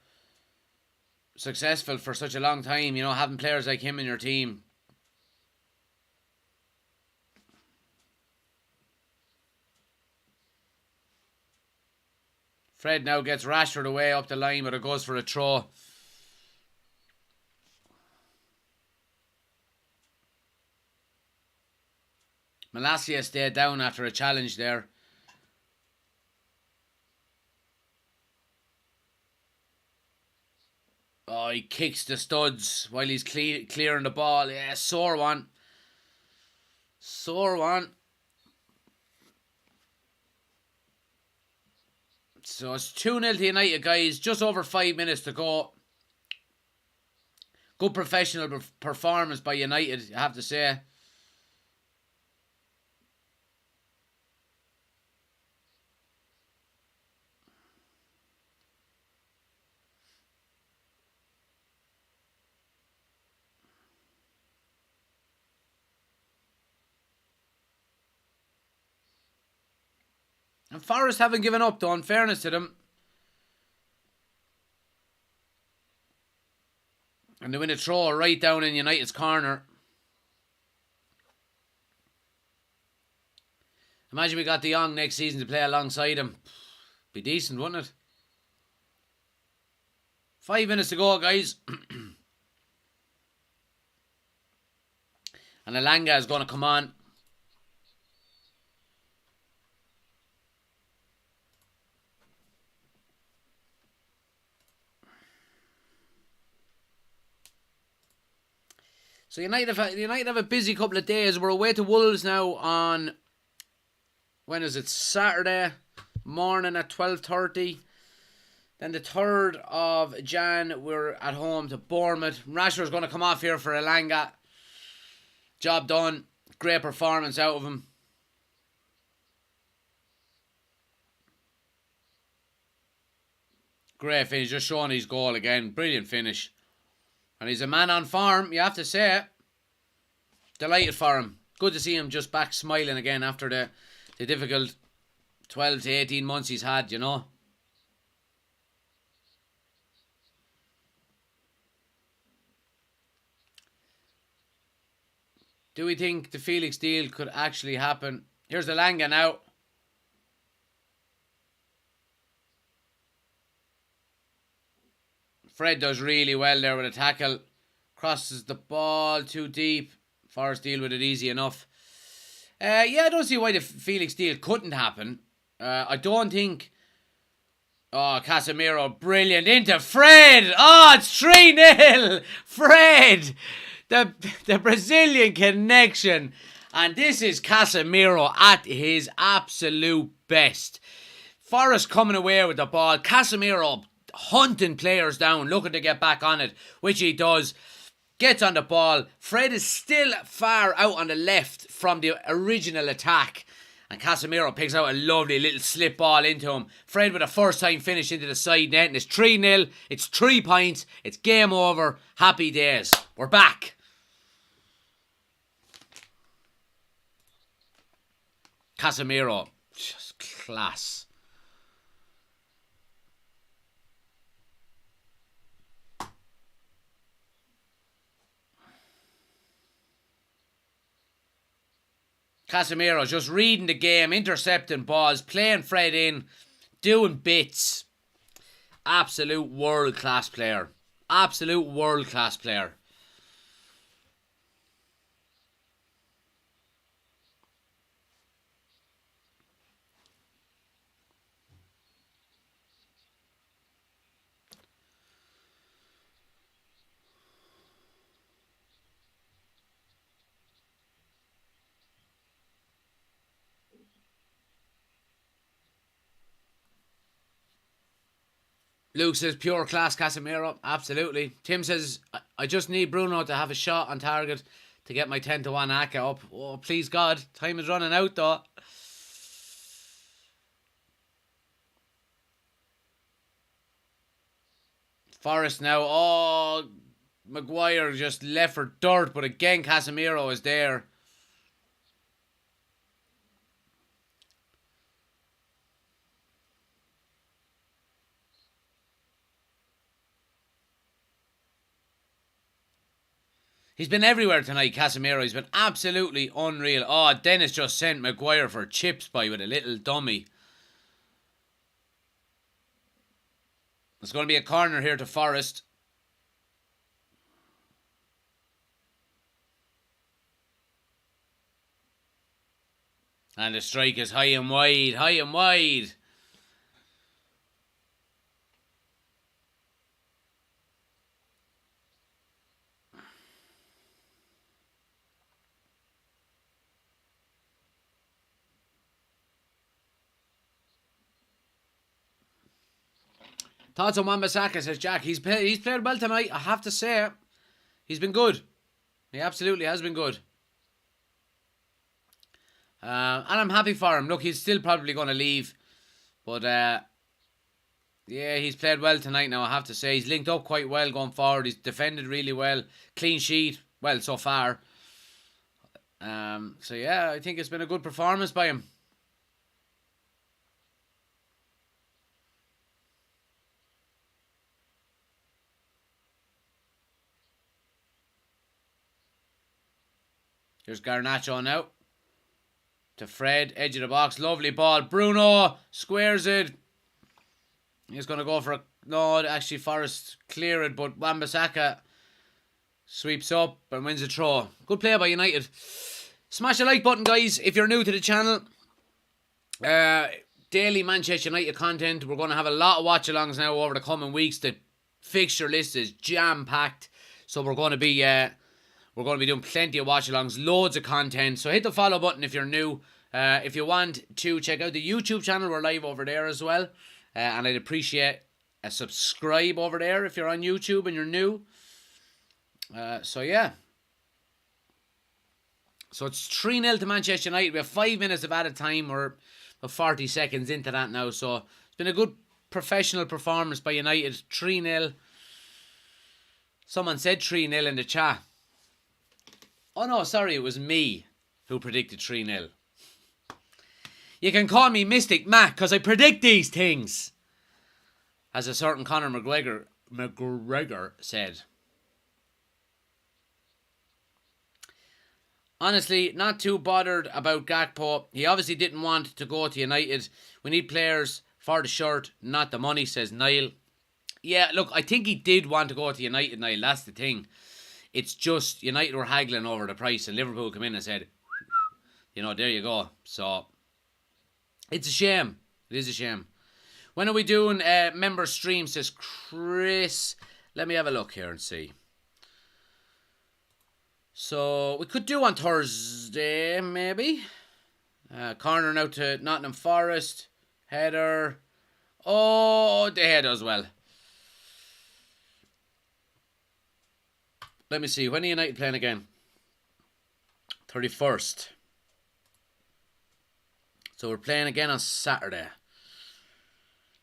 successful for such a long time. Having players like him in your team. Fred now gets Rashford away up the line, but it goes for a throw. Malacia stayed down after a challenge there. Oh, he kicks the studs while he's clearing the ball. Yeah, sore one. Sore one. So it's 2-0 to United, guys. Just over 5 minutes to go. Good professional performance by United, I have to say. And Forest haven't given up, though, in fairness to them. And they win a throw right down in United's corner. Imagine we got De Jong next season to play alongside him. Be decent, wouldn't it? 5 minutes to go, guys. And Elanga is going to come on. So United have a busy couple of days. We're away to Wolves now on, when is it? Saturday morning at 12:30. Then the 3rd of Jan, we're at home to Bournemouth. Rashford's going to come off here for Elanga. Job done. Great performance out of him. Great finish. Just showing his goal again. Brilliant finish. And he's a man on form, you have to say. Delighted for him. Good to see him just back smiling again after the difficult 12 to 18 months he's had, Do we think the Felix deal could actually happen? Here's Elanga now. Fred does really well there with a tackle. Crosses the ball too deep. Forest deal with it easy enough. I don't see why the Felix deal couldn't happen. I don't think Oh, Casemiro, brilliant. Into Fred. Oh, it's 3-0. Fred. The Brazilian connection. And this is Casemiro at his absolute best. Forest coming away with the ball. Casemiro hunting players down, looking to get back on it, which he does. Gets on the ball. Fred is still far out on the left from the original attack. And Casemiro picks out a lovely little slip ball into him. Fred with a first time finish into the side net. And it's 3-0. It's 3 points. It's game over. Happy days. We're back. Casemiro. Just class. Casemiro just reading the game, intercepting balls, playing Fred in, doing bits. Absolute world-class player. Absolute world-class player. Luke says, pure class Casemiro. Absolutely. Tim says, I just need Bruno to have a shot on target to get my 10-1 ACKA up. Oh, please God. Time is running out though. Forest now. Oh, Maguire just left for dirt. But again, Casemiro is there. He's been everywhere tonight, Casemiro. He's been absolutely unreal. Oh, Dennis just sent Maguire for chips by with a little dummy. There's going to be a corner here to Forest. And the strike is high and wide, high and wide. Thoughts on Wan-Bissaka, says Jack. He's played well tonight, I have to say. He's been good. He absolutely has been good. And I'm happy for him. Look, he's still probably going to leave. But, yeah, he's played well tonight now, I have to say. He's linked up quite well going forward. He's defended really well. Clean sheet. Well, so far. So, yeah, I think it's been a good performance by him. Here's Garnacho now. To Fred, edge of the box. Lovely ball. Bruno squares it. He's going to go for a... No, actually Forest clear it, but Wan-Bissaka sweeps up and wins a throw. Good play by United. Smash the like button, guys, if you're new to the channel. Daily Manchester United content. We're going to have a lot of watch-alongs now over the coming weeks. The fixture list is jam-packed. So we're going to be doing plenty of watch-alongs, loads of content. So hit the follow button if you're new. If you want to check out the YouTube channel, we're live over there as well. And I'd appreciate a subscribe over there if you're on YouTube and you're new. So yeah. So it's 3-0 to Manchester United. We have 5 minutes of added time. We're about 40 seconds into that now. So it's been a good professional performance by United. 3-0. Someone said 3-0 in the chat. Oh no, sorry, it was me who predicted 3-0. You can call me Mystic Mac because I predict these things. As a certain Conor McGregor said. Honestly, not too bothered about Gakpo. He obviously didn't want to go to United. We need players for the shirt, not the money, says Niall. Yeah, look, I think he did want to go to United, Niall. That's the thing. It's just United were haggling over the price and Liverpool come in and said, you know, there you go. So, it's a shame. It is a shame. When are we doing member streams, says Chris. Let me have a look here and see. So, we could do on Thursday, maybe. Corner now to Nottingham Forest. Header. Oh, the header as well. Let me see. When are United playing again? 31st. So we're playing again on Saturday.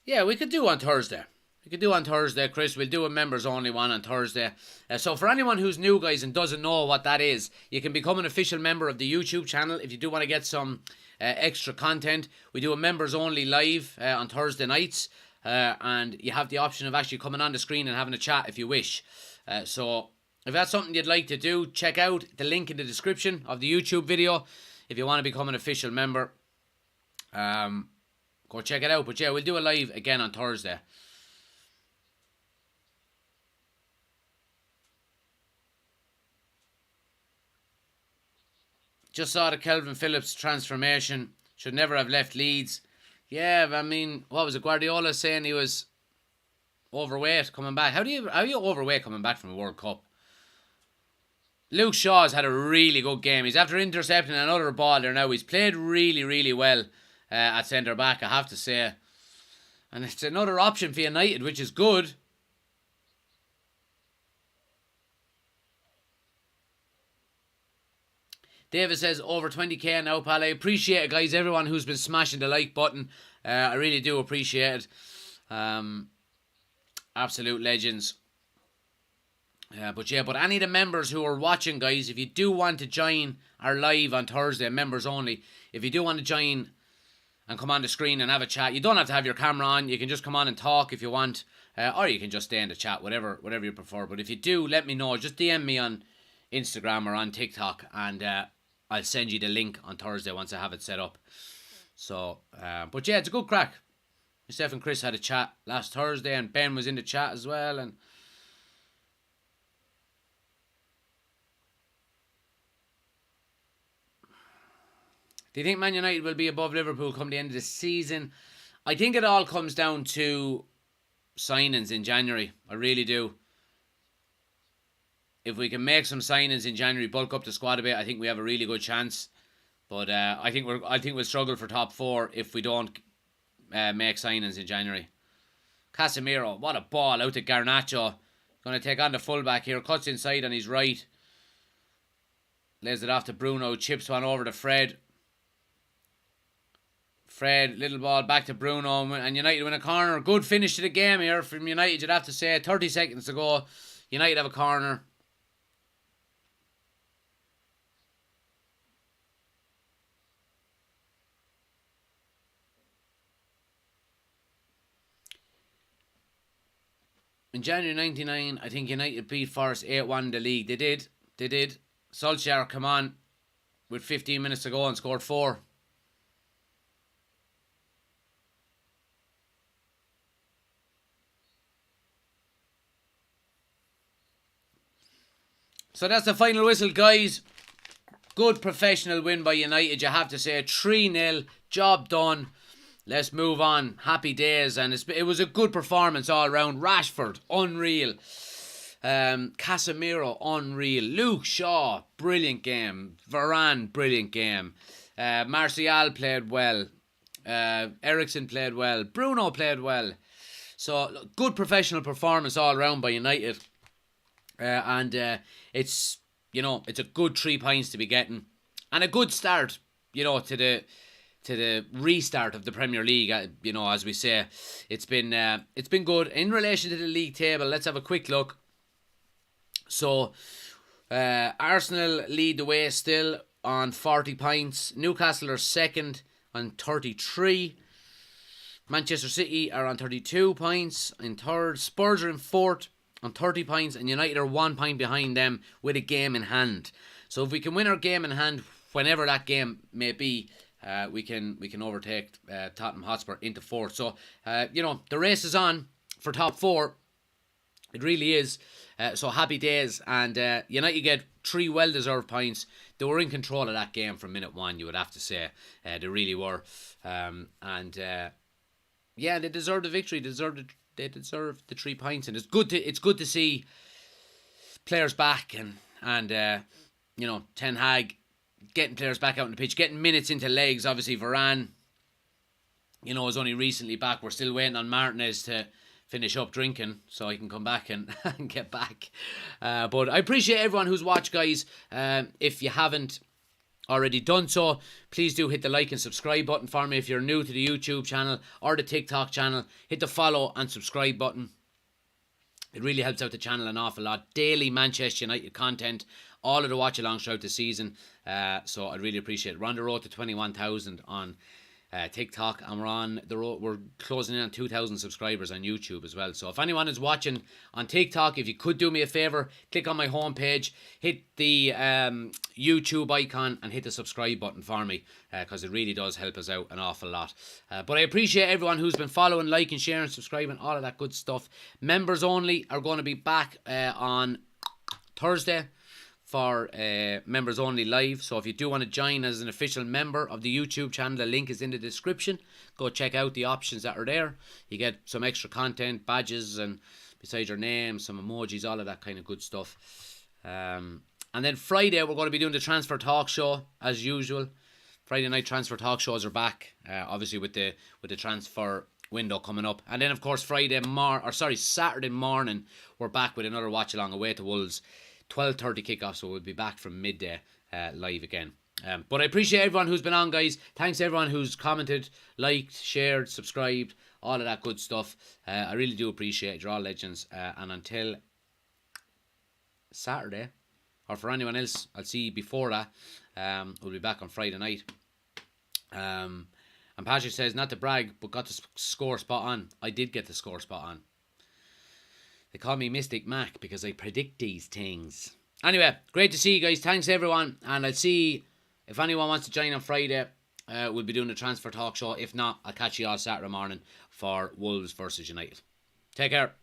Yeah, we could do on Thursday. We could do on Thursday, Chris. We'll do a members only one on Thursday. So for anyone who's new, guys, and doesn't know what that is, you can become an official member of the YouTube channel if you do want to get some extra content. We do a members only live on Thursday nights, and you have the option of actually coming on the screen and having a chat if you wish. So if that's something you'd like to do, check out the link in the description of the YouTube video if you want to become an official member. Go check it out. But yeah, we'll do a live again on Thursday. Just saw the Kelvin Phillips transformation. Should never have left Leeds. Yeah, I mean, what was it? Guardiola saying he was overweight coming back. How are you overweight coming back from a World Cup? Luke Shaw's had a really good game. He's after intercepting another ball there now. He's played really, really well at centre back, I have to say. And it's another option for United, which is good. David says over 20k now, pal. I appreciate it, guys. Everyone who's been smashing the like button. I really do appreciate it. Absolute legends. But any of the members who are watching, guys, if you do want to join our live on Thursday, members only, if you do want to join and come on the screen and have a chat, you don't have to have your camera on. You can just come on and talk if you want, or you can just stay in the chat, whatever you prefer. But if you do, let me know. Just DM me on Instagram or on TikTok, and I'll send you the link on Thursday once I have it set up. So, but yeah, it's a good crack. Myself and Chris had a chat last Thursday, and Ben was in the chat as well, and do you think Man United will be above Liverpool come the end of the season? I think it all comes down to signings in January. I really do. If we can make some signings in January, bulk up the squad a bit, I think we have a really good chance. But I think we'll struggle for top four if we don't make signings in January. Casemiro, what a ball out to Garnacho. Going to take on the fullback here. Cuts inside on his right. Lays it off to Bruno. Chips one over to Fred. Fred, little ball back to Bruno, and United win a corner. Good finish to the game here from United, you'd have to say. 30 seconds to go. United have a corner. In January 99, I think United beat Forest 8-1 in the league. They did. Solskjaer come on with 15 minutes to go and scored 4. So that's the final whistle, guys. Good professional win by United, you have to say. 3-0, job done. Let's move on. Happy days. And it was a good performance all round. Rashford, unreal. Casemiro, unreal. Luke Shaw, brilliant game. Varane, brilliant game. Martial played well. Eriksen played well. Bruno played well. So, good professional performance all round by United. It's, it's a good 3 points to be getting, and a good start, to the restart of the Premier League. As we say, it's been good in relation to the league table. Let's have a quick look. So, Arsenal lead the way still on 40 points. Newcastle are second on 33. Manchester City are on 32 points in third. Spurs are in fourth on 30 points, and United are 1 point behind them with a game in hand. So if we can win our game in hand, whenever that game may be, we can overtake Tottenham Hotspur into fourth. So the race is on for top 4. It really is. So happy days, and United get 3 well-deserved points. They were in control of that game from minute 1, you would have to say. They really were. yeah, they deserve the victory. They deserve the 3 points, and it's good to see players back, and Ten Hag getting players back out on the pitch, getting minutes into legs. Obviously, Varane, is only recently back. We're still waiting on Martinez to finish up drinking so I can come back and, and get back. But I appreciate everyone who's watched, guys. If you haven't already done so, please do hit the like and subscribe button for me. If you're new to the YouTube channel or the TikTok channel, hit the follow and subscribe button. It really helps out the channel an awful lot. Daily Manchester United content, all of the watch-alongs throughout the season. So I really appreciate it. We're on the road to 21,000 on TikTok, and we're on the road. We're closing in on 2,000 subscribers on YouTube as well. So if anyone is watching on TikTok, if you could do me a favor, click on my homepage, hit the YouTube icon, and hit the subscribe button for me, because it really does help us out an awful lot. But I appreciate everyone who's been following, liking, sharing, subscribing, all of that good stuff. Members only are going to be back on Thursday for members only live. So if you do want to join as an official member of the YouTube channel, the link is in the description. Go check out the options that are there. You get some extra content, badges, and besides your name, some emojis, all of that kind of good stuff. And then Friday we're going to be doing the transfer talk show as usual. Friday night transfer talk shows are back, obviously with the transfer window coming up. And then of course Saturday morning we're back with another watch along away to Wolves. 12:30 kickoff, so we'll be back from midday live again. But I appreciate everyone who's been on, guys. Thanks everyone who's commented, liked, shared, subscribed, all of that good stuff. I really do appreciate it. You're all legends. And until Saturday, or for anyone else, I'll see you before that. We'll be back on Friday night. And Patrick says, not to brag, but got the score spot on. I did get the score spot on. They call me Mystic Mac because I predict these things. Anyway, great to see you guys. Thanks everyone. And I'll see if anyone wants to join on Friday. We'll be doing the transfer talk show. If not, I'll catch you all Saturday morning for Wolves versus United. Take care.